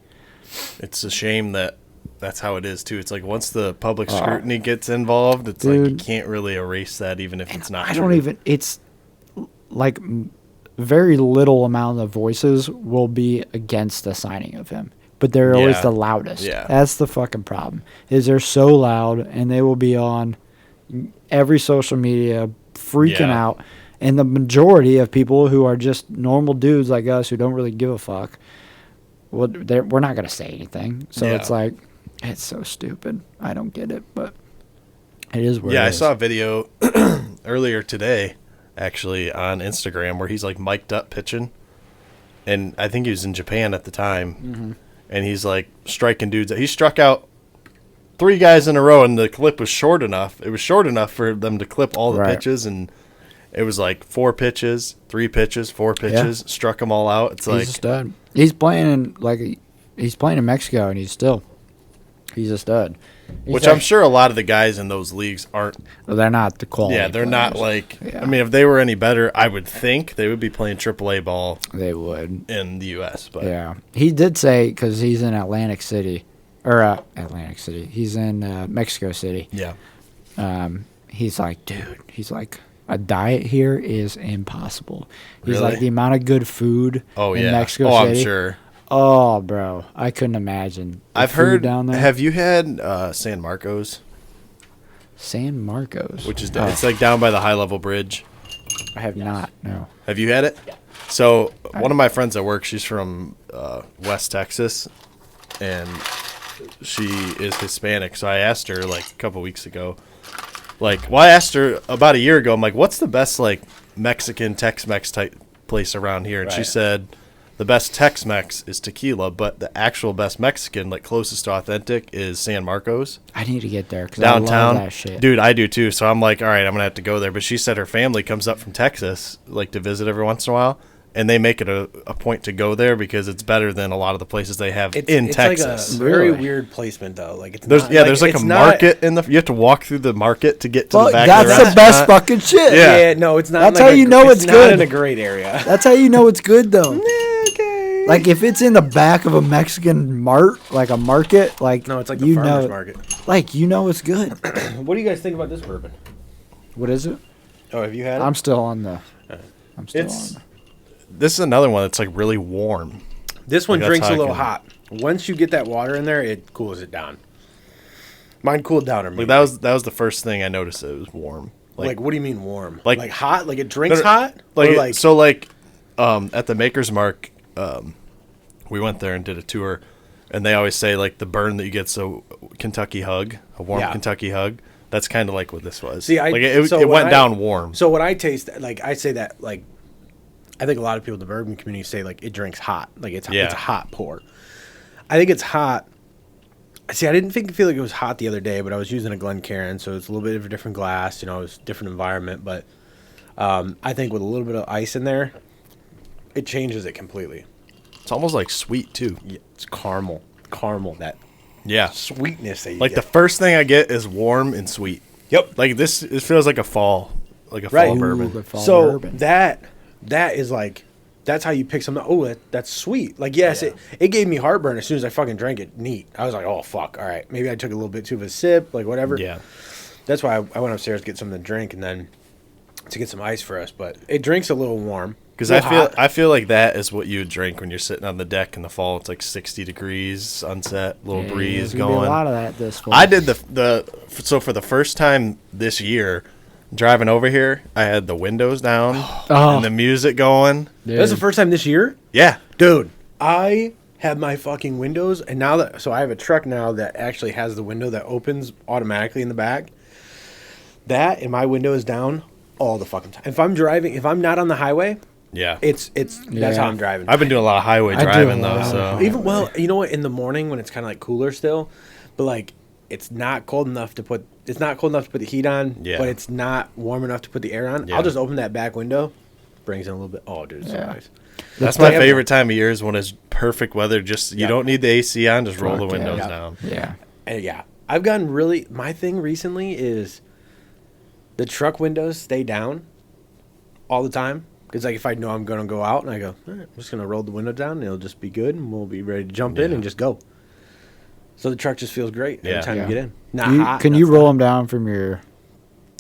Yeah. It's a shame that that's how it is too. It's like once the public scrutiny gets involved, it's like you
Dude.
can't really erase that, even if it's not.
I
true.
don't even. It's like very little amount of voices will be against the signing of him, but they're always
Yeah.
the loudest.
Yeah.
That's the fucking problem. Is they're so loud and they will be on every social media freaking
Yeah.
out, and the majority of people who are just normal dudes like us who don't really give a fuck, well, we're not gonna say anything. So
Yeah.
it's like it's so stupid. I don't get it, but it is what
Yeah,
it
I
is.
saw a video earlier today, actually, on Instagram where he's like mic'd up pitching, and I think he was in Japan at the time,
Mm-hmm.
and he's like striking dudes. He struck out 3 guys in a row, and the clip was short enough. It was short enough for them to clip all the
Right.
pitches, and it was like 4 pitches, 3 pitches, 4 pitches, struck them all out. It's
He's
like,
a stud. He's playing in he's playing in Mexico, and he's a stud.
Which I'm sure a lot of the guys in those leagues aren't.
Well, they're not the quality.
Yeah, they're
players.
not like.
Yeah.
I mean, if they were any better, I would think they would be playing AAA ball.
They would
In the U.S. But
yeah, he did say because he's in Atlantic City. He's in Mexico City.
Yeah.
He's like, dude. He's like, a diet here is impossible. He's
Really?
like the amount of good food. In Mexico City.
I'm sure.
Oh, bro, I couldn't imagine.
I've
food
heard.
down there.
Have you had San Marcos?
San Marcos,
Which is it's like down by the high level bridge.
I have not. No.
Have you had it? Yeah. So one of my friends at work, she's from West Texas, and she is Hispanic. So I asked her like a couple weeks ago, I asked her about a year ago. I'm like, what's the best like Mexican Tex-Mex type place around here? And she said the best Tex-Mex is tequila, but the actual best Mexican, like closest to authentic, is San Marcos.
I need to get there because
Downtown.
I love that shit.
Dude, I do too. So I'm like, all right, I'm gonna have to go there. But she said her family comes up from Texas, like to visit every once in a while, and they make it a point to go there because it's better than a lot of the places they have in Texas.
Like a very
Really?
weird placement though. Like it's
There's
not,
there's like a
it's not-
market in the. You have to walk through the market to get to the
Fuck,
back.
that's
of the
the best
restaurant.
fucking shit.
Yeah.
Yeah, no, it's not.
That's
like
how you know it's
not
good.
in a great area.
That's how you know it's good though.
Okay.
Like if it's in the back of a Mexican mart, like a market, like
No, it's like the
you
farmer's
know,
market.
like you know it's good.
What do you guys think about this bourbon?
What is it?
Oh, have you had it?
I'm still on the. I'm still
It's-
on.
This is another one that's like really warm.
This one
Like, that's
drinks
how
a
I
little
can-
hot. Once you get that water in there, it cools it down. Mine cooled down
Like
immediately.
that was the first thing I noticed. It was warm.
Like, what do you mean warm?
Like-
Like hot? Like it drinks
No, no,
hot?
Like,
Or like
so at the Maker's Mark, we went there and did a tour, and they always say like the burn that you get, so Kentucky hug, a warm
Yeah.
Kentucky hug. That's kind of like what this was.
See,
like
so
it
when
went down warm.
So what I taste, like I say that, like I think a lot of people in the bourbon community say like it drinks hot, like it's
Yeah.
it's a hot pour. I think it's hot. See, I didn't feel like it was hot the other day, but I was using a Glencairn, so it's a little bit of a different glass. You know, it's a different environment, but I think with a little bit of ice in there, it changes it completely.
It's almost like sweet too.
Yeah, it's caramel, that
Yeah.
sweetness that you
Like the
get.
first thing I get is warm and sweet.
Yep.
Like this, it feels like a fall
Right.
bourbon.
Ooh, fall
So
bourbon.
that is like that's how you pick something. Oh, that's sweet. Like yes, it gave me heartburn as soon as I fucking drank it. Neat. I was like, oh fuck. All right, maybe I took a little bit too of a sip. Like whatever.
Yeah.
That's why I went upstairs to get something to drink and then to get some ice for us. But it drinks a little warm.
Because I feel like that is what you would drink when you're sitting on the deck in the fall. It's like 60 degrees, sunset, little
Yeah,
breeze
there's gonna be
going.
a lot of that this fall.
I did so for the first time this year, driving over here, I had the windows down
Oh.
and the music going.
That's the first time this year,
Yeah,
dude. I have my fucking windows, and now that I have a truck now that actually has the window that opens automatically in the back. That and my window is down all the fucking time. If I'm driving, if I'm not on the highway,
yeah.
it's that's
Yeah.
how I'm driving.
I've been doing a lot of highway
I do
driving
a
though.
lot.
So
Even well, you know what? In the morning when it's kind of like cooler still, but like it's not cold enough to put the heat on.
Yeah.
But it's not warm enough to put the air on.
Yeah.
I'll just open that back window, brings in a little bit. Oh, dude, it's so
Yeah.
nice.
that's my
damn-
favorite time of year is when it's perfect weather. Just you
Yeah.
don't need the AC on, just roll the
Fuck yeah.
windows
Yeah.
down.
Yeah.
And yeah, I've gotten really. My thing recently is the truck windows stay down all the time. Because like if I know I'm gonna go out and I go, all right, I'm just gonna roll the window down and it'll just be good and we'll be ready to jump in
Yeah.
and just go. So the truck just feels great every
Yeah.
time
Yeah.
you get in. Not hot.
Can
not
you
fun.
roll them down from your?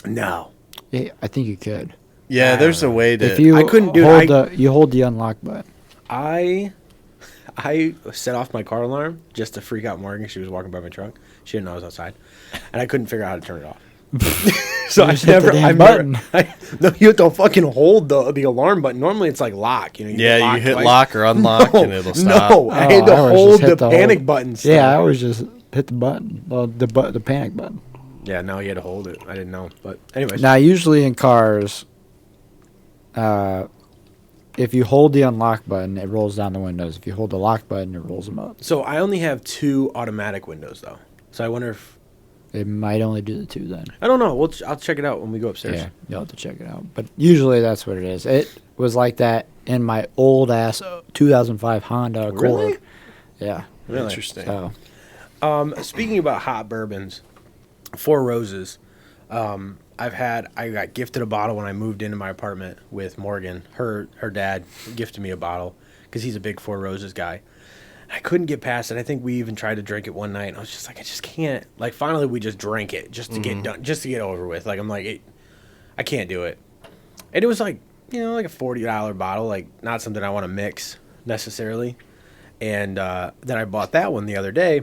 No.
Yeah, I think you could.
Yeah, there's a way to.
If you
I couldn't do it.
hold you hold the unlock button.
I set off my car alarm just to freak out Morgan. She was walking by my truck. She didn't know I was outside, and I couldn't figure out how to turn it off. So
You just hit the damn
I've
button.
no, you have to fucking hold the alarm button. Normally it's like lock. You know.
yeah, you hit
twice.
lock or unlock and it'll stop.
No, I had to
I always
hold
just hit
the
the
panic
hold.
button. Still.
Yeah, I always just hit the button. Well, the panic button.
Yeah, no, you had to hold it. I didn't know, but anyways.
Now, usually in cars, if you hold the unlock button, it rolls down the windows. If you hold the lock button, it rolls them up.
So I only have 2 automatic windows though. So I wonder if
It might only do the 2 then.
I don't know. I'll check it out when we go upstairs.
Yeah, you'll have to check it out. But usually that's what it is. It was like that in my old ass 2005 Honda Accord.
Really?
Yeah.
Really?
Interesting.
So
Speaking about hot bourbons, Four Roses. I got gifted a bottle when I moved into my apartment with Morgan. Her dad gifted me a bottle because he's a big Four Roses guy. I couldn't get past it. I think we even tried to drink it one night, and I was just like, I just can't. Like, finally, we just drank it just to get done, just to get over with. Like, I'm like, I can't do it. And it was like, like a $40 bottle, like not something I want to mix necessarily. And then I bought that one the other day,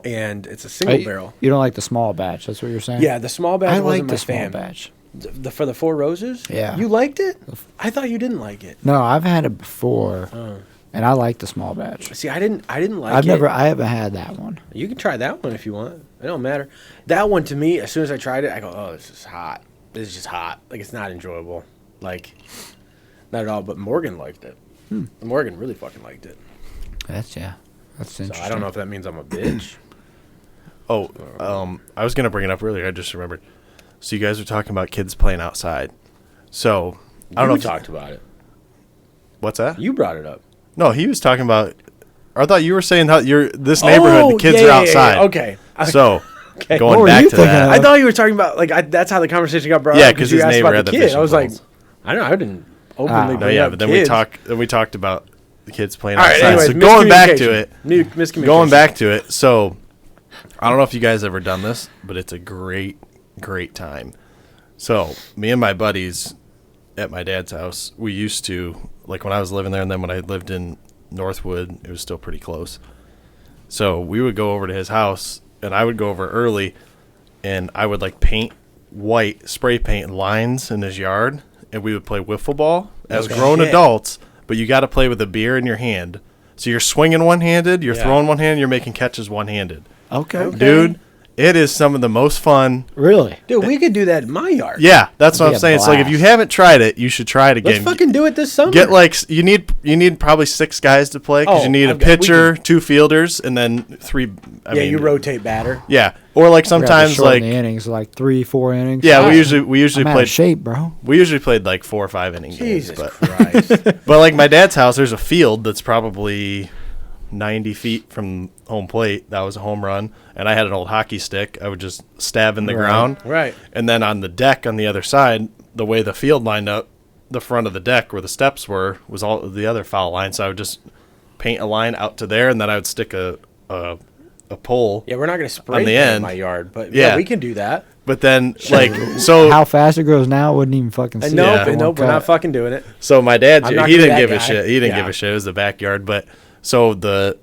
and it's a single barrel.
You don't like the small batch? That's what you're saying?
Yeah, the small batch
I
wasn't
like
my
the small
fan.
batch.
For the Four Roses?
Yeah.
You liked it? I thought you didn't like it.
No, I've had it before, and I like the small batch.
See, I didn't like it.
I haven't had that one.
You can try that one if you want. It don't matter. That one, to me, as soon as I tried it, I go, oh, this is hot. This is just hot. Like, it's not enjoyable. Like, not at all. But Morgan liked it. Morgan really fucking liked it.
That's interesting.
So I don't know if that means I'm a bitch.
I was gonna bring it up earlier. I just remembered. So you guys were talking about kids playing outside. So I don't know.
You talked about it.
What's that?
You brought it up.
No, he was talking about. I thought you were saying how this neighborhood, the kids are outside.
Yeah. Okay.
So
Okay.
going back to that,
I thought you were talking about that's how the conversation got brought up.
Yeah, because
you
his
asked
neighbor
about
had
the
the
kid.
fishing
I was like,
poles.
I don't know. I didn't openly
No,
bring
yeah,
up
but then
kids.
we talked about the kids playing
All right.
outside.
Anyways,
So going back to it,
miscommunication.
going back to it. So I don't know if you guys ever done this, but it's a great time. So me and my buddies at my dad's house, we used to, like when I was living there, and then when I lived in Northwood, it was still pretty close. So we would go over to his house, and I would go over early, and I would like paint white spray paint lines in his yard, and we would play wiffle ball as grown adults. But you got to play with a beer in your hand. So you're swinging one-handed, you're throwing one-handed, you're making catches one-handed.
Okay.
Dude, it is some of the most fun.
Really?
Dude, we could do that in my yard.
Yeah, that's what
It'd
I'm
be a
saying. It's like if you
blast.
haven't tried it, you should try it again.
Let's fucking do it this summer.
Get like you need probably 6 guys to play because
Oh,
you need a
I've got- we
pitcher, 2 fielders, and then 3.
You rotate batter.
Yeah, or like sometimes like
the innings, like 3-4 innings.
yeah, we usually
I'm out of
played
shape, bro.
we usually played like 4 or 5 inning
Jesus
games.
Christ.
But like my dad's house, there's a field that's probably 90 feet from home plate. That was a home run, and I had an old hockey stick. I would just stab in the ground.
Right.
And then on the deck on the other side, the way the field lined up, the front of the deck where the steps were was all the other foul line. So I would just paint a line out to there, and then I would stick a pole.
Yeah, we're not going to spray
On the
paint
end.
in my yard, but yeah,
Yeah.
we can do that.
But then like so
How fast it grows now, wouldn't even fucking see
Nope,
it.
nope, we're not fucking doing it.
so my dad's
I'm not
he
gonna
didn't
be that
give a
guy.
shit. He didn't
Yeah.
give a shit. It was the backyard, but so the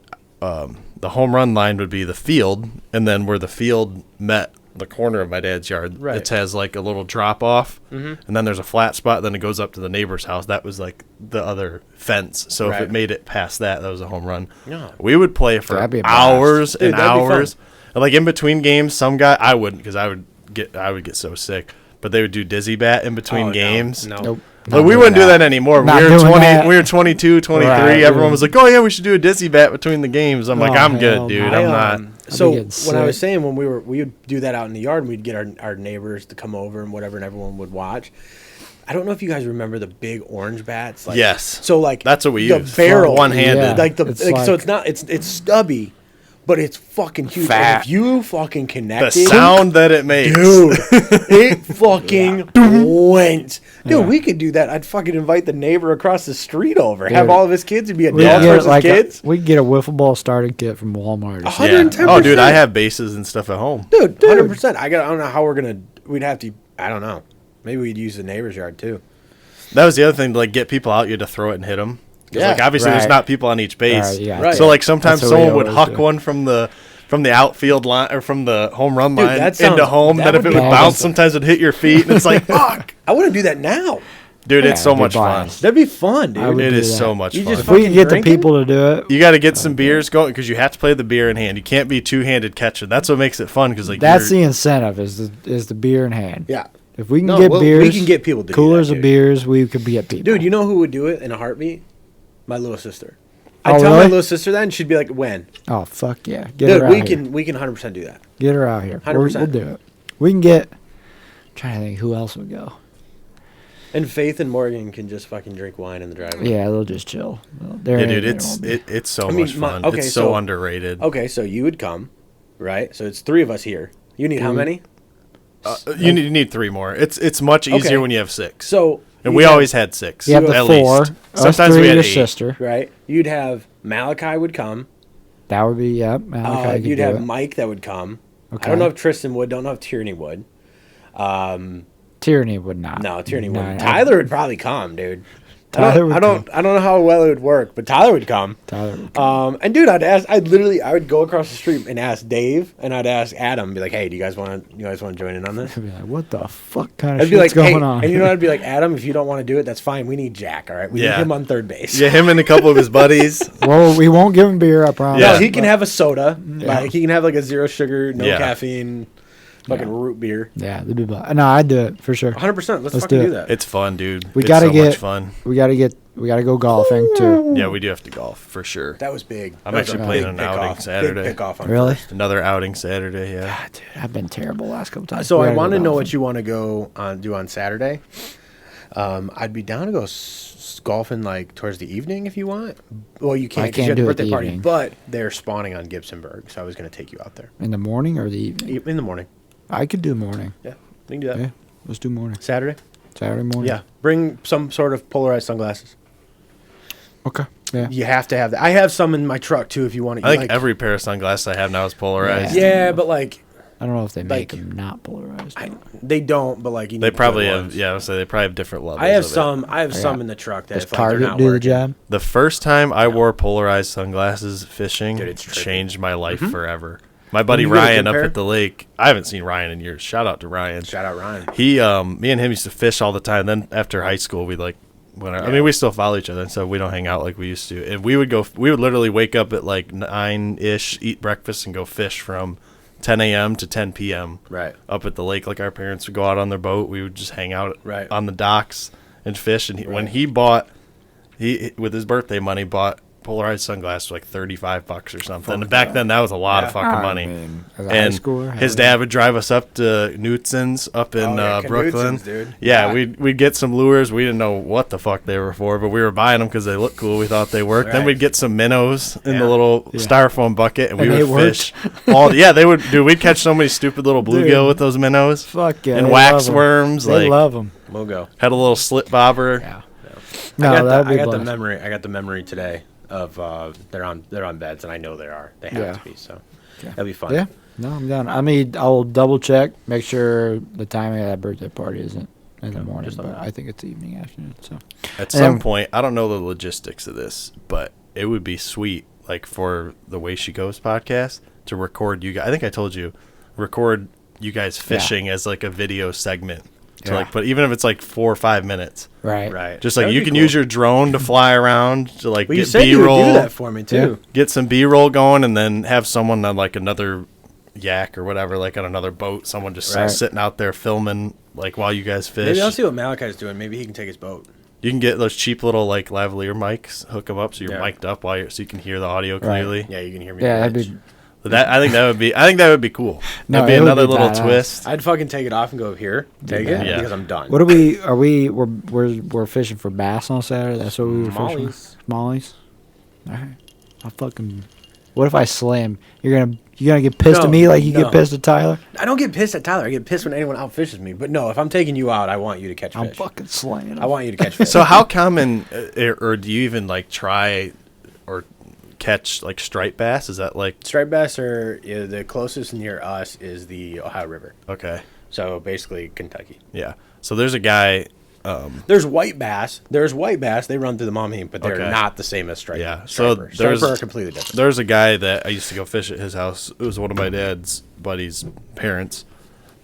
home run line would be the field, and then where the field met the corner of my dad's yard,
Right.
it has like a little drop off, and then there's a flat spot. Then it goes up to the neighbor's house. That was like the other fence. So if
Right.
it made it past that, that was a home run.
Yeah.
We would play for
That'd be a blast.
hours
Dude,
and
that'd be fun.
hours. And like in between games, some guy I wouldn't because I would get so sick. But they would do dizzy bat in between
Oh, no,
games.
No.
Nope.
But we wouldn't do that anymore.
Not
We were
doing
20.
that.
We were 22, 23.
Right.
Everyone was like, "Oh yeah, we should do a dizzy bat between the games." I'm like,
Oh,
"I'm good,
hell
dude.
no.
I'm not."
So
getting
when I was
sick.
saying when we would do that out in the yard, and we'd get our neighbors to come over and whatever, and everyone would watch. I don't know if you guys remember the big orange bats. Like,
Yes.
So like
That's what we
the
use.
barrel,
One-handed.
Yeah.
like
It's
so
like-
it's not it's stubby, but it's fucking huge.
Fat.
And if you fucking
The
connected,
sound that it makes,
dude, it fucking went. Dude, we could do that. I'd fucking invite the neighbor across the street over. Have
Dude.
all of his kids. It'd be
We
adults
could get
versus
like
kids.
we could get a wiffle ball starting kit from Walmart. or something.
Yeah.
110%.
Oh, dude, I have bases and stuff at home.
Dude, 100%. I don't know how we're gonna. We'd have to. I don't know. Maybe we'd use the neighbor's yard too.
That was the other thing. To like get people out, you had to throw it and hit them.
Yeah.
Like obviously there's
Right.
not people on each base.
Right, yeah.
Right.
So like sometimes
That's what we
someone would
always
huck
do.
one from the outfield line or from the home run
Dude,
line
that sounds-
into home.
that
Then if
would
it
be
would bounce,
awesome.
sometimes it'd hit your feet, and it's like fuck.
I want to do that now.
Dude,
Yeah,
it's so
it'd be
much fun.
blast.
That'd be fun, dude.
I would
It
do
is
that.
so much
You
fun.
just
If we
fucking
can get
drink
the people to do it,
You got to get some beers going because you have to play the beer in hand. You can't be two-handed catching. That's what makes it fun because like
that's the
you're-
incentive is the beer in hand.
Yeah.
If we can
No,
get
well,
beers,
we can get people to do
coolers
that,
of
dude.
beers, we could get people.
Dude, you know who would do it in a heartbeat? My little sister. I
Oh,
tell my
really?
little sister that, and she'd be like, "When?"
Oh fuck yeah, get
Dude,
her out here.
we can 100% do that.
Get her out here.
100%.
We'll do it. We can get. I'm trying to think who else would go.
And Faith and Morgan can just fucking drink wine in the driveway.
Yeah, they'll just chill.
Yeah, dude, it's so much fun.
Okay,
it's so underrated.
Okay, so you would come, right? So it's 3 of us here. You need how many?
You need 3 more. It's much easier when you have 6.
So
and we always had 6.
You have the
at
4.
Least. Sometimes
us 3,
we had
your
8.
sister.
right. You'd have Malachi would come.
That would be Malachi could
You'd
do
have
it.
Mike that would come.
Okay.
I don't know if Tristan would. Don't know if Tierney would.
Tierney would not.
No, Tierney
No,
wouldn't. Tyler would probably come, dude.
Tyler would
I don't know how well it would work, but Tyler would come.
Tyler would come.
And dude, I would go across the street and ask Dave, and I'd ask Adam, be like, "Hey, do you guys want to join in on this?"
I'd be like, what the fuck kind of
I'd be
shit's
like, "Hey,"
going on?
and you know, I'd be like, "Adam, if you don't want to do it, that's fine. We need Jack, all right? We need him on third base."
Yeah, him and a couple of his buddies.
Well, we won't give him beer, I promise.
Yeah.
No, he can have a soda.
Yeah.
Like he can have like a 0 sugar, no
Yeah.
caffeine, fucking root beer.
Yeah, that'd be no, I'd do it for sure.
100%. Let's
do
fucking
it.
do that.
It's fun, dude.
We
It's
gotta
so
get
much fun.
We gotta go golfing too.
Yeah, we do have to golf for sure.
That was big.
I'm
That was
actually
a
playing
big
an
pick
outing
off.
Saturday.
Big pick off on
Really?
first.
Another outing Saturday, yeah.
God, dude, I've been terrible last couple times.
So
We
I
gotta
want to
go
know
golfing.
what you want to go do on Saturday. I'd be down to go golfing like towards the evening if you want. Well, you can't.
I
'cause
can't
you have
do
the
it
birthday
the
party,
evening.
but they're spawning on Gibsonburg, so I was going to take you out there
In the morning or the evening?
in the morning.
I could do morning.
Yeah, we can do that.
Yeah, let's do morning.
Saturday.
Saturday morning.
Yeah, bring some sort of polarized sunglasses.
Okay. Yeah.
You have to have that. I have some in my truck too. If you want to.
I think every pair of sunglasses I have now is polarized.
Yeah, but like
I don't know if they make
Like-
them not polarized.
they don't. But like you need
They probably
good
have,
ones.
yeah, so they probably have different levels.
I have
of it.
some. I have some
Yeah.
in the truck that
Does
if like, they're
Target
not
do the
working.
job?
The first time I wore polarized sunglasses fishing
Dude, it's trippy.
changed my life forever. My buddy
You get a
Ryan
good
up
pair?
at the lake. I haven't seen Ryan in years. Shout out to Ryan.
Shout out Ryan.
He, me and him used to fish all the time. Then after high school, we like went. I mean, we still follow each other, so we don't hang out like we used to. And we would go. We would literally wake up at like 9-ish, eat breakfast, and go fish from 10 a.m. to 10 p.m.
Right.
up at the lake. Like our parents would go out on their boat. We would just hang out
Right.
on the docks and fish. And when he bought, he with his birthday money bought polarized sunglasses for like $35 or something. And back then, that was a lot of fucking money.
As a high
And
schooler,
his
hell yeah.
dad would drive us up to Knutson's up in
yeah,
Brooklyn.
Knutson's, dude.
Yeah,
Yeah.
we'd get some lures. We didn't know what the fuck they were for, but we were buying them because they looked cool. We thought they worked. Then
Right.
we'd get some minnows in
Yeah.
the little styrofoam bucket, and we
And
would
they worked?
fish. Yeah, they would. Dude, we'd catch so many stupid little bluegill
Dude.
with those minnows.
Fuck yeah.
And
they
wax
love 'em.
worms.
They
Like
love them.
We'll go.
had a little slip bobber.
Yeah. No,
I
that'd be
got the
blessed.
memory. I got the memory today of they're on beds, and I know they are. They have
Yeah.
to be. So
Okay.
that'll be fun.
Yeah. No, I'm down. I mean, I'll double check, make sure the timing of that birthday party isn't in the morning,
just let me
but
know.
I think it's evening, afternoon. So
At
And
some
then-
point, I don't know the logistics of this, but it would be sweet, like for the Way She Goes podcast, to record you guys. I think I told you, record you guys fishing as like a video segment. To
Yeah.
like, but even if it's like 4 or 5 minutes,
right.
Right.
just like
That'd
you
be
can
cool.
use your drone to fly around to like
Well, you
get
said you would
B-roll,
do that for me too.
get some B-roll going, and then have someone on like another yak or whatever, like on another boat, someone just
Right.
sitting out there filming like while you guys fish.
Maybe I'll see what Malachi's doing. Maybe he can take his boat.
You can get those cheap little like lavalier mics, hook them up so you're
Yeah.
mic'd up while so you can hear the audio clearly.
Yeah, you can hear me.
Yeah,
bitch.
that'd be.
But I think that would be cool.
No,
That'd be
it would
another
be
little
badass.
twist.
I'd fucking take it off and go here. Take it
badass.
Yeah.
because I'm done.
What are we're fishing for bass on Saturday? That's what we were fishing.
Smallies.
Smallies. All right. I'll fucking. What if I slam? You're gonna get pissed
No,
at me like you
no.
get pissed at Tyler?
I don't get pissed at Tyler. I get pissed when anyone outfishes me. But no, if I'm taking you out, I want you to catch
I'm
fish.
fucking slaying him.
I want you to catch fish.
So how common, or do you even like try or catch like striped bass? Is that like
striped bass are the closest near us is the Ohio River.
okay?
So basically Kentucky.
Yeah. So there's a guy.
There's white bass. There's white bass. They run through the Maumee, but they're
Okay.
not the same as striper.
Yeah. So
Striper.
there's
Striper are completely different.
There's a guy that I used to go fish at his house. It was one of my dad's buddies' parents.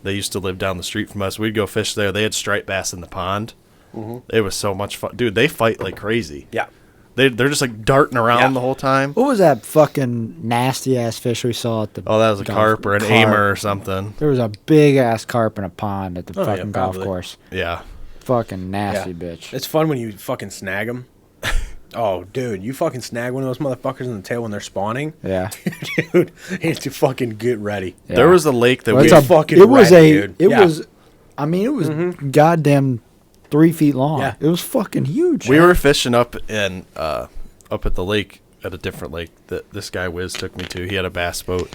They used to live down the street from us. We'd go fish there. They had striped bass in the pond. It was so much fun, dude. They fight like crazy.
Yeah.
They're just like darting around
Yeah.
the whole time.
What was that fucking nasty ass fish we saw at the?
Oh, that was a
golf-
carp or an
carp.
aimer or something.
There was a big ass carp in a pond at the
Oh, yeah,
fucking golf
probably.
course.
Yeah.
Fucking nasty
Yeah.
bitch.
It's fun when you fucking snag them. Oh, dude, you fucking snag one of those motherfuckers in the tail when they're spawning.
Yeah.
Dude, you need to fucking get ready.
Yeah.
There was a lake that
Well,
we.
it's
fucking
it was
ready,
a.
dude.
It
Yeah.
was. I mean, it was goddamn 3 feet long.
Yeah.
It was fucking huge.
We were fishing up at the lake, at a different lake that this guy Wiz took me to. He had a bass boat,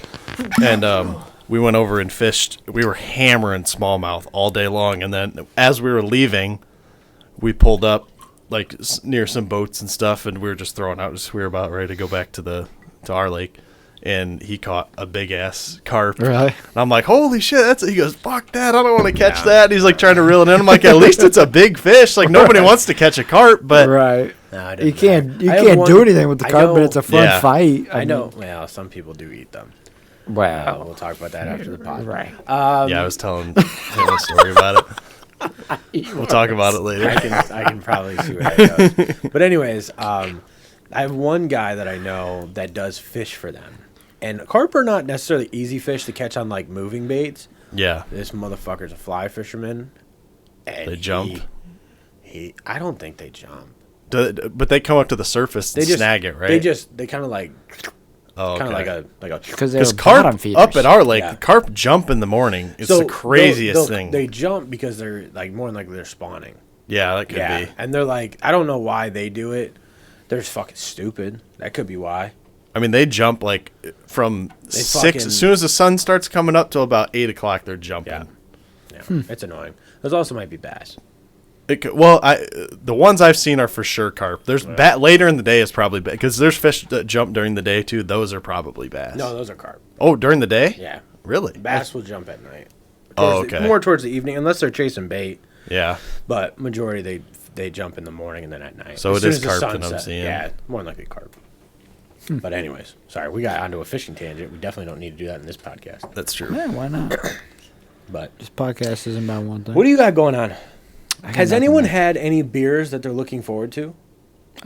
and we went over and fished. We were hammering smallmouth all day long, and then as we were leaving, we pulled up like near some boats and stuff, and we were just throwing out. We were about ready to go back to our lake, and he caught a big ass carp.
Really?
And I'm like, holy shit! He goes, fuck that! I don't want to catch that. And he's like trying to reel it in. I'm like, at least it's a big fish. Like nobody wants to catch a carp, but
right.
No,
You can't do anything with the carp, but it's a fun fight.
I know. Well, some people do eat them.
Wow.
We'll talk about that after the pod.
Right.
yeah, I was telling him a story about it. We'll talk about it later.
I can probably see where that goes. But anyways, I have one guy that I know that does fish for them. And carp are not necessarily easy fish to catch on like moving baits.
Yeah.
This motherfucker's a fly fisherman. And
They jump?
I don't think they jump.
But they come up to the surface and snag it, right?
They kind of like
kind
of like a
Because they're
carp
bottom feeders.
up at our lake,
Yeah.
carp jump in the morning. It's the craziest thing.
They jump because they're like more than likely they're spawning.
Yeah, that could be.
And they're like, I don't know why they do it. They're just fucking stupid. That could be why.
I mean, they jump like from 6
fucking-
as soon as the sun starts coming up till about 8 o'clock. They're jumping.
Yeah, it's annoying. Those also might be bass.
The ones I've seen are for sure carp. There's later in the day is probably because there's fish that jump during the day too. Those are probably bass.
No, those are carp.
Oh, during the day?
Yeah,
Really?
bass will jump at night.
Oh, okay.
More towards the evening, unless they're chasing bait.
Yeah.
But majority they jump in the morning and then at night.
So
As
it
soon
is
as the
carp
sun
that I'm
sets.
seeing.
Yeah, more than likely carp. But anyways, sorry, we got onto a fishing tangent. We definitely don't need to do that in this podcast.
That's true.
Yeah, why not?
But
This podcast isn't about one thing.
what do you got going on?
I got
Has
nothing,
anyone
man.
had any beers that they're looking forward to,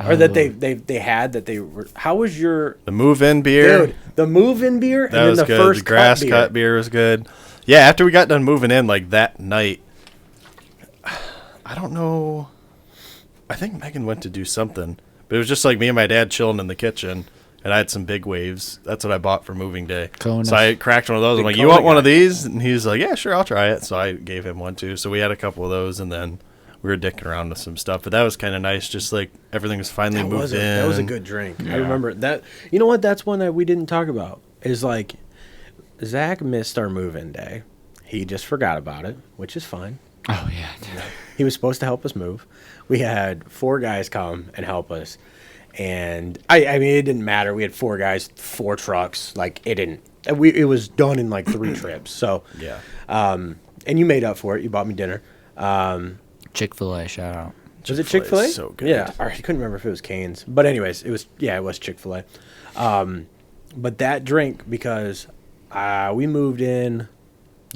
or that they had that they were? How was your
The move-in beer.
dude? The move-in beer
That
and
was
then the
good.
first
The grass
cut
cut beer was good. Yeah, after we got done moving in, like that night, I don't know. I think Megan went to do something, but it was just like me and my dad chilling in the kitchen, and I had some big waves. That's what I bought for moving day.
Kona.
So I cracked one of those. I'm
Big
like, "You want
Kona
one of
guy.
these?" And he was like, "Yeah, sure, I'll try it." So I gave him one too. So we had a couple of those, and then we were dicking around with some stuff. But that was kind of nice. Just like everything was finally moved in.
That was a good drink. I remember that. You know what? That's one that we didn't talk about. Is like Zach missed our move-in day. He just forgot about it, which is fine.
Oh, yeah.
He was supposed to help us move. We had 4 guys come and help us. And I mean, it didn't matter. We had 4 guys, 4 trucks. Like it didn't. It was done in like 3 trips. So
Yeah.
and you made up for it. You bought me dinner.
Chick-fil-A, shout out.
Was it Chick-fil-A?
so good.
Yeah. I couldn't remember if it was Cane's. But anyways, it was Chick-fil-A. But that drink, because we moved in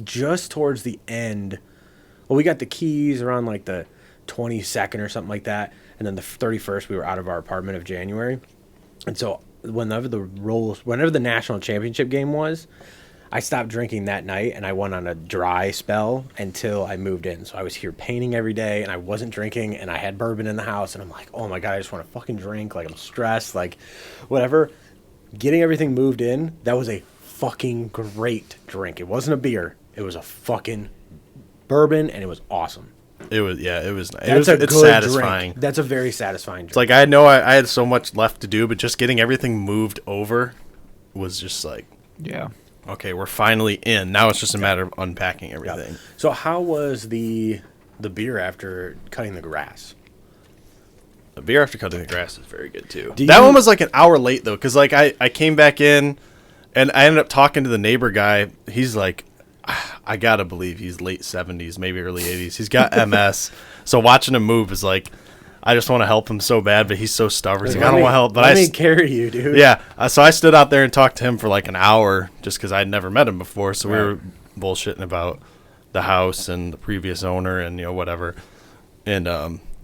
just towards the end. Well, we got the keys around like the 22nd or something like that. And then the 31st, we were out of our apartment of January. And so whenever the national championship game was, I stopped drinking that night and I went on a dry spell until I moved in. So I was here painting every day and I wasn't drinking and I had bourbon in the house and I'm like, oh my God, I just want to fucking drink. Like I'm stressed, like whatever. Getting everything moved in, that was a fucking great drink. It wasn't a beer. It was a fucking bourbon and it was awesome.
It was. Yeah. It was.
It's
satisfying.
Drink. That's a very satisfying drink.
It's like I know I had so much left to do, but just getting everything moved over was just like,
Yeah.
okay, we're finally in. Now it's just a matter of unpacking everything.
So how was the beer after cutting the grass?
The beer after cutting the grass is very good too.
Do
That
you-
one was like an hour late though, because like I came back in, and I ended up talking to the neighbor guy. He's like, I gotta believe he's late 70s, maybe early 80s. He's got MS, so watching him move is like, I just want to help him so bad, but he's so stubborn. He's like, I don't want to help, but
let me carry you, dude.
yeah. So I stood out there and talked to him for like an hour just because I'd never met him before. So we
Right.
were bullshitting about the house and the previous owner and, whatever. And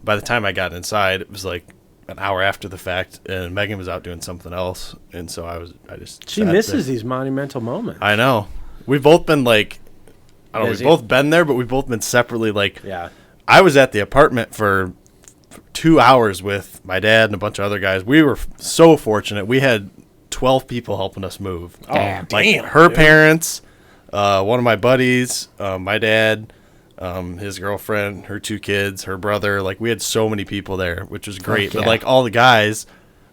by the time I got inside, it was like an hour after the fact, and Megan was out doing something else. And so I just
She
sat
misses
there.
these monumental moments.
I know. We've both been like, I don't know,
Busy.
we've both been there, but we've both been separately. Like,
Yeah.
I was at the apartment for 2 hours with my dad and a bunch of other guys. We were so fortunate. We had 12 people helping us move.
Damn.
Like
Damn,
her
dude.
parents, one of my buddies, my dad, his girlfriend, her 2 kids, her brother. Like, we had so many people there, which was great.
Fuck yeah.
But like, all the guys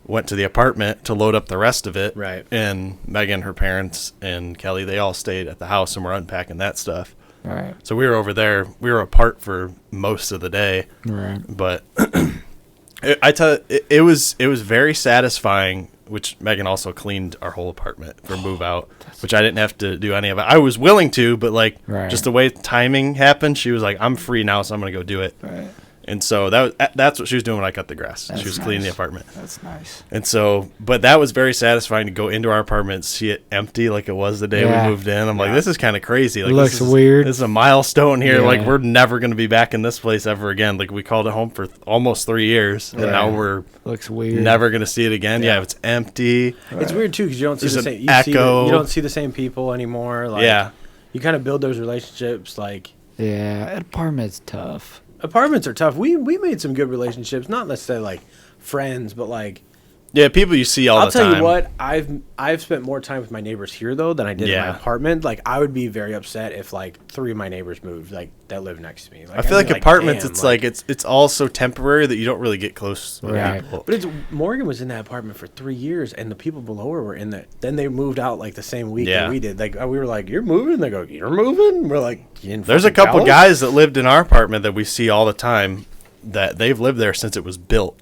went to the apartment to load up the rest of it.
Right.
And Megan, her parents, and Kelly, they all stayed at the house and were unpacking that stuff.
Right.
So we were over there. We were apart for most of the day.
Right.
But it was very satisfying. Which Megan also cleaned our whole apartment for move out, which I didn't have to do any of it. I was willing to, but like just the way timing happened, she was like, "I'm free now, so I'm gonna go do it."
Right.
And so that's what she was doing when I cut the grass. She was cleaning the apartment.
That's nice.
And so, but that was very satisfying to go into our apartment, see it empty like it was the day we moved in. I'm like, this is kind of crazy. Like,
looks weird.
This is a milestone here.
Yeah.
Like, we're never going to be back in this place ever again. Like, we called it home for almost 3 years, and now we're
looks weird.
Never going to see it again. Yeah, it's empty.
It's weird too because you don't see
There's
the
an
same.
echo.
You don't see the same people anymore. Like, you kind of build those relationships. Like,
yeah, an apartment's tough.
Apartments are tough. We made some good relationships, not necessarily like friends, but like
people you see all the time.
I'll tell you what, I've spent more time with my neighbors here though than I did in my apartment. Like, I would be very upset if like 3 of my neighbors moved, like that live next to me. Like,
I feel like apartments, it's like it's all so temporary that you don't really get close with people.
But Morgan was in that apartment for 3 years, and the people below her were in that. Then they moved out like the same week that we did. Like, we were like, "You're moving?" They go, "You're moving?" We're like,
"There's a couple guys that lived in our apartment that we see all the time that they've lived there since it was built."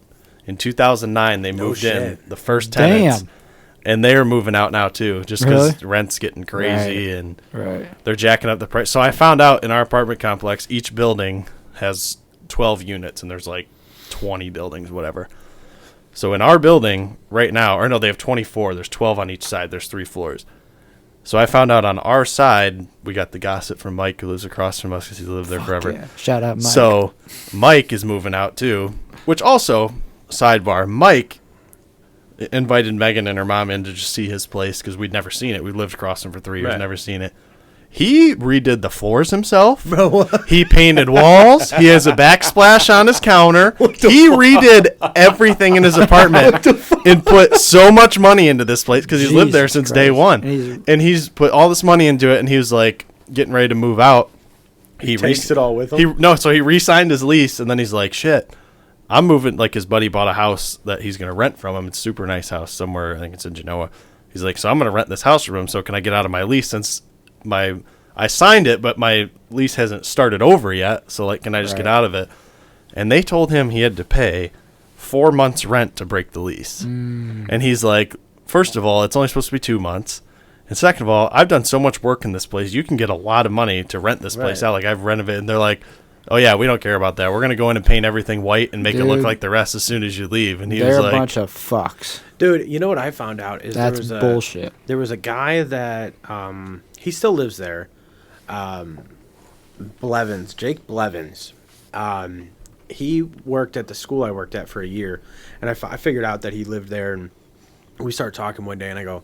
In 2009, they moved in, the first tenants. Damn. And they're moving out now, too, just because rent's getting crazy and they're jacking up the price. So I found out in our apartment complex, each building has 12 units, and there's like 20 buildings, whatever. So in our building right now, or no, they have 24. There's 12 on each side. There's 3 floors. So I found out on our side, we got the gossip from Mike, who lives across from us because he's lived there forever.
Yeah. Shout out, Mike.
So Mike is moving out, too, which also... Sidebar, Mike invited Megan and her mom in to just see his place because we'd never seen it. We lived across him for 3 years, never seen it. He redid the floors himself.
Bro, what?
He painted walls. He has a backsplash on his counter. He redid everything in his apartment and put so much money into this place because he's lived there since day one. And he's put all this money into it, and he was like getting ready to move out.
He takes it all with him?
So he re-signed his lease, and then he's like, shit. I'm moving, like his buddy bought a house that he's going to rent from him. It's a super nice house somewhere. I think it's in Genoa. He's like, so I'm going to rent this house from him. So can I get out of my lease since I signed it, but my lease hasn't started over yet. So like, can I just get out of it? And they told him he had to pay 4 months rent to break the lease. And he's like, first of all, it's only supposed to be 2 months. And second of all, I've done so much work in this place. You can get a lot of money to rent this place out. Like I've renovated, and they're like, oh, yeah, we don't care about that. We're going to go in and paint everything white and make it look like the rest as soon as you leave. And he was like...
They're a bunch of fucks.
Dude, you know what I found out? Is
That's bullshit.
There was a guy that... he still lives there. Blevins. Jake Blevins. He worked at the school I worked at for a year. And I figured out that he lived there. And we started talking one day. And I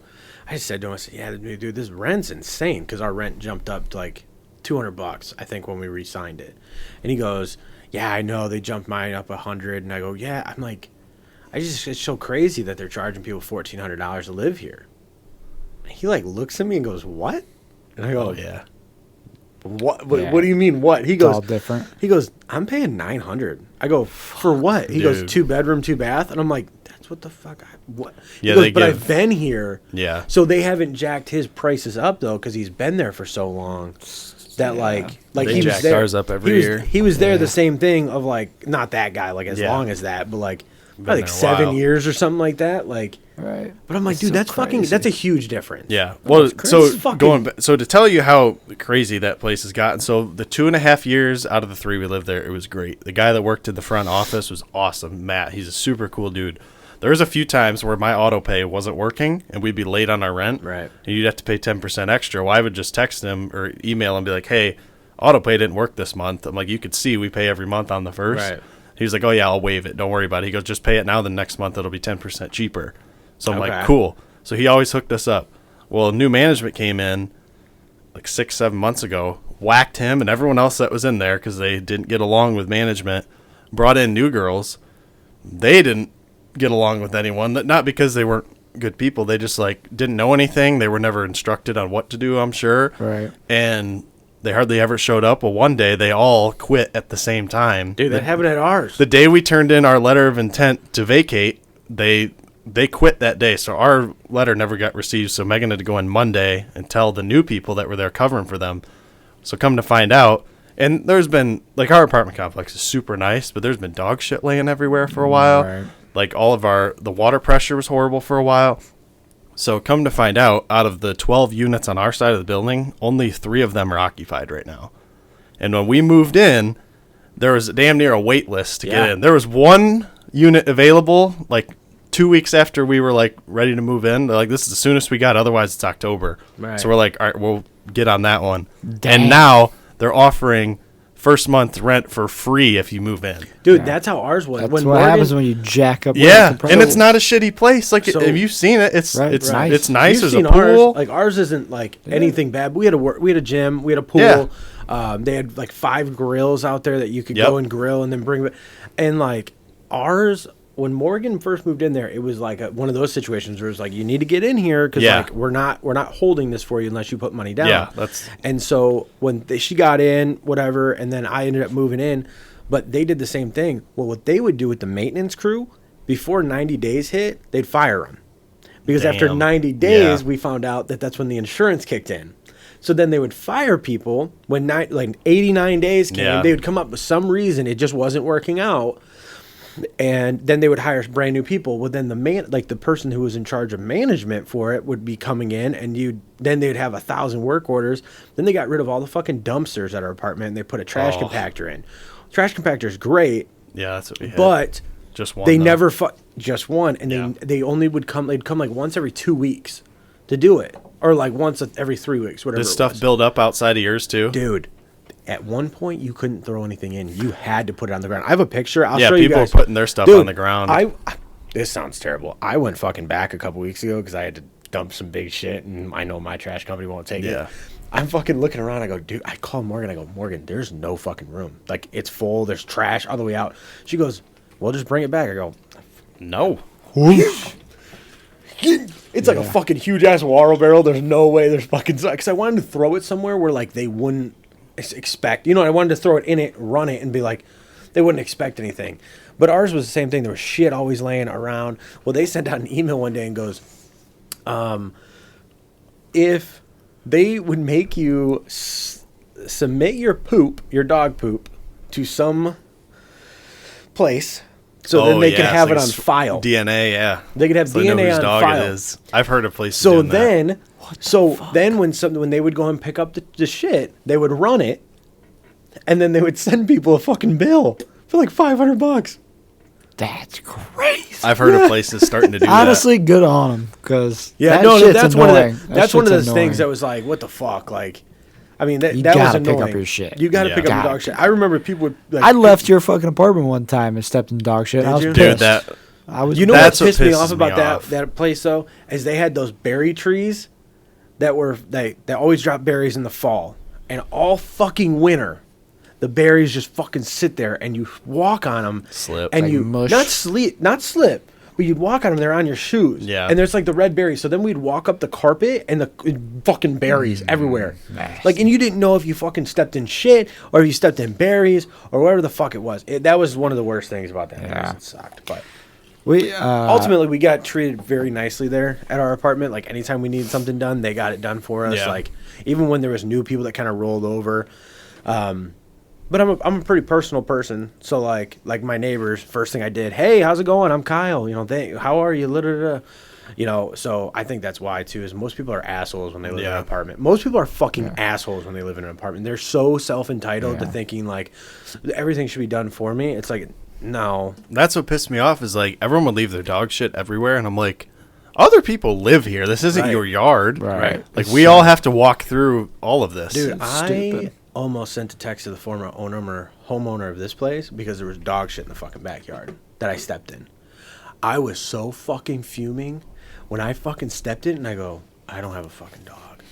just said to him, I said, yeah, dude, this rent's insane. Because our rent jumped up to like $200, I think, when we re-signed it. And he goes, yeah, I know, they jumped mine up $100. And I go, yeah, I'm like, it's so crazy that they're charging people $1,400 to live here. And he like looks at me and goes, what? And I go,
yeah.
What do you mean what? He goes,
all different.
He goes, I'm paying $900. I go, for what? He goes, 2 bedroom, 2 bath. And I'm like, that's what the fuck? What?
Yeah,
he goes, but I've been here.
Yeah.
So they haven't jacked his prices up though, because he's been there for so long. That like
they
he
jack
was there.
Ours up every year.
He was there the same thing of like, not that guy like as long as that, but like probably like 7 years or something like that. Like,
right.
But I'm like, dude, that's fucking, that's a huge difference.
Yeah. Well, so to tell you how crazy that place has gotten. So the 2.5 years out of the 3 we lived there, it was great. The guy that worked in the front office was awesome. Matt, he's a super cool dude. There was a few times where my auto pay wasn't working and we'd be late on our rent.
Right.
And you'd have to pay 10% extra. Well, I would just text him or email him and be like, hey, auto pay didn't work this month. I'm like, you could see we pay every month on the 1st. Right. He was like, oh, yeah, I'll waive it. Don't worry about it. He goes, just pay it now. The next month it'll be 10% cheaper. So I'm like, cool. So he always hooked us up. Well, new management came in like 6-7 months ago, whacked him and everyone else that was in there because they didn't get along with management, brought in new girls. They didn't get along with anyone, not because they weren't good people. They just like didn't know anything. They were never instructed on what to do, I'm sure.
Right.
And they hardly ever showed up. Well, one day they all quit at the same time.
Dude, that happened at ours.
The day we turned in our letter of intent to vacate, they quit that day. So our letter never got received. So Megan had to go in Monday and tell the new people that were there covering for them. So come to find out, and there's been, like, our apartment complex is super nice, but there's been dog shit laying everywhere for a while.
Right.
Like, the water pressure was horrible for a while. So come to find out, out of the 12 units on our side of the building, only 3 of them are occupied right now. And when we moved in, there was damn near a wait list to get in. There was 1 unit available, like, 2 weeks after we were, like, ready to move in. They're like, this is the soonest we got, otherwise it's October.
Right.
So we're like, all right, we'll get on that one.
Dang.
And now they're offering first month rent for free if you move in.
Dude, that's how ours was.
That's
when
what happens when you jack up.
Yeah, and it's not a shitty place. Like,
So-
have you seen it? It's
Right,
it's
right.
it's nice.
You've
There's a
seen
pool.
ours. Like, ours isn't like anything bad. We had a gym, we had a pool.
Yeah.
They had like 5 grills out there that you could
Yep.
go and grill and then bring. And like ours, when Morgan first moved in there, it was like one of those situations where it's like, you need to get in here because
Yeah.
like we're not holding this for you unless you put money down.
Yeah, that's-
And so when she got in, whatever, and then I ended up moving in, but they did the same thing. Well, what they would do with the maintenance crew before 90 days hit, they'd fire them. Because after
Damn.
90 days,
Yeah.
we found out that that's when the insurance kicked in. So then they would fire people when 89 days came.
Yeah.
They would come up with some reason it just wasn't working out, and then they would hire brand new people. Well, then the person who was in charge of management for it would be coming in, and then they'd have 1,000 work orders. Then they got rid of all the fucking dumpsters at our apartment, and they put a trash compactor in. Trash compactor is great,
Yeah, that's what we had.
but
just one.
they
though.
never just one, and
Yeah.
they only would come. They'd come like once every 2 weeks to do it, or like once every 3 weeks, whatever.
This
it
stuff
was.
build up outside of yours too.
Dude. At one point, you couldn't throw anything in. You had to put it on the ground. I have a picture. I'll
Yeah,
show you
people
guys.
were putting their stuff
Dude,
on the ground.
This sounds terrible. I went fucking back a couple weeks ago because I had to dump some big shit, and I know my trash company won't take
Yeah.
it. I'm fucking looking around. I go, dude. I call Morgan. I go, Morgan, there's no fucking room. Like, it's full. There's trash all the way out. She goes, well, just bring it back. I go,
No.
it's like a fucking huge ass water barrel. There's no way there's fucking, because I wanted to throw it somewhere where like they wouldn't expect, I wanted to throw it in it, run it, and be like, they wouldn't expect anything. But ours was the same thing. There was shit always laying around. Well, they sent out an email one day and goes, if they would make you submit your dog poop, to some place, so then they could have it on file.
DNA, yeah.
They could have
so they know
DNA
whose
on
dog
file.
it is. I've heard of places
So
doing that.
then, when they would go and pick up the shit, they would run it, and then they would send people a fucking bill for like $500.
That's crazy.
I've heard of places starting to do
Honestly, good on them because
that's one of
annoying.
that's one of those
annoying.
things that was like, what the fuck, like. I mean, that
You
was
gotta
annoying.
pick up your shit.
You got to
Yeah.
pick up your
Gotta
dog shit. I remember people would. Like,
I left your fucking apartment one time and stepped in dog shit. I was
you?
pissed.
Dude,
I was.
You know what
That's what
pissed me
pisses
off about
me off.
that place though, is they had those berry trees that were they always drop berries in the fall, and all fucking winter, the berries just fucking sit there, and you walk on them,
Slip.
and
Like
you
mush.
not slip, but you'd walk on them. They're on your shoes,
Yeah.
and there's like the red berries. So then we'd walk up the carpet, and the fucking berries everywhere,
nasty.
like, and you didn't know if you fucking stepped in shit or if you stepped in berries or whatever the fuck it was. That was one of the worst things about that.
Yeah.
It sucked, but.
we
Ultimately, we got treated very nicely there at our apartment. Like, anytime we needed something done, they got it done for us.
Yeah.
Like, even when there was new people that kind of rolled over. But I'm a pretty personal person. So, like my neighbors, first thing I did, hey, how's it going? I'm Kyle. How are you? So I think that's why, too, is most people are assholes when they live in an apartment. Most people are fucking assholes when they live in an apartment. They're so self-entitled to thinking, like, everything should be done for me. It's like, no.
That's what pissed me off is like everyone would leave their dog shit everywhere, and I'm like, other people live here. This isn't
Right.
your yard.
Right.
Like, we all have to walk through all of this.
Dude, I
stupid.
almost sent a text to the former homeowner of this place because there was dog shit in the fucking backyard that I stepped in. I was so fucking fuming when I fucking stepped in, and I go, I don't have a fucking dog.